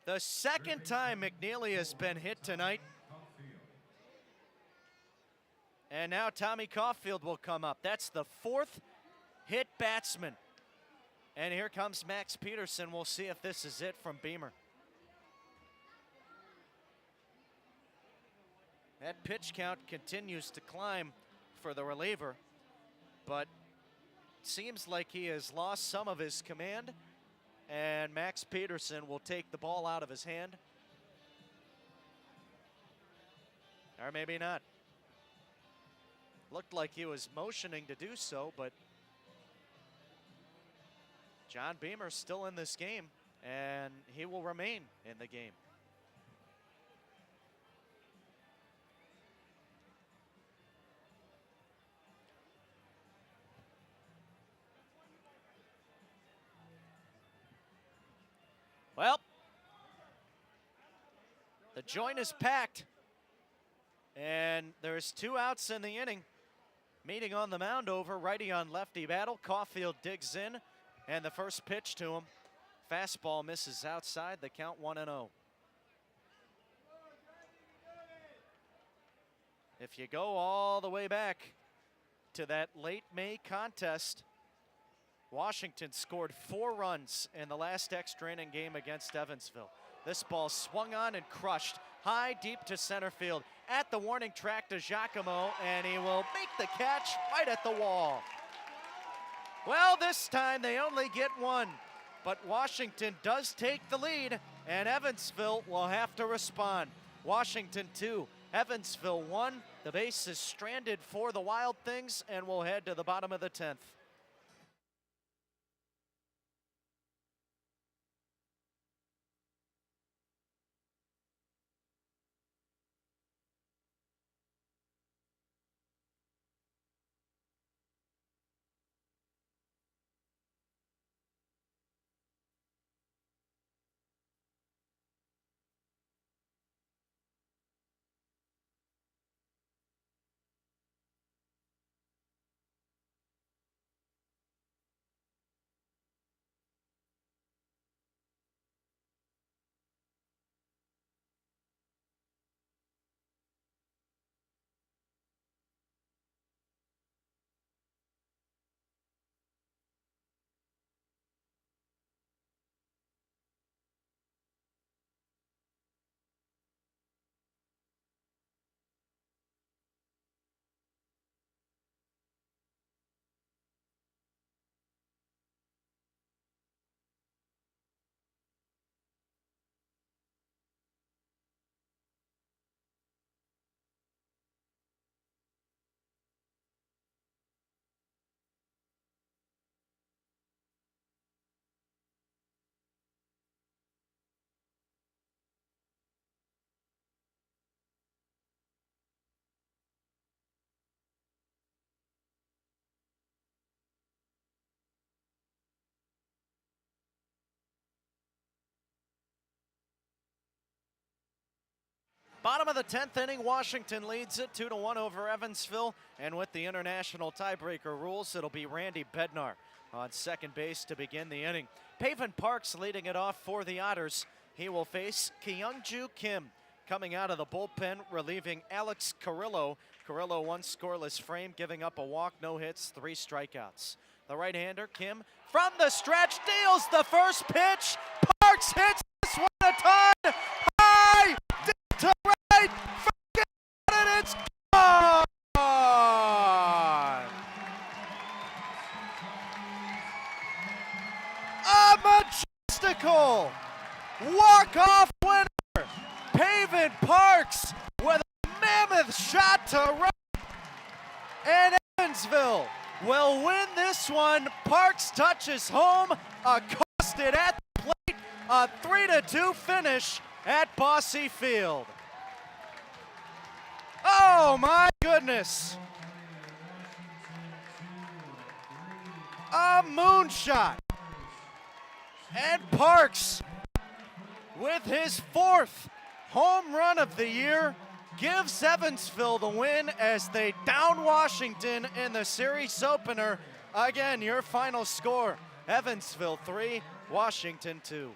The second time McNeely has been hit tonight. And now Tommy Caulfield will come up. That's the 4th hit batsman. And here comes Max Peterson. We'll see if this is it from Beamer. That pitch count continues to climb for the reliever, but seems like he has lost some of his command and Max Peterson will take the ball out of his hand. Or maybe not. Looked like he was motioning to do so, but John Beamer's still in this game, and he will remain in the game. Well, the joint is packed, and there's 2 outs in the inning. Meeting on the mound over, righty on lefty battle. Caulfield digs in, and the first pitch to him. Fastball misses outside, the count 1-0. If you go all the way back to that late May contest, Washington scored 4 runs in the last extra inning game against Evansville. This ball swung on and crushed high, deep to center field. At the warning track to Giacomo, and he will make the catch right at the wall. Well, this time they only get 1, but Washington does take the lead, and Evansville will have to respond. Washington 2, Evansville 1. The base is stranded for the Wild Things, and we'll head to the bottom of the 10th. Bottom of the 10th inning, Washington leads it 2-1 over Evansville. And with the international tiebreaker rules, it'll be Randy Bednar on second base to begin the inning. Pavin Parks leading it off for the Otters. He will face Kyungju Kim coming out of the bullpen, relieving Alex Carrillo. Carrillo 1 scoreless frame, giving up a walk, no hits, 3 strikeouts. The right-hander, Kim, from the stretch, deals the first pitch. Parks hits this one a ton. High, deep to right, forget it, it's gone! A majestical walk-off winner. Pavin Parks with a mammoth shot to right. And Evansville will win this one. Parks touches home, accosted at the plate, a 3-2 finish at Bosse Field. Oh my goodness. A moonshot. And Parks, with his 4th home run of the year, gives Evansville the win as they down Washington in the series opener. Again, your final score, Evansville 3, Washington 2.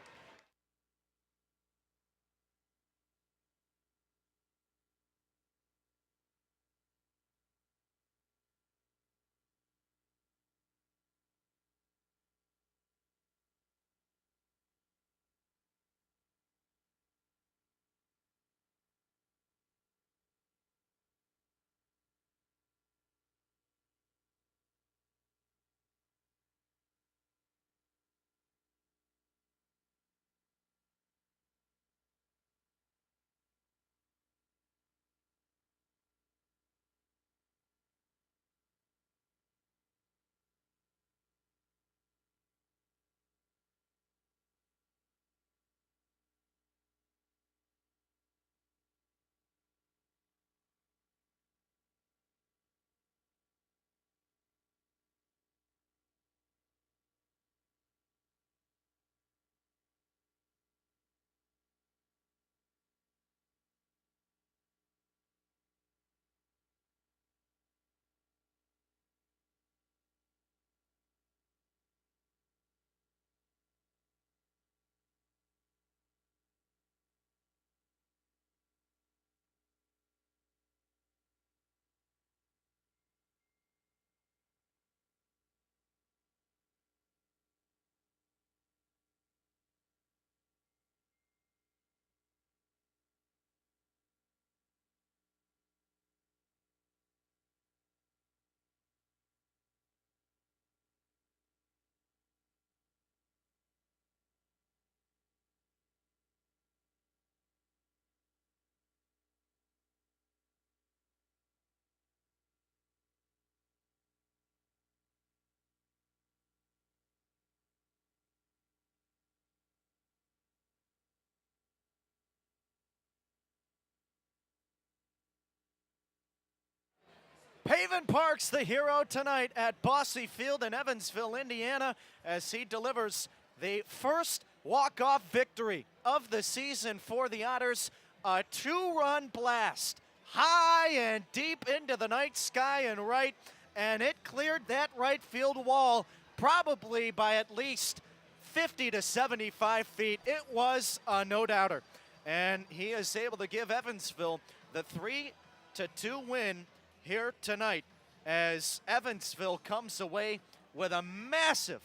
Paven Parks, the hero tonight at Bosse Field in Evansville, Indiana, as he delivers the first walk-off victory of the season for the Otters. A 2-run blast, high and deep into the night sky and right, and it cleared that right field wall probably by at least 50 to 75 feet. It was a no-doubter, and he is able to give Evansville the 3-2 win here tonight as Evansville comes away with a massive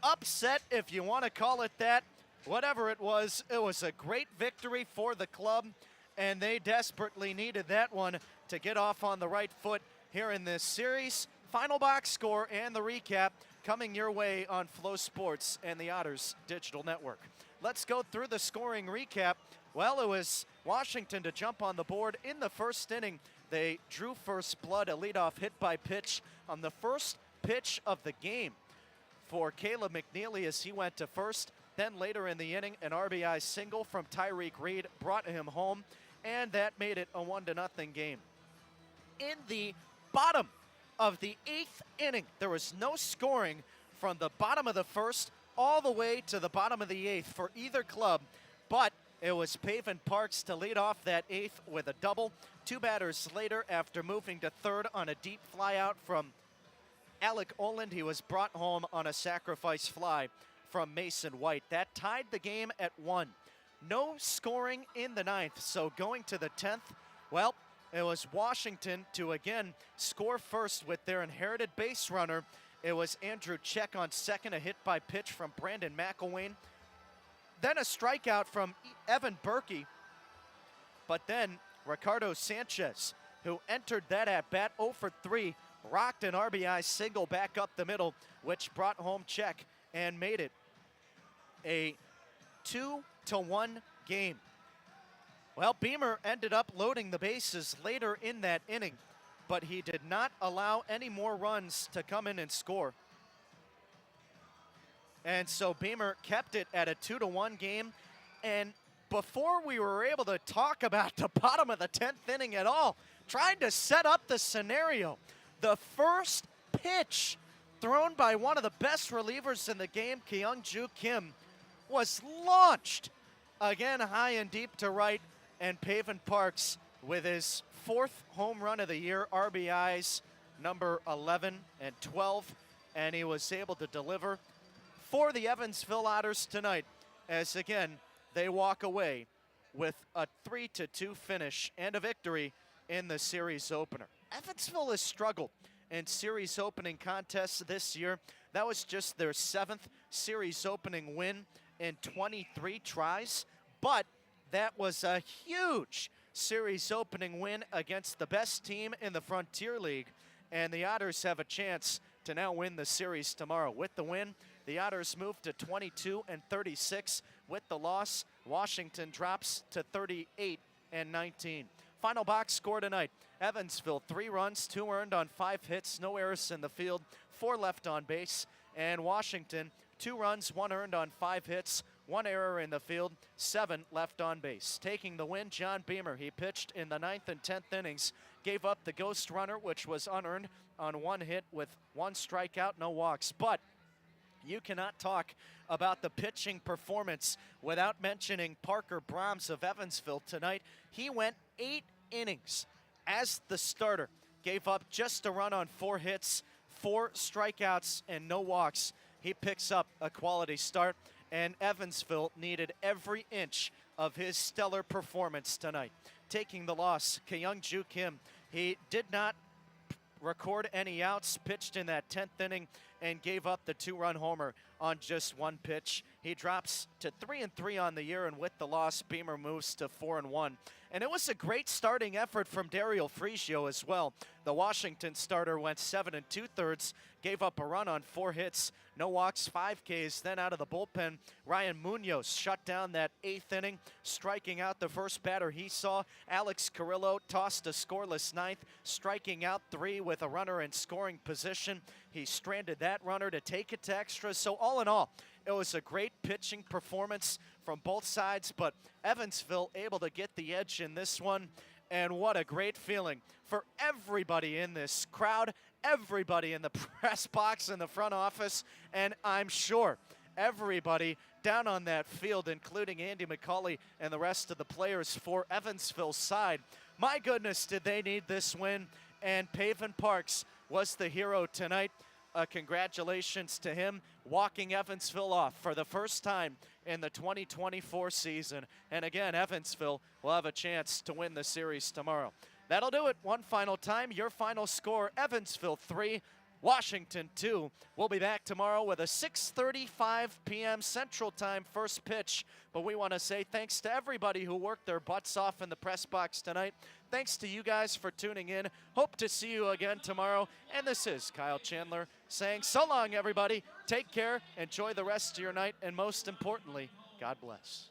upset, if you want to call it that. Whatever it was a great victory for the club, and they desperately needed that one to get off on the right foot here in this series. Final box score and the recap coming your way on Flow Sports and the Otters Digital Network. Let's go through the scoring recap. Well, it was Washington to jump on the board in the first inning. They drew first blood, a leadoff hit by pitch on the first pitch of the game for Caleb McNeely as he went to first. Then later in the inning, an RBI single from Tyreek Reed brought him home, and that made it a 1-0 game. In the bottom of the 8th inning, there was no scoring from the bottom of the first all the way to the bottom of the 8th for either club, but it was Paven Parks to lead off that 8th with a double. 2 batters later, after moving to third on a deep flyout from Alec Oland, he was brought home on a sacrifice fly from Mason White. That tied the game at 1. No scoring in the 9th, so going to the 10th, well, it was Washington to again score first with their inherited base runner. It was Andrew Check on second, a hit by pitch from Brandon McElwain. Then a strikeout from Evan Berkey, but then Ricardo Sanchez, who entered that at-bat 0 for 3, rocked an RBI single back up the middle, which brought home Check and made it a 2-1 game. Well, Beamer ended up loading the bases later in that inning, but he did not allow any more runs to come in and score. And so Beamer kept it at a 2-1 game. And before we were able to talk about the bottom of the 10th inning at all, trying to set up the scenario, the first pitch thrown by one of the best relievers in the game, Kyung-Ju Kim, was launched again high and deep to right, and Paven Parks with his 4th home run of the year, RBIs number 11 and 12, and he was able to deliver for the Evansville Otters tonight, as again they walk away with a 3-2 finish and a victory in the series opener. Evansville has struggled in series opening contests this year. That was just their 7th series opening win in 23 tries, but that was a huge series opening win against the best team in the Frontier League, and the Otters have a chance to now win the series tomorrow. With the win, the Otters move to 22-36. With the loss, Washington drops to 38-19. Final box score tonight. Evansville, 3 runs, 2 earned on 5 hits, no errors in the field, 4 left on base. And Washington, 2 runs, 1 earned on 5 hits, 1 error in the field, 7 left on base. Taking the win, John Beamer. He pitched in the 9th and 10th innings, gave up the ghost runner, which was unearned on 1 hit with 1 strikeout, no walks. But you cannot talk about the pitching performance without mentioning Parker Brahms of Evansville tonight. He went 8 innings as the starter, gave up just a run on 4 hits, 4 strikeouts, and no walks. He picks up a quality start, and Evansville needed every inch of his stellar performance tonight. Taking the loss, Kyung-Ju Kim, he did not record any outs, pitched in that 10th inning, and gave up the 2-run homer on just 1 pitch. He drops to 3-3 on the year, and with the loss, Beamer moves to 4-1. And it was a great starting effort from Daryl Frigio as well. The Washington starter went 7 2/3, gave up a run on 4 hits, no walks, 5 Ks. Then out of the bullpen, Ryan Munoz shut down that 8th inning, striking out the first batter he saw. Alex Carrillo tossed a scoreless 9th, striking out 3 with a runner in scoring position. He stranded that runner to take it to extras. So all in all, it was a great pitching performance from both sides, but Evansville able to get the edge in this one. And what a great feeling for everybody in this crowd, everybody in the press box in the front office, and I'm sure everybody down on that field, including Andy McCauley and the rest of the players for Evansville's side. My goodness, did they need this win, and Paven Parks was the hero tonight. Congratulations to him, walking Evansville off for the first time in the 2024 season. And again, Evansville will have a chance to win the series tomorrow. That'll do it. One final time, your final score, Evansville 3, Washington 2. We'll be back tomorrow with a 6:35 p.m. Central Time first pitch. But we want to say thanks to everybody who worked their butts off in the press box tonight. Thanks to you guys for tuning in. Hope to see you again tomorrow. And this is Kyle Chandler saying so long, everybody. Take care, enjoy the rest of your night, and most importantly, God bless.